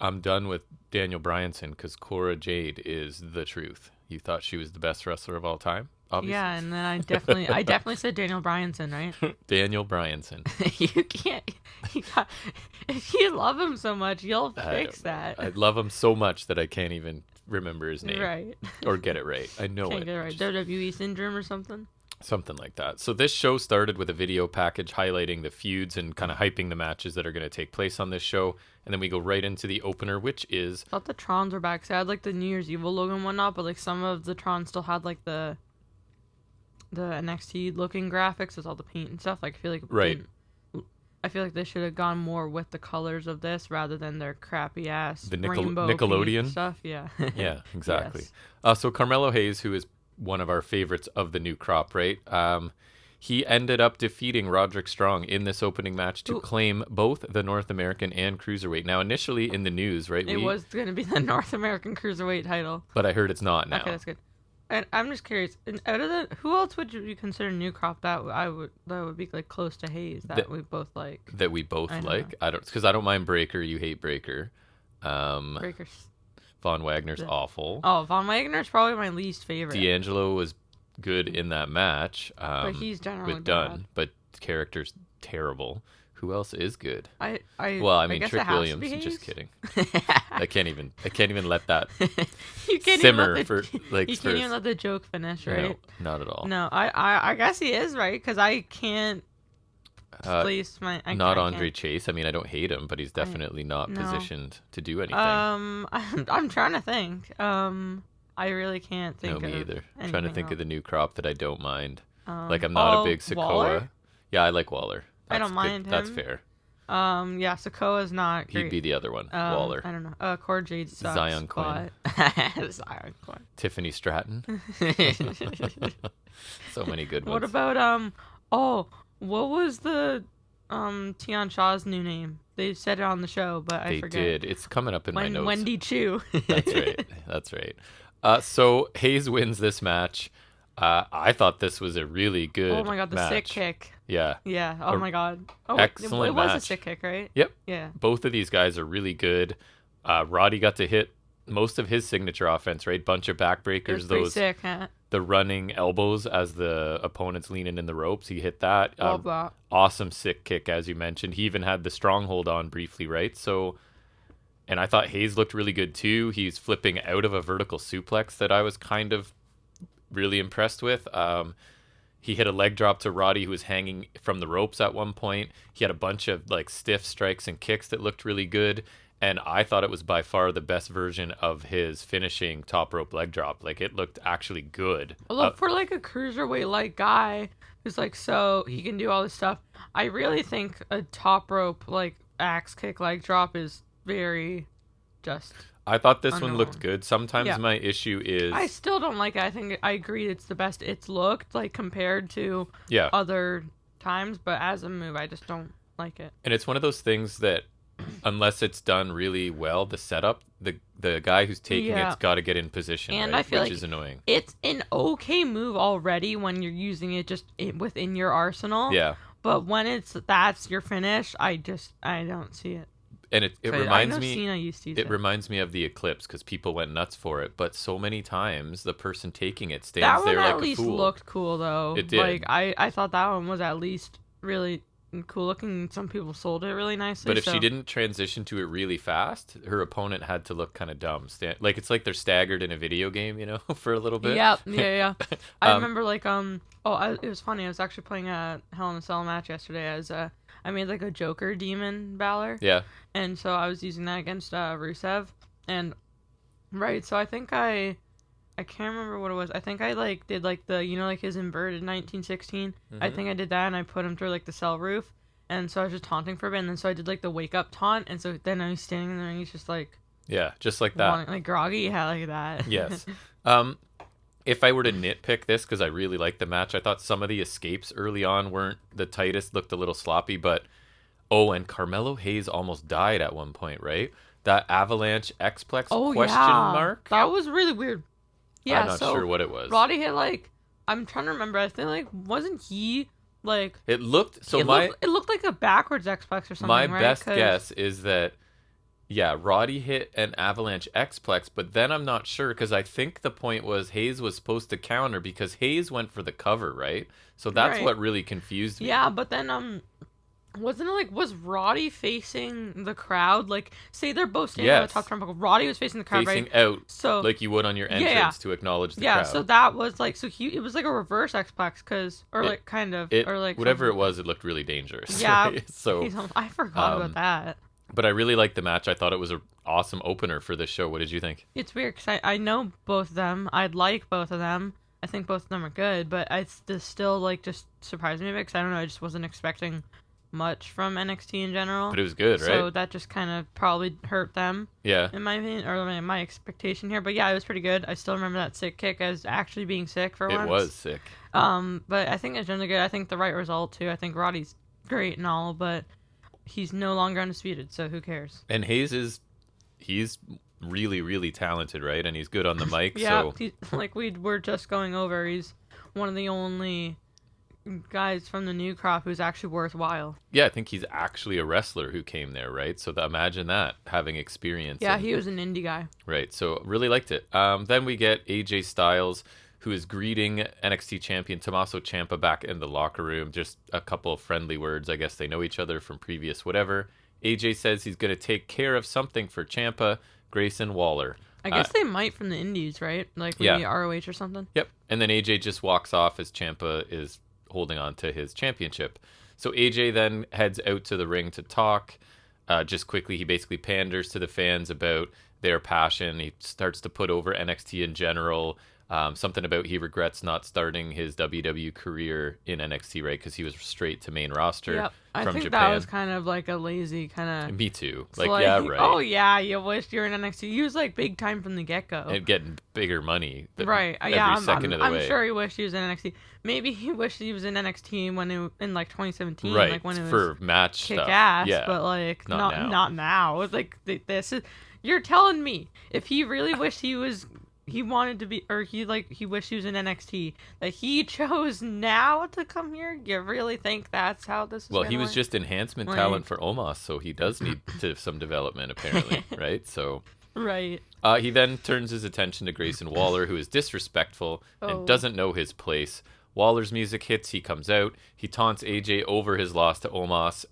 I'm done with Daniel Bryanson because Cora Jade is the truth. You thought she was the best wrestler of all time? Obviously. Yeah, and then I definitely said Daniel Bryanson, right? Daniel Bryanson. You can't. If you love him so much, you'll fix that. I love him so much that I can't even remember his name. Right. Or get it right. I know can't get it right. WWE syndrome or something? Something like that. So this show started with a video package highlighting the feuds and kind of hyping the matches that are going to take place on this show. And then we go right into the opener, which is... I thought the Trons were back. So I had like the New Year's Evil logo and whatnot, but like some of the Trons still had like the NXT looking graphics with all the paint and stuff. Like I feel like they should have gone more with the colors of this rather than their crappy ass rainbow Nickelodeon stuff. Yeah. Yeah, exactly. Yes. So Carmelo Hayes, who is one of our favorites of the new crop, right? he ended up defeating Roderick Strong in this opening match to claim both the North American and Cruiserweight. Now, initially in the news, right? It was going to be the North American Cruiserweight title. But I heard it's not now. Okay, that's good. And I'm just curious, out of who else would you consider new crop that would be like close to Hayes that we both like? That we both like? I don't, because I don't mind Breaker. You hate Breaker. Breaker's Von Wagner's awful. Oh, Von Wagner's probably my least favorite. D'Angelo was good in that match. But he's generally with Dunn, but character's terrible. Who else is good? I mean, guess Trick Williams. Just kidding. I can't even let that simmer for like. You can't even let the joke finish, right? No, not at all. No, I guess he is right because I can't place my. Not Andre Chase. I mean, I don't hate him, but he's definitely not positioned to do anything. I'm trying to think. I really can't think. No, me either. I'm trying to think else. of the new crop that I don't mind. Like I'm not a big Sikoa. Waller? Yeah, I like Waller. I don't mind him. That's fair. Yeah, Sikoa's not great. He'd be the other one. Waller. I don't know. Core Jade sucks. Zion Quinn. Zion Quinn. Tiffany Stratton. So many good ones. What about what was the Tian Shaw's new name? They said it on the show, but I forget. They did. It's coming up in my notes. Wendy Chu. That's right. So Hayes wins this match. I thought this was a really good match. Oh my god, the sick kick. Yeah. Yeah. Oh my god. Oh, excellent match. It was a sick kick, right? Yep. Yeah. Both of these guys are really good. Roddy got to hit most of his signature offense, right? Bunch of backbreakers. Those sick, huh? The running elbows as the opponent's leaning in the ropes. He hit that. Awesome sick kick, as you mentioned. He even had the stronghold on briefly, right? So, and I thought Hayes looked really good too. He's flipping out of a vertical suplex that I was kind of really impressed with. He hit a leg drop to Roddy, who was hanging from the ropes at one point. He had a bunch of like stiff strikes and kicks that looked really good. And I thought it was by far the best version of his finishing top rope leg drop. Like, it looked actually good. Look, for like a cruiserweight like guy who's like, so he can do all this stuff, I really think a top rope like axe kick leg drop is very just. I thought this one looked good. Sometimes my issue is I still don't like it. I think I agree it's the best it's looked like compared to other times, but as a move I just don't like it. And it's one of those things that unless it's done really well, the setup, the guy who's taking it's got to get in position, and right? I feel which like is annoying. It's an okay move already when you're using it just within your arsenal. Yeah. But when that's your finish, I don't see it. And it reminds me. Cena used to use it. Reminds me of the Eclipse because people went nuts for it. But so many times the person taking it stands there like a fool. That one at least looked cool though. It did. Like I thought that one was at least really cool looking. Some people sold it really nicely. But if she didn't transition to it really fast, her opponent had to look kind of dumb. Like it's like they're staggered in a video game, for a little bit. Yeah. I remember like it was funny. I was actually playing a Hell in a Cell match yesterday as I made like a Joker Demon Balor. Yeah. And so I was using that against Rusev, and so I think I can't remember what it was. I think I like did like the like his inverted 1916. Mm-hmm. I think I did that, and I put him through like the cell roof, and so I was just taunting for a bit, and then so I did like the wake up taunt, and so then I was standing there, and he's just like just like that, like groggy, like that. Yes. If I were to nitpick this, because I really liked the match, I thought some of the escapes early on weren't the tightest, looked a little sloppy, but and Carmelo Hayes almost died at one point, right? That avalanche X-Plex question mark? That was really weird. Yeah, I'm not sure what it was. Roddy hit like, I'm trying to remember, I think like, wasn't he like... It looked, it looked like a backwards X-Plex or something, my right? Best guess is that Roddy hit an avalanche X-Plex, but then I'm not sure because I think the point was Hayes was supposed to counter because Hayes went for the cover, right? So that's what really confused me. Yeah, but then wasn't it like, was Roddy facing the crowd? Like, say they're both standing on the top turnbuckle. Roddy was facing the crowd, facing out, so like you would on your entrance to acknowledge the crowd. Yeah, so that was like, it was like a reverse X-Plex whatever it was, it looked really dangerous. Yeah, right? So I forgot about that. But I really liked the match. I thought it was an awesome opener for this show. What did you think? It's weird because I know both of them. I'd like both of them. I think both of them are good, but it's still like just surprised me a bit because I don't know. I just wasn't expecting much from NXT in general. But it was good, right? So that just kind of probably hurt them. Yeah. In my opinion, or my expectation here. But yeah, it was pretty good. I still remember that sick kick as actually being sick for once. It was sick. But I think it's generally good. I think the right result too. I think Roddy's great and all, but he's no longer undisputed, so who cares? And he's really, really talented, right? And he's good on the mic. Yeah, So like we were just going over, he's one of the only guys from the new crop who's actually worthwhile. yeah, I think he's actually a wrestler who came there, right? So imagine that, having experience. Yeah, and, he was an indie guy. right. So really liked it. Then we get AJ Styles, who is greeting NXT champion Tommaso Ciampa back in the locker room. Just a couple of friendly words. I guess they know each other from previous whatever. AJ says he's going to take care of something for Ciampa, Grayson Waller. I guess they might from the indies, right? Like maybe ROH or something. Yep. And then AJ just walks off as Ciampa is holding on to his championship. So AJ then heads out to the ring to talk. Just quickly, he basically panders to the fans about their passion. He starts to put over NXT in general. Something about he regrets not starting his WWE career in NXT, right? Because he was straight to main roster Yep. I from think Japan. that was kind of like a lazy kind of. Me too. It's Like, yeah, right. Oh yeah, you wish you were in NXT. He was like big time from the get go. And getting bigger money. Right. Every Yeah. second of the way. I'm sure he wished he was in NXT. Maybe he wished he was in NXT when in like 2017, Right. like when it was for match kick stuff. ass. Yeah. But like Not now. not now. It's like this is. You're telling me if he really wished he wanted to be, or he wished he was in NXT, that he chose now to come here? You really think that's how this is Well, gonna he was work? just enhancement talent for Omos, so he does need some development, apparently, right? So Right. he then turns his attention to Grayson Waller, who is disrespectful and doesn't know his place. Waller's music hits, he comes out, he taunts AJ over his loss to Omos.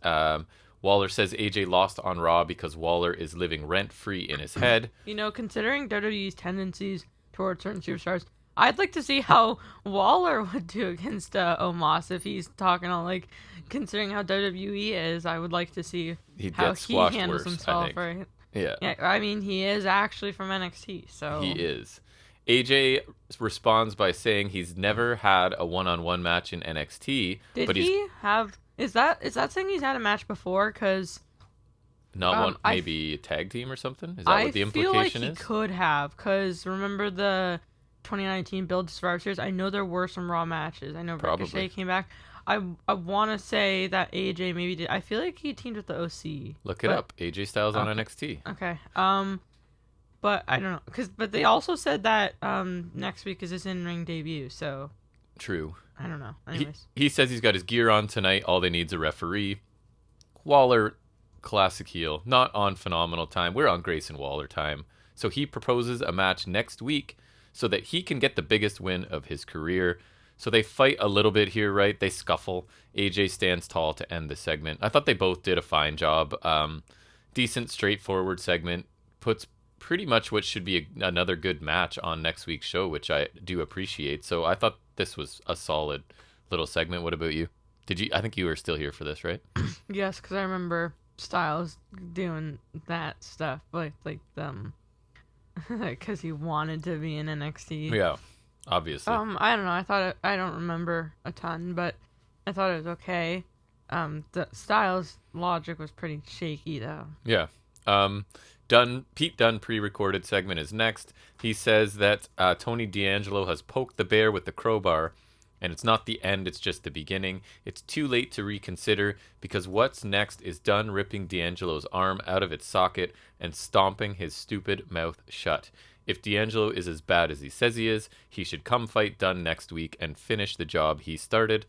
Waller says AJ lost on Raw because Waller is living rent-free in his head. You know, considering WWE's tendencies towards certain superstars, I'd like to see how Waller would do against Omos if he's talking all like, considering how WWE is. I would like to see He'd how get he squashed handles worse, I himself. think. Right? Yeah. Yeah. I mean, he is actually from NXT, so He is. AJ responds by saying he's never had a one-on-one match in NXT. Did but he have? Is that saying he's had a match before? Because not one, maybe a tag team or something? Is that what the I feel like implication he is? could have. Because remember the 2019 Build to Survivor Series? I know there were some Raw matches. I know Probably. Ricochet came back. I want to say that AJ maybe did. I feel like he teamed with the OC. Look it up. AJ Styles on NXT. Okay. But I don't know. But they also said that next week is his in-ring debut. So True. I don't know. Anyways. He says he's got his gear on tonight. All they need's a referee. Waller, classic heel, not on phenomenal time. We're on Grayson Waller time. So he proposes a match next week so that he can get the biggest win of his career. So they fight a little bit here, right? They scuffle. AJ stands tall to end the segment. I thought they both did a fine job. Decent, straightforward segment. Puts pretty much what should be another good match on next week's show, which I do appreciate. So I thought this was a solid little segment. What about you? I think you were still here for this, right? Yes, because I remember Styles doing that stuff, like because he wanted to be in NXT. Yeah, obviously. I don't know. I don't remember a ton, but I thought it was okay. The Styles' logic was pretty shaky, though. Yeah. Pete Dunne pre-recorded segment is next. He says that Tony D'Angelo has poked the bear with the crowbar, and it's not the end, it's just the beginning. It's too late to reconsider, because what's next is Dunne ripping D'Angelo's arm out of its socket and stomping his stupid mouth shut. If D'Angelo is as bad as he says he is, he should come fight Dunne next week and finish the job he started.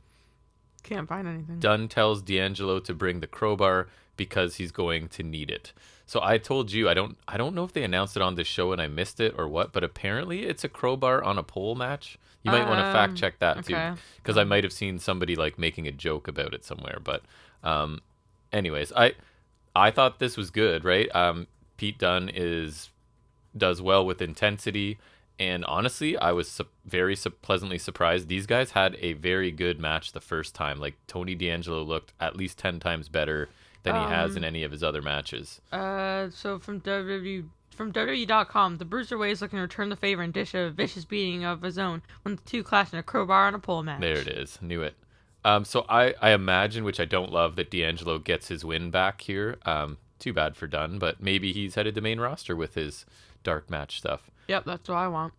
Can't find anything. Dunne tells D'Angelo to bring the crowbar because he's going to need it. So I told you, I don't know if they announced it on this show and I missed it or what, but apparently it's a crowbar on a pole match. You might want to fact check that too, because I might have seen somebody like making a joke about it somewhere. But anyways, I thought this was good, right? Pete Dunne does well with intensity. And honestly, I was very pleasantly surprised. These guys had a very good match the first time. Like, Tony D'Angelo looked at least 10 times better than he has in any of his other matches. So from WWE.com, the Bruiserweight is looking to return the favor and dish a vicious beating of his own when the two clash in a crowbar on a pole match. There it is. Knew it. So I imagine, which I don't love, that D'Angelo gets his win back here. Too bad for Dunne, but maybe he's headed to main roster with his dark match stuff. Yep, that's what I want.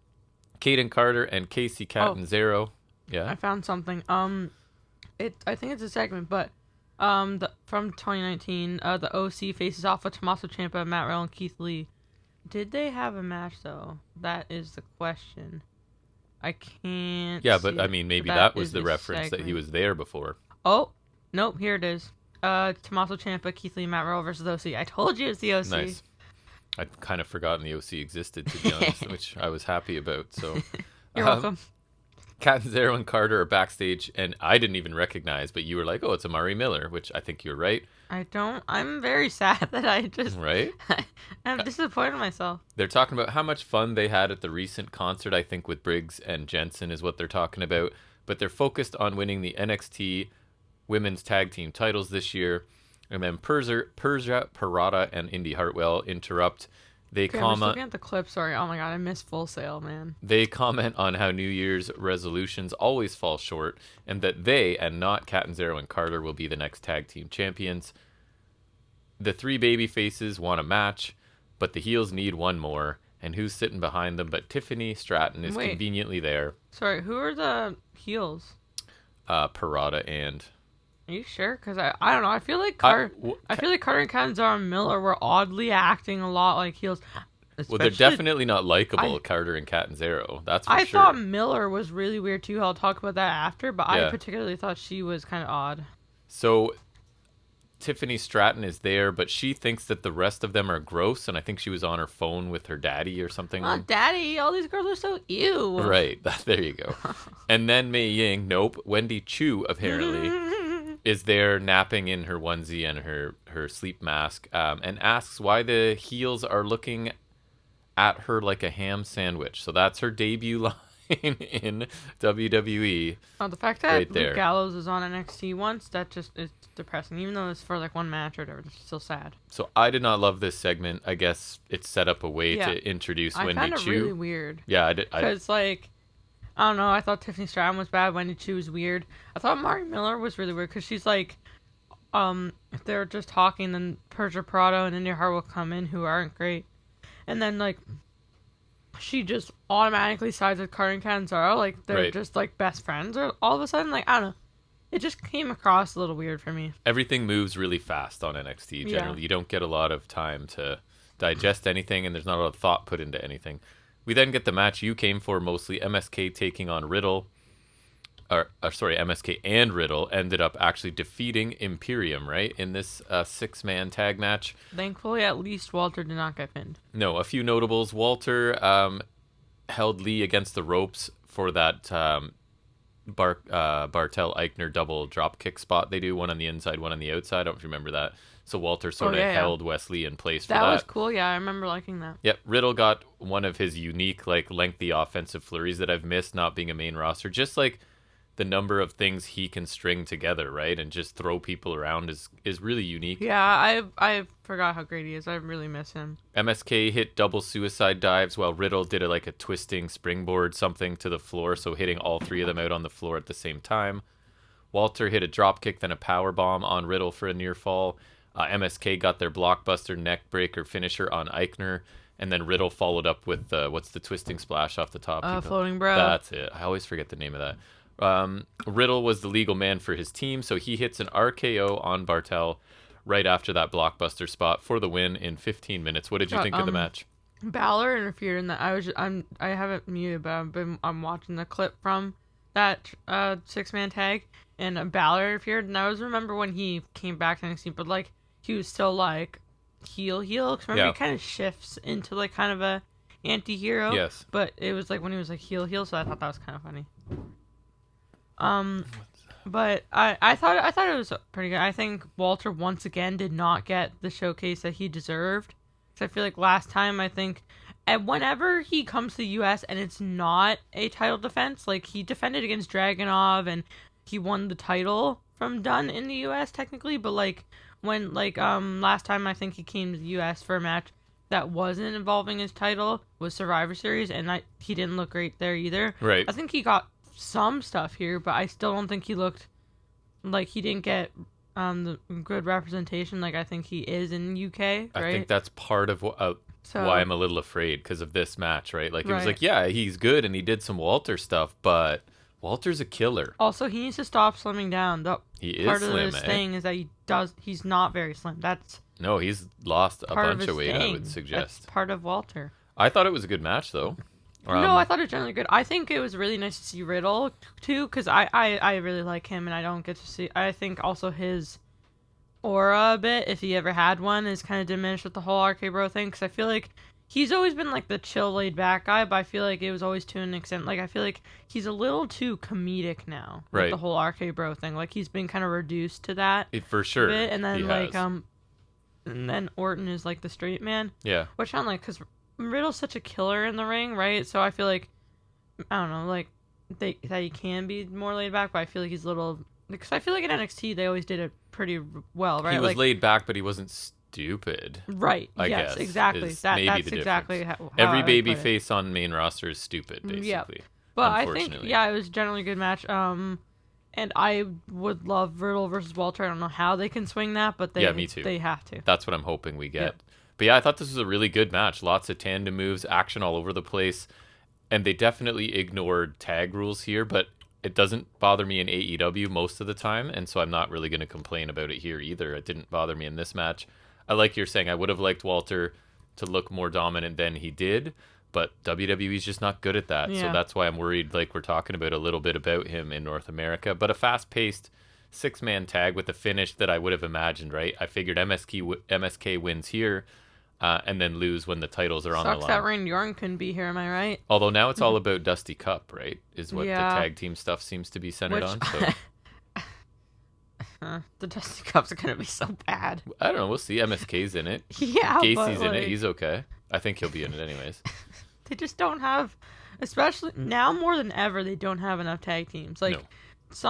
Caden Carter and Casey Catanzaro. Yeah. I found something. I think it's a segment, but from 2019, the OC faces off with Tommaso Ciampa, Matt Riddle, and Keith Lee. Did they have a match though? That is the question. I can't. Yeah, see but I it, mean, maybe but that was is the a reference that he segment. was there before. Oh, nope. Here it is. Tommaso Ciampa, Keith Lee, Matt Riddle versus OC. I told you it's the OC. Nice. I'd kind of forgotten the OC existed, to be honest, which I was happy about. So, You're welcome. Catanzaro and Carter are backstage, and I didn't even recognize, but you were like, "Oh, it's Amari Miller," which I think you're right. I'm very sad that I just. Right? I'm disappointed in myself. They're talking about how much fun they had at the recent concert. I think with Briggs and Jensen is what they're talking about. But they're focused on winning the NXT Women's Tag Team titles this year. And then Persia, Parada, and Indy Hartwell interrupt. They Okay, I'm just comment. looking at the clip. Sorry. Oh my god, I missed Full Sail, man. They comment on how New Year's resolutions always fall short, and that they, and not Catanzaro and Carter, will be the next tag team champions. The three baby faces want a match, but the heels need one more. And who's sitting behind them but Tiffany Stratton is Wait. conveniently there. Sorry, who are the heels? Parada and... Are you sure? Because I don't know. I feel like Carter and Catanzaro and Miller were oddly acting a lot like heels. Well, they're Especially- definitely not likable, Carter and Catanzaro. That's for I sure. thought Miller was really weird too. I'll talk about that after, but Yeah. I particularly thought she was kind of odd. So Tiffany Stratton is there, but she thinks that the rest of them are gross, and I think she was on her phone with her daddy or something. Oh, daddy, all these girls are so ew. Right, there you go. And then Mei Ying, nope, Wendy Chu apparently is there napping in her onesie and her sleep mask, and asks why the heels are looking at her like a ham sandwich. So that's her debut line in WWE. Oh, the fact that Right there. Luke Gallows is on NXT once, that just is depressing. Even though it's for like one match or whatever, it's still sad. So I did not love this segment. I guess it's set up a way Yeah. to introduce I Wendy found it Chu. really weird. Yeah, I did. Because, like, I don't know. I thought Tiffany Stratton was bad. Wendy Chu was weird. I thought Mari Miller was really weird because she's like, if they're just talking, then Persia Prado and India Hart will come in, who aren't great. And then, like, she just automatically sides with Carter and Catanzaro. Like, they're Right. just, like, best friends. Or all of a sudden, like, I don't know. It just came across a little weird for me. Everything moves really fast on NXT generally. Yeah. You don't get a lot of time to digest anything, and there's not a lot of thought put into anything. We then get the match you came for mostly, MSK taking on Riddle. MSK and Riddle ended up actually defeating Imperium, right, in this six-man tag match. Thankfully, at least Walter did not get pinned. No, a few notables. Walter held Lee against the ropes for that Bartel Eichner double drop kick spot they do, one on the inside, one on the outside. I don't know if you remember that. So Walter sort of held Wesley in place for that. That was cool. Yeah, I remember liking that. Yep, Riddle got one of his unique, like, lengthy offensive flurries that I've missed not being a main roster. Just like the number of things he can string together, right, and just throw people around is really unique. Yeah, I forgot how great he is. I really miss him. MSK hit double suicide dives while Riddle did a twisting springboard something to the floor, so hitting all three of them out on the floor at the same time. Walter hit a drop kick, then a power bomb on Riddle for a near fall. MSK got their blockbuster neck breaker finisher on Eichner, and then Riddle followed up with what's the twisting splash off the top? Floating bro. That's it. I always forget the name of that. Riddle was the legal man for his team, so he hits an RKO on Bartel right after that blockbuster spot for the win in 15 minutes. What did you think of the match? Balor interfered in that. I have it muted, but I'm watching the clip from that six-man tag, and Balor interfered. And I always remember when he came back to NXT, but like he was still like heel. Cause remember he kind of shifts into like kind of a anti-hero. Yes. But it was like when he was like heel, so I thought that was kind of funny. But I thought it was pretty good. I think Walter once again did not get the showcase that he deserved. Because I feel like last time, I think, and whenever he comes to the U.S. and it's not a title defense, like he defended against Dragunov and he won the title from Dunn in the U.S. technically, but like when last time I think he came to the U.S. for a match that wasn't involving his title was Survivor Series, and he didn't look great there either. Right. I think he got some stuff here, but I still don't think he looked like he didn't get the good representation like I think he is in UK, right? I think that's part of why I'm a little afraid because of this match, right? Like, it was like, yeah, he's good and he did some Walter stuff, but Walter's a killer. Also, he needs to stop slimming down. He is part of slim, his thing is that he's not very slim. That's No, he's lost a part bunch of of weight, I thing. would suggest. That's part of Walter. I thought it was a good match, though. No, I thought it was generally good. I think it was really nice to see Riddle, too, because I really like him, and I don't get to see... I think also his aura a bit, if he ever had one, is kind of diminished with the whole RK Bro thing, because I feel like he's always been, like, the chill, laid-back guy, but I feel like it was always to an extent... Like, I feel like he's a little too comedic now with right. the whole RK Bro thing. Like, he's been kind of reduced to that. For sure. Bit, and then, like, has. and then Orton is, like, the straight man. Yeah. Which I'm like, because Riddle's such a killer in the ring, right? So I feel like, I don't know, like, that he can be more laid back, but I feel like he's a little... Because I feel like in NXT, they always did it pretty well, right? He was like, laid back, but he wasn't stupid. Right. I yes, guess, exactly. is That's maybe the exactly difference. how Every I would baby put it. face on main roster is stupid, basically. Yeah. But I think, it was generally a good match. And I would love Riddle versus Walter. I don't know how they can swing that, but me too. They have to. That's what I'm hoping we get. Yep. But yeah, I thought this was a really good match. Lots of tandem moves, action all over the place. And they definitely ignored tag rules here, but it doesn't bother me in AEW most of the time. And so I'm not really going to complain about it here either. It didn't bother me in this match. I like you're saying I would have liked Walter to look more dominant than he did. But WWE's just not good at that. Yeah. So that's why I'm worried, like we're talking about a little bit about him in North America. But a fast-paced 6-man tag with a finish that I would have imagined, right? I figured MSK wins here and then lose when the titles are on the line. Sucks that Randy Orton couldn't be here, am I right? Although now it's all about Dusty Cup, right? Is what Yeah. the tag team stuff seems to be centered on. So The Dusty Cups are going to be so bad. I don't know. We'll see. MSK's in it. Yeah, Gacy's but, in it. like, He's okay. I think he'll be in it anyways. They just don't have, especially now more than ever, they don't have enough tag teams. Like,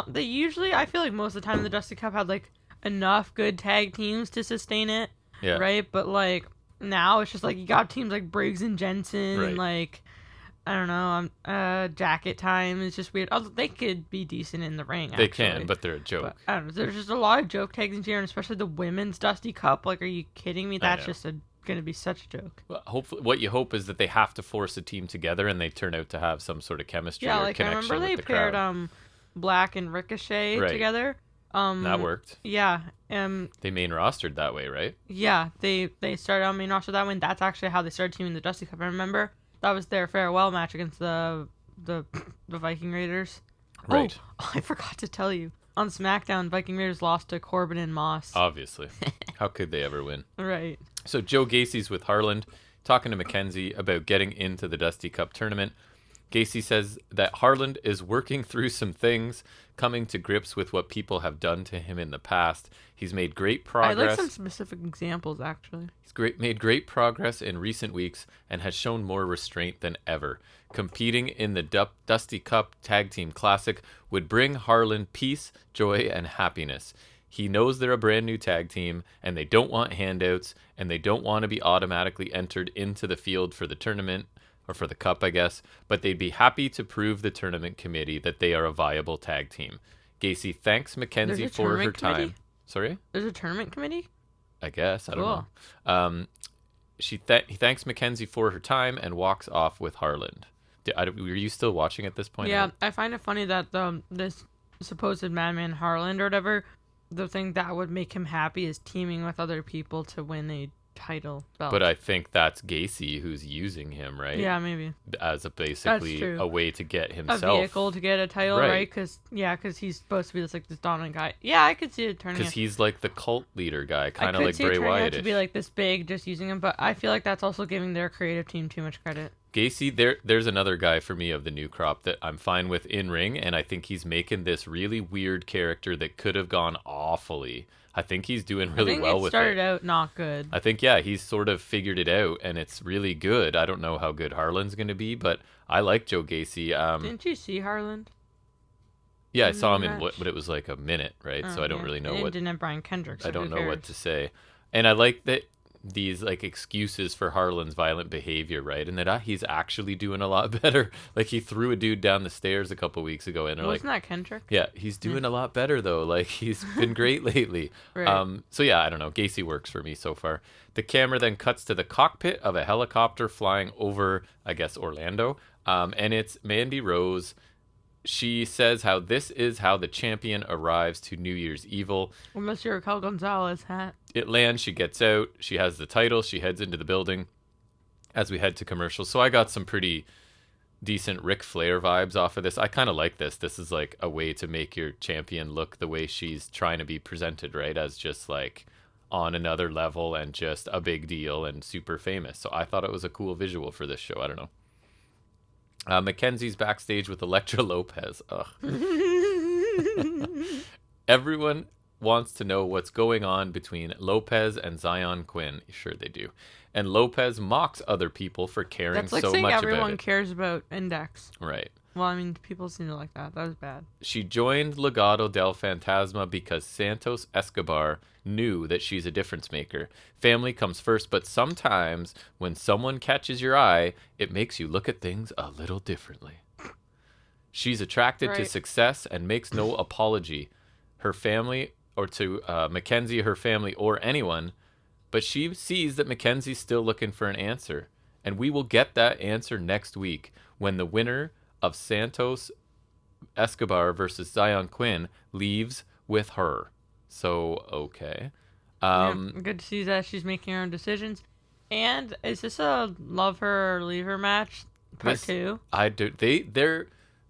they usually, I feel like most of the time the Dusty Cup had, like, enough good tag teams to sustain it. Yeah. Right? But, like, now it's just, like, you got teams like Briggs and Jensen and, like, I don't know, Jacket Time is just weird. Although they could be decent in the ring, actually. They can, but they're a joke. But, I don't know. There's just a lot of joke tags in here, and especially the women's Dusty Cup. Like, are you kidding me? That's just going to be such a joke. Well, hopefully, what you hope is that they have to force a team together and they turn out to have some sort of chemistry or like, connection I remember with they the paired crowd. Black and Ricochet together. That worked. Yeah. They main rostered that way, right? Yeah, they started on main roster that way, and that's actually how they started teaming the Dusty Cup. I remember that was their farewell match against the Viking Raiders. Right. Oh, I forgot to tell you. On SmackDown, Viking Raiders lost to Corbin and Moss. Obviously. How could they ever win? Right. So Joe Gacy's with Harland, talking to Mackenzie about getting into the Dusty Cup tournament. Gacy says that Harland is working through some things, coming to grips with what people have done to him in the past. He's made great progress. I like some specific examples, actually. He's made great progress in recent weeks and has shown more restraint than ever. Competing in the Dusty Cup Tag Team Classic would bring Harland peace, joy, and happiness. He knows they're a brand new tag team, and they don't want handouts, and they don't want to be automatically entered into the field for the tournament, or for the cup, I guess, but they'd be happy to prove the tournament committee that they are a viable tag team. Gacy thanks Mackenzie for her time. Sorry? There's a tournament committee? I guess. I don't know. He thanks Mackenzie for her time and walks off with Harland. Were you still watching at this point? Yeah, I find it funny that this supposed madman Harland or whatever, the thing that would make him happy is teaming with other people to win a title belt. But I think that's Gacy who's using him, right? Yeah, maybe. As basically a way to get himself. A vehicle to get a title, right? Because he's supposed to be this dominant guy. Yeah, I could see it turning. Because he's like the cult leader guy, kind of like Bray Wyatt. I could see it turning out to be like this big, just using him. But I feel like that's also giving their creative team too much credit. Gacy, there's another guy for me of the new crop that I'm fine with in ring, and I think he's making this really weird character that could have gone awfully. I think he's doing really well with it. Started out not good. I think, he's sort of figured it out, and it's really good. I don't know how good Harland's going to be, but I like Joe Gacy. Didn't you see Harland? Yeah, I saw him in what it was like a minute, right? So I don't really know what. Didn't have Brian Kendrick. So I don't know what to say, and I like that these like excuses for Harland's violent behavior, right? And that he's actually doing a lot better. Like he threw a dude down the stairs a couple weeks ago, and wasn't that Kendrick? Yeah, he's doing a lot better though. Like he's been great lately. Right. So yeah, I don't know. Gacy works for me so far. The camera then cuts to the cockpit of a helicopter flying over, I guess, Orlando. And it's Mandy Rose. she says how this is how the champion arrives to New Year's Evil. Unless you're a Raquel Gonzalez hat. It lands, she gets out, she has the title, she heads into the building as we head to commercials. So I got some pretty decent Ric Flair vibes off of this. I kind of like this. This is like a way to make your champion look the way she's trying to be presented, right? As just like on another level and just a big deal and super famous. So I thought it was a cool visual for this show. I don't know. Mackenzie's backstage with Elektra Lopez. Ugh. Everyone wants to know what's going on between Lopez and Zion Quinn. Sure they do. And Lopez mocks other people for caring That's like so saying much about everyone it. cares about Index. Right. Well, I mean, people seem to like that. That was bad. She joined Legado del Fantasma because Santos Escobar knew that she's a difference maker. Family comes first, but sometimes when someone catches your eye, it makes you look at things a little differently. She's attracted to success and makes no apology. Her family, or to Mackenzie, her family, or anyone, but she sees that Mackenzie's still looking for an answer. And we will get that answer next week when the winner of Santos Escobar versus Zion Quinn leaves with her. So, okay. Good to see that she's making her own decisions. And is this a love her or leave her match? Part 2? I do.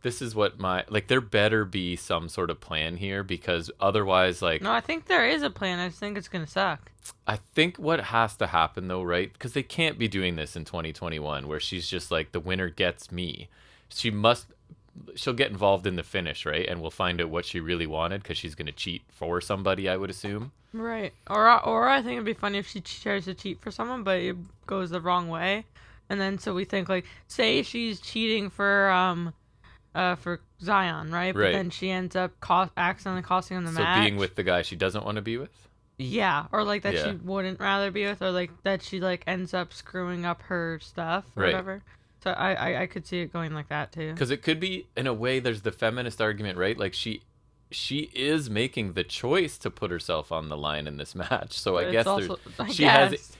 This is what there better be some sort of plan here, because otherwise, like... No, I think there is a plan. I just think it's going to suck. I think what has to happen, though, right? Because they can't be doing this in 2021, where she's just like, the winner gets me. She'll get involved in the finish, right? And we'll find out what she really wanted, because she's going to cheat for somebody, I would assume. Right. Or I think it'd be funny if she tries to cheat for someone, but it goes the wrong way. And then so we think, like, say she's cheating for Zion, right? But then she ends up accidentally costing him the match. So being with the guy she doesn't want to be with? Yeah, or like that she wouldn't rather be with, or like that she like ends up screwing up her stuff or whatever. So I could see it going like that too. Because it could be, in a way, there's the feminist argument, right? Like she is making the choice to put herself on the line in this match. So I guess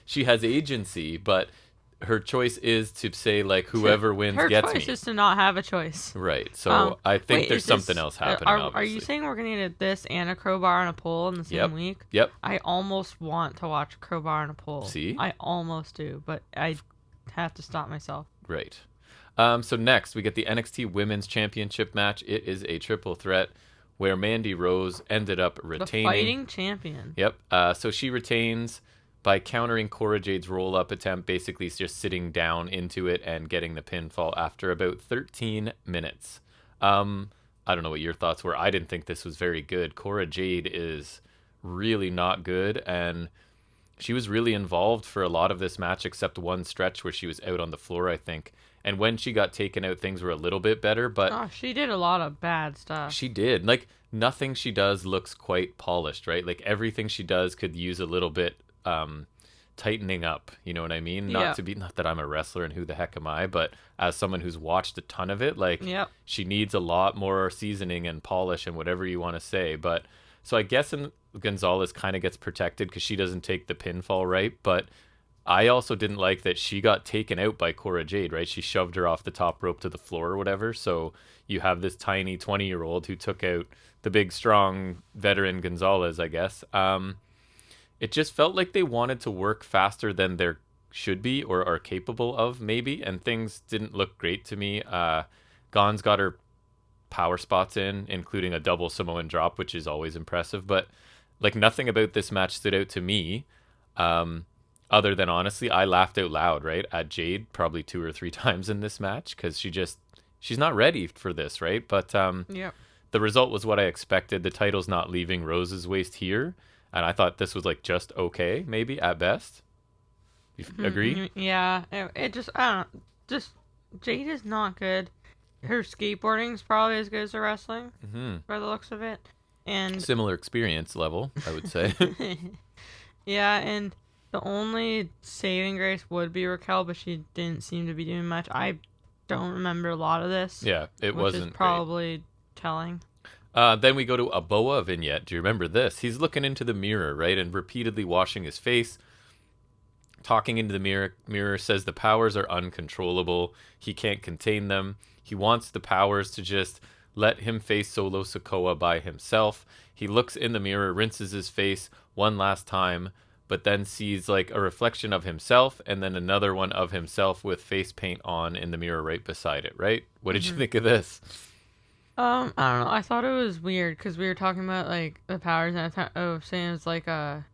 she has agency, but her choice is to say, like, whoever wins gets me. Her choice is to not have a choice. Right. So I think there's something else happening. Are you saying we're going to get this and a crowbar and a pole in the same week? Yep. I almost want to watch a crowbar and a pole. See? I almost do, but I have to stop myself. Right. So next, we get the NXT Women's Championship match. It is a triple threat where Mandy Rose ended up retaining. The fighting champion. Yep. So she retains by countering Cora Jade's roll-up attempt, basically just sitting down into it and getting the pinfall after about 13 minutes. I don't know what your thoughts were. I didn't think this was very good. Cora Jade is really not good, and she was really involved for a lot of this match, except one stretch where she was out on the floor, I think. And when she got taken out, things were a little bit better, but... she did a lot of bad stuff. She did. Like, nothing she does looks quite polished, right? Like, everything she does could use a little bit tightening up, you know what I mean? Not that I'm a wrestler and who the heck am I, but as someone who's watched a ton of it, like, she needs a lot more seasoning and polish and whatever you want to say. But so I guess Gonzalez kind of gets protected because she doesn't take the pinfall, right? But I also didn't like that she got taken out by Cora Jade, right? She shoved her off the top rope to the floor or whatever. So you have this tiny 20-year-old who took out the big, strong veteran Gonzalez, I guess. It just felt like they wanted to work faster than they should be or are capable of, maybe, and things didn't look great to me. Gon's got her power spots in, including a double Samoan drop, which is always impressive, but like nothing about this match stood out to me, other than, honestly, I laughed out loud, right, at Jade probably 2 or 3 times in this match, because she's not ready for this, right? But the result was what I expected. The title's not leaving Rose's waist here. And I thought this was like just okay, maybe at best. You agree? Yeah. It just, I don't know. Just, Jade is not good. Her skateboarding is probably as good as her wrestling, by the looks of it. And similar experience level, I would say. Yeah, and the only saving grace would be Raquel, but she didn't seem to be doing much. I don't remember a lot of this. Yeah, it wasn't which is probably telling. Then we go to a Boa vignette. Do you remember this? He's looking into the mirror, right, and repeatedly washing his face. Talking into the mirror says the powers are uncontrollable. He can't contain them. He wants the powers to just let him face Solo Sikoa by himself. He looks in the mirror, rinses his face one last time, but then sees like a reflection of himself and then another one of himself with face paint on in the mirror right beside it, right? What did you think of this? I don't know. I thought it was weird because we were talking about like the powers, and I was saying it's like a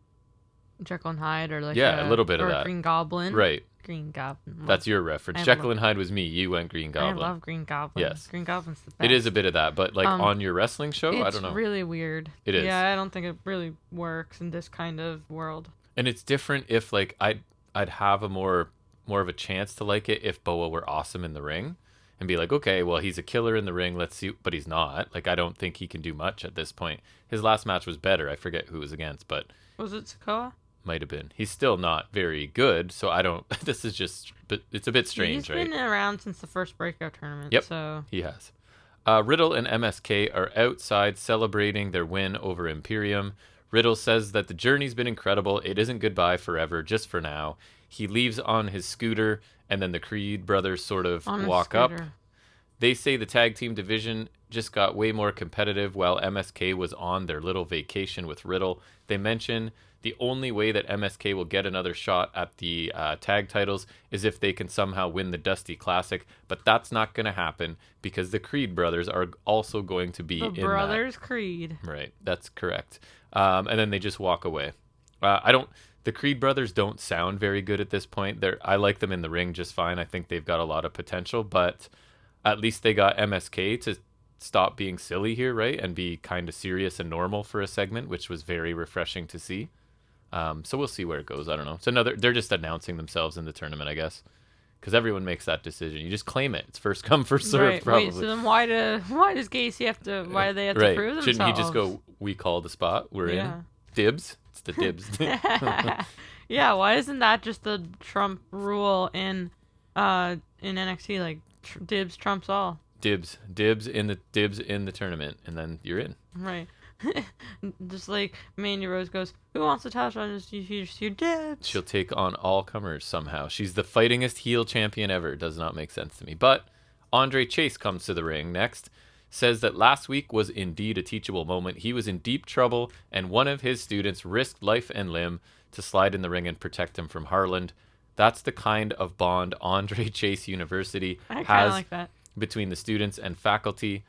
Jekyll and Hyde or like a little bit of or that. Green Goblin. Right. Green Goblin. That's your reference. Jekyll and Hyde was me. You went Green Goblin. I love Green Goblin. Yes. Green Goblin's the best. It is a bit of that, but like on your wrestling show, I don't know. It's really weird. It is. Yeah, I don't think it really works in this kind of world. And it's different if like I'd have a more of a chance to like it if Boa were awesome in the ring and be like, okay, well, he's a killer in the ring, let's see, but he's not. Like, I don't think he can do much at this point. His last match was better. I forget who it was against, but was it Sikoa? Might have been. He's still not very good, so I don't this is just, but it's a bit strange, right? He's been around since the first breakout tournament. Yep, so he has. Riddle and MSK are outside celebrating their win over Imperium. Riddle says that the journey's been incredible. It isn't goodbye forever, just for now. He leaves on his scooter, and then the Creed brothers sort of walk up. They say the tag team division just got way more competitive while MSK was on their little vacation with Riddle. They mention the only way that MSK will get another shot at the tag titles is if they can somehow win the Dusty Classic, but that's not going to happen because the Creed brothers are also going to be in that. The Brothers Creed. Right, that's correct. And then they just walk away. The Creed brothers don't sound very good at this point. I like them in the ring just fine. I think they've got a lot of potential, but at least they got MSK to stop being silly here, right? And be kind of serious and normal for a segment, which was very refreshing to see. So we'll see where it goes. I don't know. They're just announcing themselves in the tournament, I guess. Because everyone makes that decision. You just claim it. It's first come, first serve, right. probably. Wait, so then why does Gacy have to, why do they have to prove themselves? Shouldn't he just go, we call the spot, we're in? Dibs. It's the dibs. Yeah, why isn't that just the Trump rule in NXT? Like, dibs trumps all. Dibs in the tournament, and then you're in. Right. Just like Mandy Rose goes, who wants to touch on just your dibs? She'll take on all comers somehow. She's the fightingest heel champion ever. Does not make sense to me. But Andre Chase comes to the ring next. Says that last week was indeed a teachable moment. He was in deep trouble, and one of his students risked life and limb to slide in the ring and protect him from Harland. That's the kind of bond Andre Chase University has like that. Between the students and faculty.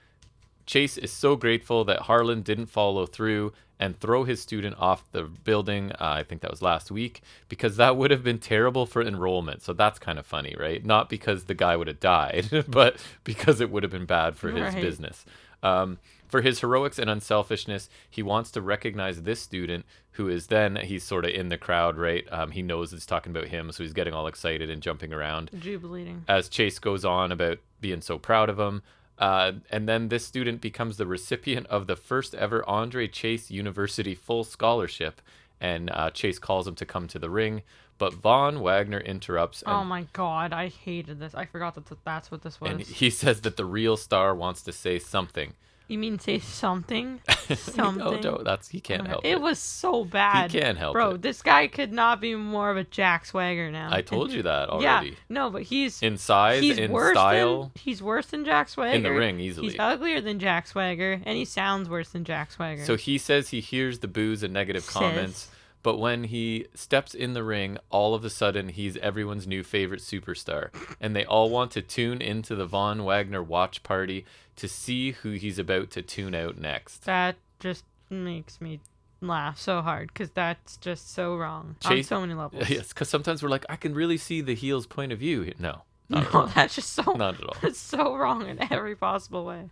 Chase is so grateful that Harlan didn't follow through and throw his student off the building, I think that was last week, because that would have been terrible for enrollment. So that's kind of funny, right? Not because the guy would have died, but because it would have been bad for his business. For his heroics and unselfishness, he wants to recognize this student who is he's sort of in the crowd, right? He knows it's talking about him, so he's getting all excited and jumping around. Jubilating. As Chase goes on about being so proud of him. And then this student becomes the recipient of the first ever Andre Chase University full scholarship. And Chase calls him to come to the ring. But Von Wagner interrupts. Oh my God, I hated this. I forgot that's what this was. And he says that the real star wants to say something. You mean say something? Something? No, he can't help it. It was so bad. He can't help it. Bro, this guy could not be more of a Jack Swagger now. I told you that already. Yeah, no, but he's... In size, in style. He's worse than Jack Swagger. In the ring, easily. He's uglier than Jack Swagger, and he sounds worse than Jack Swagger. So he says he hears the boos and negative comments, but when he steps in the ring, all of a sudden, he's everyone's new favorite superstar. And they all want to tune into the Von Wagner watch party to see who he's about to tune out next. That just makes me laugh so hard, because that's just so wrong on so many levels. Yes, because sometimes we're like, I can really see the heel's point of view. No, that's just so... Not at all. It's so wrong in every possible way.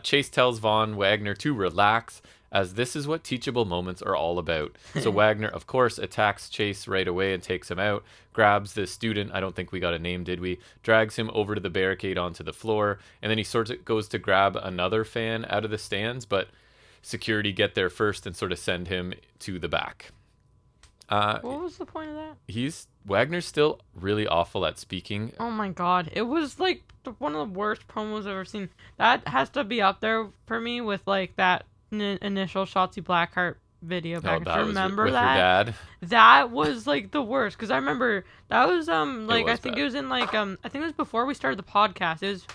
Chase tells Von Wagner to relax, as this is what teachable moments are all about. So Wagner, of course, attacks Chase right away and takes him out, grabs the student, I don't think we got a name, did we? Drags him over to the barricade onto the floor, and then he sort of goes to grab another fan out of the stands, but security get there first and sort of send him to the back. What was the point of that? Wagner's still really awful at speaking. Oh my God. It was like one of the worst promos I've ever seen. That has to be up there for me with like that initial Shotzi Blackheart video package. Remember with that? Her dad. That was like the worst, because I remember that was I think bad. it was in like I think it was before we started the podcast. It was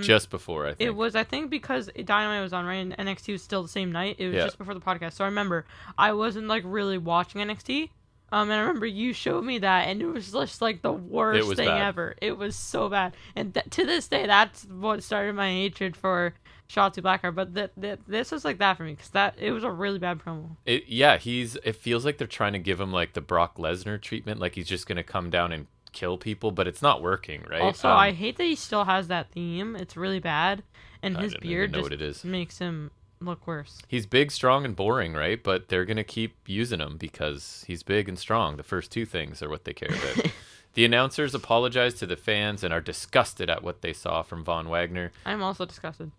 Just before, I think. It was, I think, because Dynamite was on, right, and NXT was still the same night. It was Yeah. just before the podcast. So I remember I wasn't, like, really watching NXT. And I remember you showed me that, and it was just, like, the worst thing bad. ever. It was so bad. And to this day, that's what started my hatred for Shotzi Blackheart. But this was like that for me, because it was a really bad promo. It feels like they're trying to give him, like, the Brock Lesnar treatment, like he's just going to come down and kill people, but it's not working, right? Also, I hate that he still has that theme. It's really bad. And his beard just makes him look worse. He's big, strong, and boring, right? But they're going to keep using him because he's big and strong. The first two things are what they care about. The announcers apologize to the fans and are disgusted at what they saw from Von Wagner. I'm also disgusted.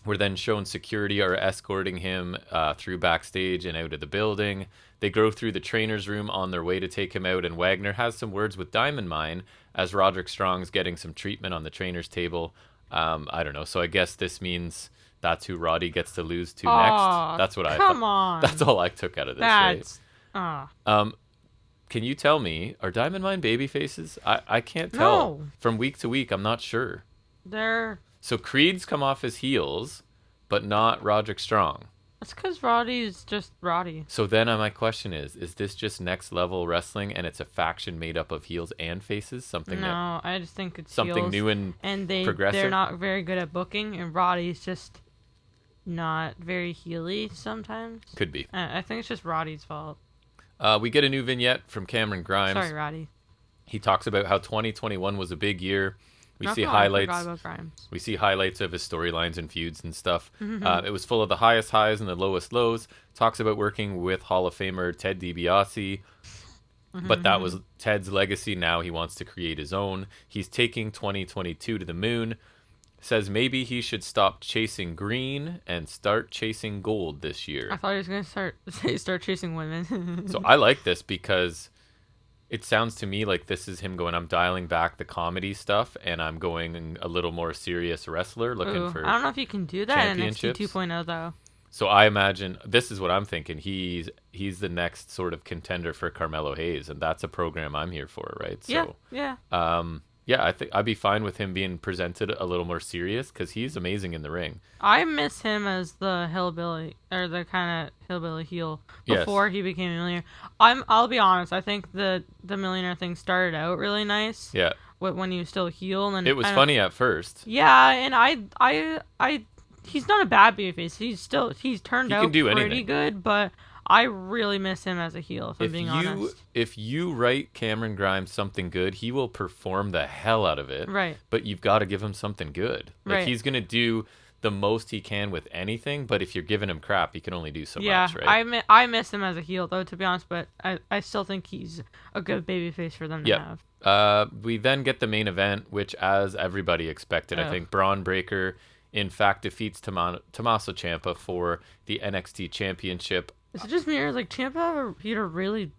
We're then shown security are escorting him through backstage and out of the building. They go through the trainer's room on their way to take him out, and Wagner has some words with Diamond Mine as Roderick Strong's getting some treatment on the trainer's table. I don't know. So I guess this means that's who Roddy gets to lose to next. That's what I thought. Come on. That's all I took out of this. Can you tell me, are Diamond Mine baby faces? I can't tell. No. From week to week, I'm not sure. So Creed's come off his heels, but not Roderick Strong. That's because Roddy's just Roddy. So then my question is this just next level wrestling and it's a faction made up of heels and faces? I just think it's something heels, new and progressive? They're not very good at booking, and Roddy's just not very heely sometimes. Could be. I think it's just Roddy's fault. We get a new vignette from Cameron Grimes. Sorry, Roddy. He talks about how 2021 was a big year. We see highlights of his storylines and feuds and stuff. Mm-hmm. It was full of the highest highs and the lowest lows. Talks about working with Hall of Famer Ted DiBiase. Mm-hmm. But that was Ted's legacy. Now he wants to create his own. He's taking 2022 to the moon. Says maybe he should stop chasing green and start chasing gold this year. I thought he was going to start chasing women. So I like this because it sounds to me like this is him going, I'm dialing back the comedy stuff and I'm going a little more serious wrestler looking for I don't know if you can do that in NXT 2.0 though. So I imagine, this is what I'm thinking, he's the next sort of contender for Carmelo Hayes, and that's a program I'm here for, right? So, yeah. I think I'd be fine with him being presented a little more serious because he's amazing in the ring. I miss him as the hillbilly, or the kind of hillbilly heel before he became a millionaire. I'll be honest. I think the millionaire thing started out really nice. Yeah. When he was still a heel, and it was funny at first. Yeah, and I he's not a bad babyface. He's turned out pretty good, but I really miss him as a heel, if I'm being honest. If you write Cameron Grimes something good, he will perform the hell out of it. Right. But you've got to give him something good. Like, he's going to do the most he can with anything, but if you're giving him crap, he can only do so much, right? Yeah, I miss him as a heel, though, to be honest, but I still think he's a good babyface for them to have. We then get the main event, which, as everybody expected, I think Braun Breaker, in fact, defeats Tommaso Ciampa for the NXT Championship. Is it just me, or like Ciampa had a really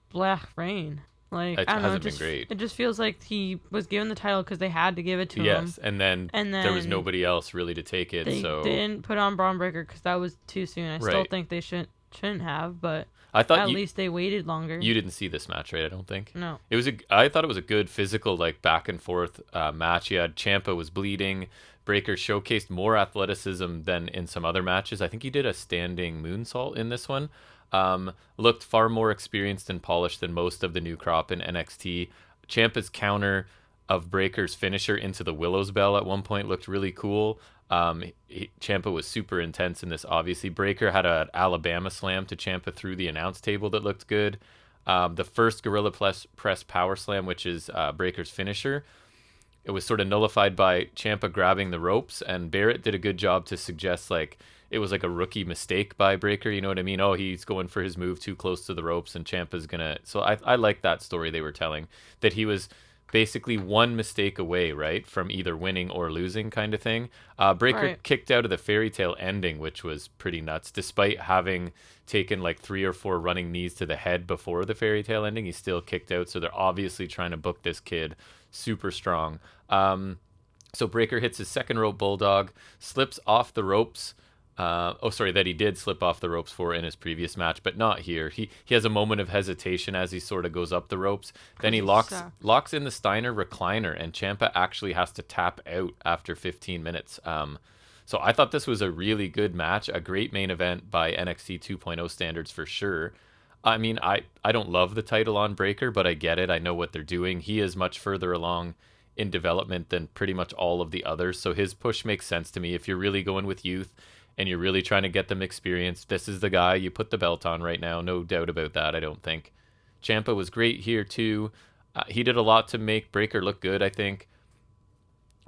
black reign? Like, I don't know, been great. It just feels like he was given the title because they had to give it to him. Yes, and then there was nobody else really to take it. They didn't put on Braun Breaker because that was too soon. I still think they shouldn't have, but at least they waited longer. You didn't see this match, right? I don't think. No. I thought it was a good physical, like, back and forth match. You had Ciampa was bleeding. Breaker showcased more athleticism than in some other matches. I think he did a standing moonsault in this one. Looked far more experienced and polished than most of the new crop in NXT. Ciampa's counter of Breaker's finisher into the Willow's Bell at one point looked really cool. Ciampa was super intense in this, obviously. Breaker had an Alabama slam to Ciampa through the announce table that looked good. The first Gorilla Press Power Slam, which is Breaker's finisher, it was sort of nullified by Ciampa grabbing the ropes, and Barrett did a good job to suggest, like, it was like a rookie mistake by Breaker, you know what I mean? Oh, he's going for his move too close to the ropes, and Ciampa's gonna... So I like that story they were telling, that he was basically one mistake away, right, from either winning or losing kind of thing. Breaker kicked out of the fairy tale ending, which was pretty nuts, despite having taken like 3 or 4 running knees to the head before the fairy tale ending. He still kicked out, so they're obviously trying to book this kid super strong. So Breaker hits his second rope bulldog, slips off the ropes That he did slip off the ropes for in his previous match, but not here. He has a moment of hesitation as he sort of goes up the ropes. Then he locks in the Steiner recliner, and Ciampa actually has to tap out after 15 minutes. So I thought this was a really good match, a great main event by NXT 2.0 standards for sure. I mean, I don't love the title on Breaker, but I get it. I know what they're doing. He is much further along in development than pretty much all of the others, so his push makes sense to me. If you're really going with youth and you're really trying to get them experience, this is the guy you put the belt on right now. No doubt about that, I don't think. Ciampa was great here too. He did a lot to make Breaker look good, I think.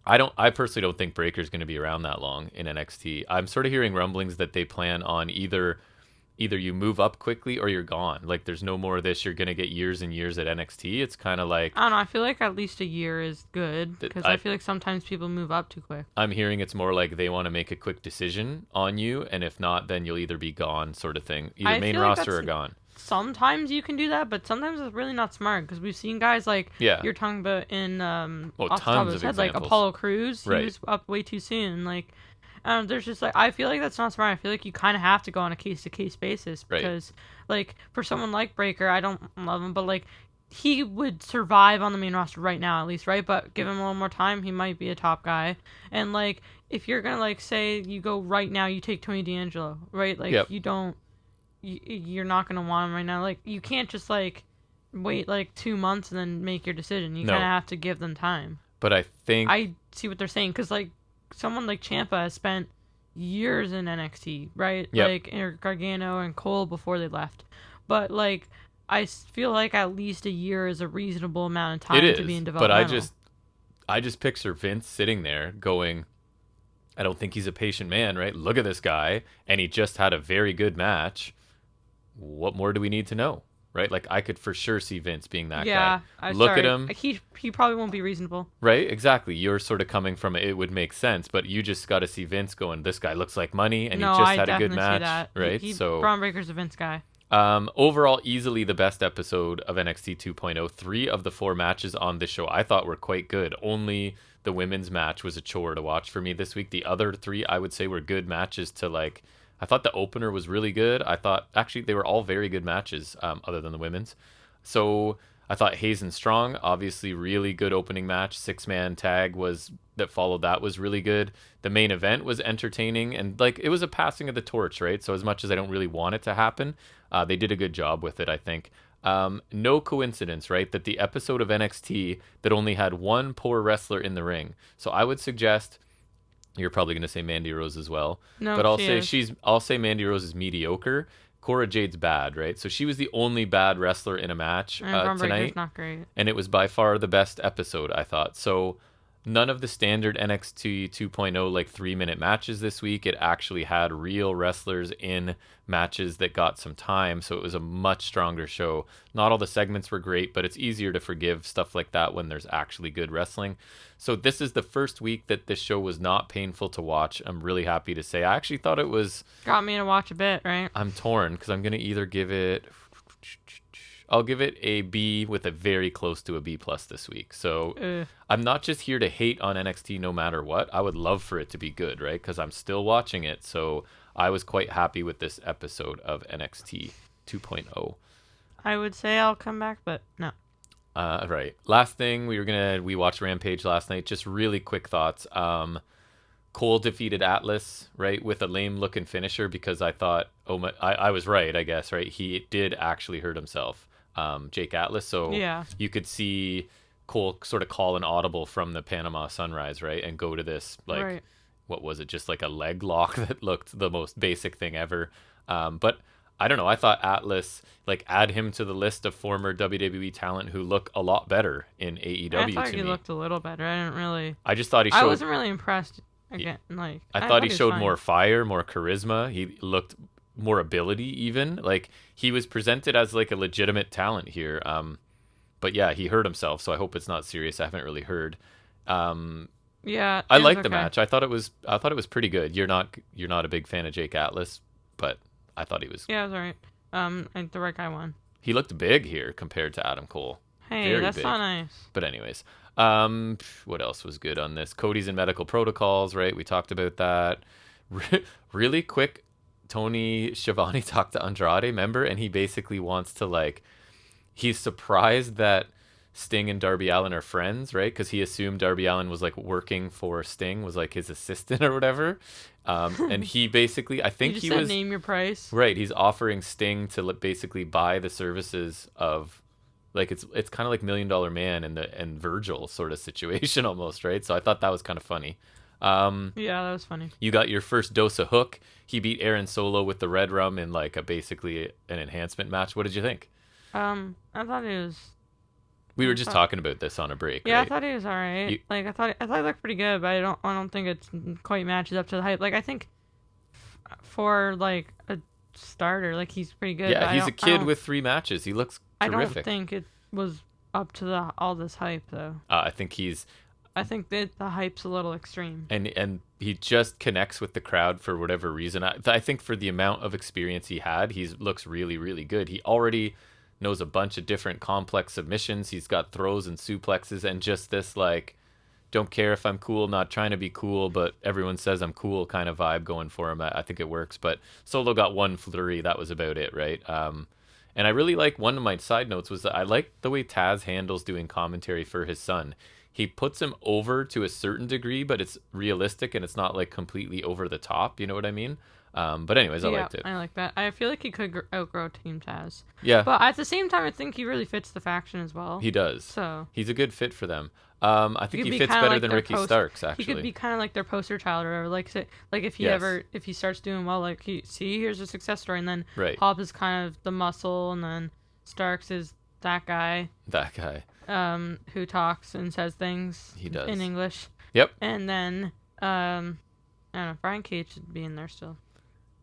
I personally don't think Breaker's going to be around that long in NXT. I'm sort of hearing rumblings that they plan on either you move up quickly or you're gone. Like, there's no more of this. You're going to get years and years at NXT. It's kind of like... I don't know. I feel like at least a year is good because I feel like sometimes people move up too quick. I'm hearing it's more like they want to make a quick decision on you, and if not, then you'll either be gone sort of thing. Either main roster or gone. Sometimes you can do that, but sometimes it's really not smart because we've seen guys like you're talking about in off the top of his head, like Apollo Crews. He was up way too soon. Like, there's just like, I feel like that's not smart. I feel like you kind of have to go on a case to case basis because like for someone like Breaker, I don't love him, but like he would survive on the main roster right now at least, right? But give him a little more time, he might be a top guy. And like if you're gonna like say you go right now, you take Tony D'Angelo, right? Like you don't. You're not gonna want him right now. Like you can't just like wait like 2 months and then make your decision. You kind of have to give them time. But I think I see what they're saying because like someone like Ciampa has spent years in NXT, right? Like Eric Gargano and Cole before they left. But like I feel like at least a year is a reasonable amount of time to be in development. But I just picture Vince sitting there going, I don't think he's a patient man, right? Look at this guy, and he just had a very good match. What more do we need to know, right? Like, I could for sure see Vince being that guy. Look at him. He probably won't be reasonable. Right? Exactly. You're sort of coming from it would make sense, but you just got to see Vince going, this guy looks like money, and he just had a good match, right? So Braun Breaker's a Vince guy. Overall, easily the best episode of NXT 2.0. 3 of the 4 matches on this show I thought were quite good. Only the women's match was a chore to watch for me this week. The other 3, I would say, were good matches to like... I thought the opener was really good. I thought, actually, they were all very good matches, other than the women's. So I thought Hayes and Strong, obviously, really good opening match. 6-man tag that followed that was really good. The main event was entertaining, and like it was a passing of the torch, right? So as much as I don't really want it to happen, they did a good job with it, I think. No coincidence, right, that the episode of NXT that only had one poor wrestler in the ring. So I would suggest... You're probably going to say Mandy Rose as well. No, but I'll say Mandy Rose is mediocre. Cora Jade's bad, right? So she was the only bad wrestler in a match tonight. Not great. And it was by far the best episode, I thought. So none of the standard NXT 2.0 like 3-minute matches this week. It actually had real wrestlers in matches that got some time, so it was a much stronger show. Not all the segments were great, but it's easier to forgive stuff like that when there's actually good wrestling. So this is the first week that this show was not painful to watch. I'm really happy to say. I actually thought it was... Got me to watch a bit, right? I'm torn because I'm going to either give it... I'll give it a B with a very close to a B plus this week. So I'm not just here to hate on NXT no matter what. I would love for it to be good, right? Because I'm still watching it. So I was quite happy with this episode of NXT 2.0. I would say I'll come back, but no. Right. Last thing, we watched Rampage last night. Just really quick thoughts. Cole defeated Atlas, right, with a lame looking finisher because I thought, I was right, I guess, right? He did actually hurt himself. Jake Atlas, so you could see Cole sort of call an audible from the Panama Sunrise, right, and go to this like what was it, just like a leg lock that looked the most basic thing ever. But I don't know, I thought Atlas, like, add him to the list of former WWE talent who look a lot better in AEW. I thought he looked a little better. I just thought he showed... I wasn't really impressed. Again, like I thought he showed more fire, more charisma. He looked more ability even. Like, he was presented as like a legitimate talent here. But yeah, he hurt himself, so I hope it's not serious. I haven't really heard. Yeah, I liked the match. I thought it was pretty good. You're not a big fan of Jake Atlas, but I thought he was. Yeah, it was alright. And the right guy won. He looked big here compared to Adam Cole. Hey, very that's big. Not nice. But anyways, what else was good on this? Cody's in medical protocols, right? We talked about that. Really quick, Tony Schiavone talked to Andrade, remember? And he basically wants to, like, he's surprised that Sting and Darby Allin are friends, right? Because he assumed Darby Allin was, like, working for Sting, was, like, his assistant or whatever. And he basically, I You think just he said was, name your price. right, he's offering Sting to basically buy the services of, like, it's kind of like Million Dollar Man and Virgil sort of situation almost, right? So I thought that was kind of funny. Yeah, that was funny. You got your first dose of Hook. He beat Aaron Solo with the Red Rum in, like, a basically an enhancement match. What did you think? I thought it was. We were just talking about this on a break. Yeah, right? I thought he was alright. You- Like I thought it looked pretty good, but I don't think it quite matches up to the hype. Like I think for like a starter, like he's pretty good. Yeah, but he's a kid with 3 matches. He looks I terrific. don't think it was up to all this hype though. I think he's I think that the hype's a little extreme. and he just connects with the crowd for whatever reason. I think for the amount of experience he had, he looks really, really good. He already knows a bunch of different complex submissions. He's got throws and suplexes and just this, like, don't care if I'm cool, not trying to be cool, but everyone says I'm cool kind of vibe going for him. I think it works. But Solo got 1 flurry. That was about it, right? And I really like, one of my side notes was that I like the way Taz handles doing commentary for his son. He puts him over to a certain degree, but it's realistic and it's not, like, completely over the top. You know what I mean? But anyways, I liked it. I like that. I feel like he could outgrow Team Taz. Yeah. But at the same time, I think he really fits the faction as well. He does. So he's a good fit for them. I think he fits kinda better like than their Ricky Starks, actually. He could be kind of like their poster child, or like say, like if he Yes. if he starts doing well, like here's a success story, and then Right. Pop is kind of the muscle, and then Starks is that guy, That guy. who talks and says things He does. in English. Yep. And then I don't know, Brian Cage should be in there still.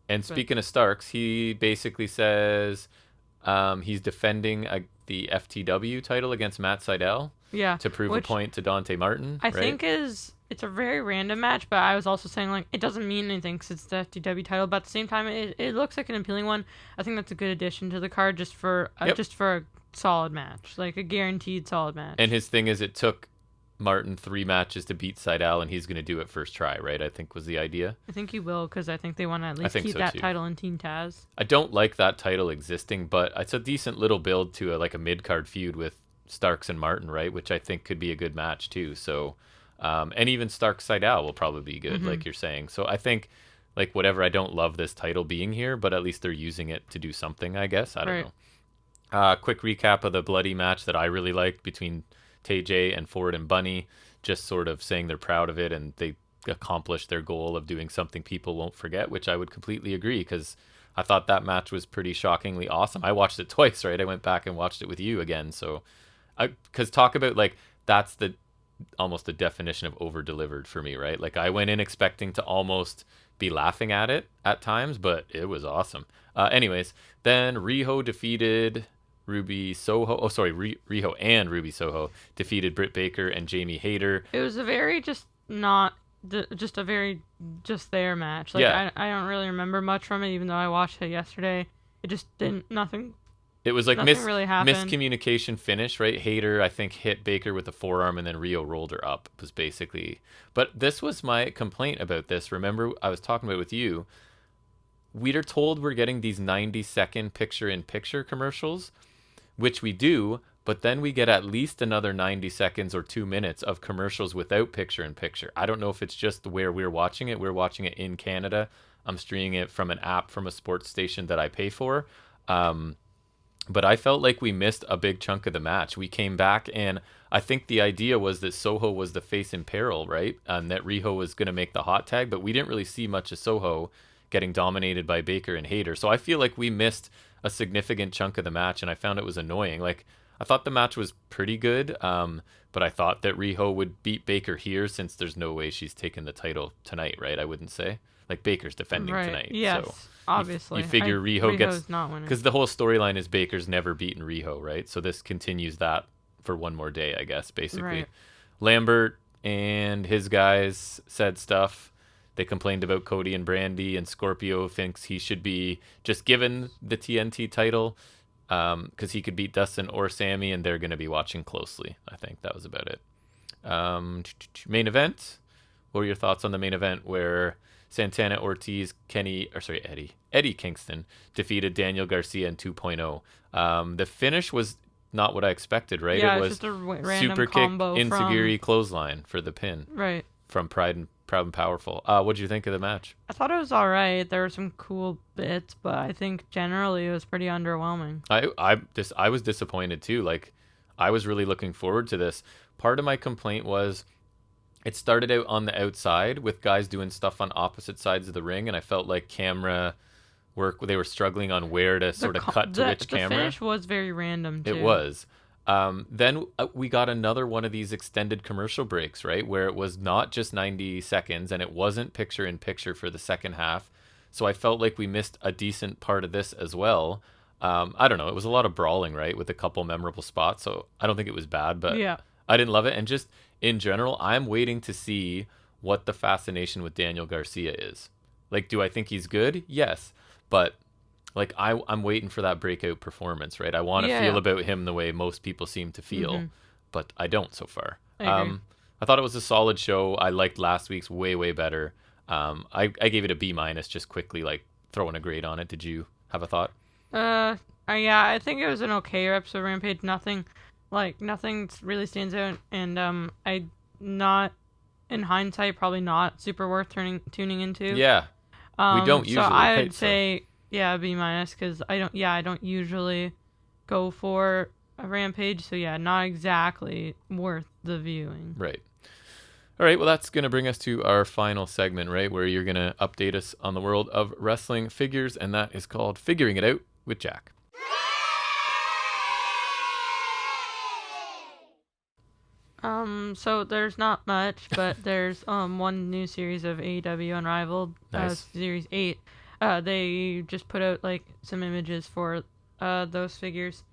And speaking of Starks, he basically says he's defending the FTW title against Matt Sydal Yeah. to prove a point to Dante Martin. I right? think it's a very random match, but I was also saying, like, it doesn't mean anything because it's the FTW title, but at the same time, it looks like an appealing one. I think that's a good addition to the card just for a solid match, like a guaranteed solid match. And his thing is, it took Martin 3 matches to beat Sydal, and he's going to do it first try, right? I think was the idea. I think he will, because I think they want to at least keep so that too. title in Team Taz. I don't like that title existing, but it's a decent little build to a mid-card feud with Starks and Martin, right? Which I think could be a good match too. So, and even Starks Sydal will probably be good, like you're saying. So I think, like, whatever, I don't love this title being here, but at least they're using it to do something, I guess. I don't know. Quick recap of the bloody match that I really liked between TJ and Ford and Bunny, just sort of saying they're proud of it and they accomplished their goal of doing something people won't forget, which I would completely agree, because I thought that match was pretty shockingly awesome. I watched it twice, right? I went back and watched it with you again. So, because talk about, like, that's almost the definition of over delivered for me, right? Like, I went in expecting to almost be laughing at it at times, but it was awesome. Anyways, then Riho defeated Ruby Soho. Oh, sorry, Riho and Ruby Soho defeated Britt Baker and Jamie Hayter. It was a very just there match. Like, Yeah. I don't really remember much from it, even though I watched it yesterday. It just nothing. It was like Nothing really happened. miscommunication finish, right? Hayter, I think, hit Baker with a forearm, and then Rio rolled her up, was basically. But this was my complaint about this. Remember, I was talking about it with you. We're told we're getting these 90-second picture-in-picture commercials, which we do, but then we get at least another 90 seconds or 2 minutes of commercials without picture-in-picture. I don't know if it's just where we're watching it. We're watching it in Canada. I'm streaming it from an app from a sports station that I pay for. But I felt like we missed a big chunk of the match. We came back, and I think the idea was that Soho was the face in peril, right? And that Riho was going to make the hot tag, but we didn't really see much of Soho getting dominated by Baker and Hayter. So I feel like we missed a significant chunk of the match, and I found it was annoying. Like, I thought the match was pretty good, but I thought that Riho would beat Baker here, since there's no way she's taking the title tonight, right? I wouldn't say. Like, Baker's defending tonight. Yes, so obviously. You figure Riho gets... not winning. Because the whole storyline is Baker's never beaten Riho, right? So this continues that for one more day, I guess, basically. Right. Lambert and his guys said stuff. They complained about Cody and Brandy, and Scorpio thinks he should be just given the TNT title because he could beat Dustin or Sammy, and they're going to be watching closely. I think that was about it. Main event. What were your thoughts on the main event where Santana Ortiz, Eddie Kingston defeated Daniel Garcia in 2.0. The finish was not what I expected, right? Yeah, It was just a random super kick, combo Insigiri clothesline for the pin Right. from Proud and Powerful. What did you think of the match? I thought it was all right. There were some cool bits, but I think generally it was pretty underwhelming. I was disappointed too. Like, I was really looking forward to this. Part of my complaint was it started out on the outside with guys doing stuff on opposite sides of the ring, and I felt like camera work, they were struggling on where to sort of cut to which camera. The finish was very random too. It was. Then we got another one of these extended commercial breaks, right, where it was not just 90 seconds and it wasn't picture in picture for the second half. So I felt like we missed a decent part of this as well. I don't know. It was a lot of brawling, right, with a couple memorable spots. So I don't think it was bad, but yeah. I didn't love it. And just in general, I'm waiting to see what the fascination with Daniel Garcia is. Like, do I think he's good? Yes. But like, I'm waiting for that breakout performance, right? I want to feel about him the way most people seem to feel, but I don't so far. I thought it was a solid show. I liked last week's way better. I gave it a B-, just quickly, like throwing a grade on it. Did you have a thought? Yeah, I think it was an okay episode of Rampage. Nothing really stands out, and I not in hindsight probably not super worth tuning into. Yeah, we don't usually. So I would say B-, because I don't usually go for a Rampage. So yeah, not exactly worth the viewing. Right. All right, well, that's going to bring us to our final segment, right, where you're going to update us on the world of wrestling figures, and that is called Figuring It Out with Jack. So there's not much, but there's one new series of AEW Unrivaled, Nice. Series 8. They just put out like some images for those figures.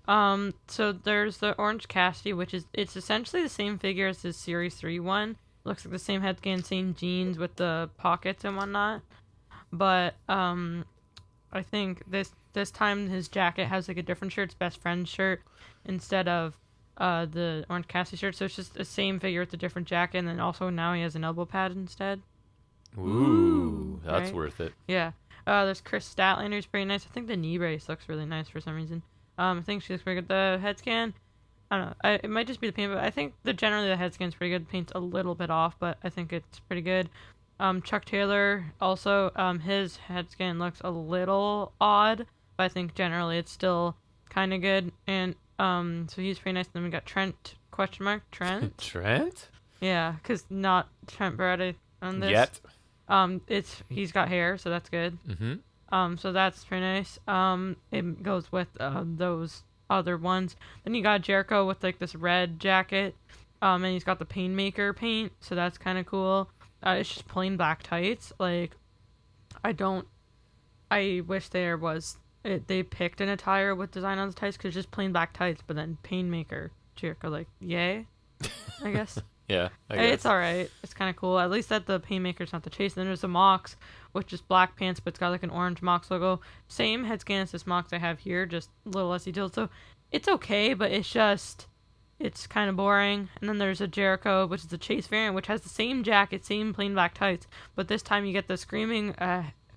So there's the Orange Cassidy, it's essentially the same figure as the Series 3 one. Looks like the same head scan, same jeans with the pockets and whatnot. But I think this time his jacket has like a different shirt, it's best friend's shirt, instead of the Orange Cassidy shirt. So it's just the same figure with a different jacket, and then also now he has an elbow pad instead. Ooh, that's right? worth it. Yeah. There's Chris Statlander, who's pretty nice. I think the knee brace looks really nice for some reason. I think she looks pretty good. The head scan, I don't know. It might just be the paint, but I think generally the head scan's pretty good. The paint's a little bit off, but I think it's pretty good. Chuck Taylor also, his head scan looks a little odd, but I think generally it's still kind of good. And so he's pretty nice. And then we got Trent ? Trent? Trent? Yeah, because not Trent Beretta on this. Yet. He's got hair, so that's good. Mm-hmm. So that's pretty nice. It goes with those other ones. Then you got Jericho with like this red jacket. And he's got the Painmaker paint, so that's kind of cool. It's just plain black tights. Like, I wish they picked an attire with design on the tights, because it's just plain black tights, but then Painmaker Jericho, like, yay, I guess. Yeah, I guess. It's alright. It's kind of cool. At least that the Painmaker's not the chase. Then there's the Mox, which is black pants, but it's got like an orange Mox logo. Same head scan as this Mox I have here, just a little less detailed. So it's okay, but it's kind of boring. And then there's a Jericho, which is the chase variant, which has the same jacket, same plain black tights, but this time you get the screaming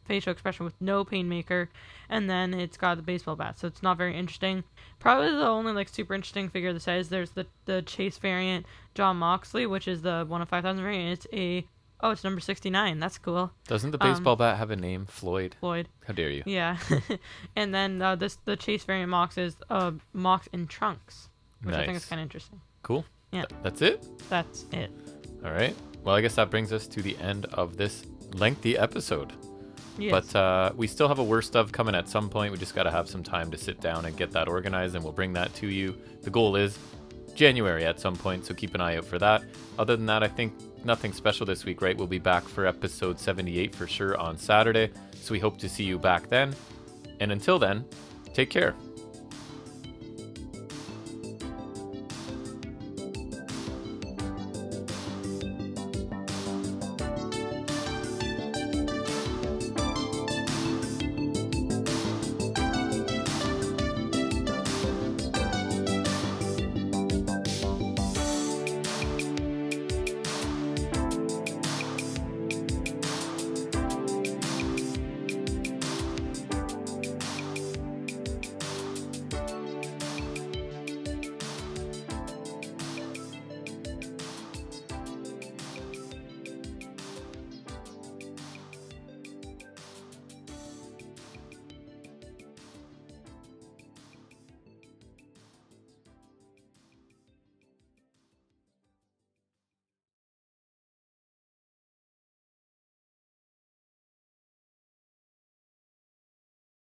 facial expression with no Painmaker, and then it's got the baseball bat, so it's not very interesting. Probably the only like super interesting figure that says there's the chase variant John Moxley, which is the 1 of 5,000 variant. It's number 69. That's cool. Doesn't the baseball bat have a name? Floyd. How dare you? Yeah. And then the chase variant Mox is Mox in trunks, which I think is kind of interesting. Cool. Yeah. That's it? That's it. All right. Well, I guess that brings us to the end of this lengthy episode. Yes. But we still have a worst of coming at some point. We just got to have some time to sit down and get that organized, and we'll bring that to you. The goal is January at some point, so keep an eye out for that. Other than that, I think nothing special this week, right? We'll be back for episode 78 for sure on Saturday, so we hope to see you back then. And until then, take care.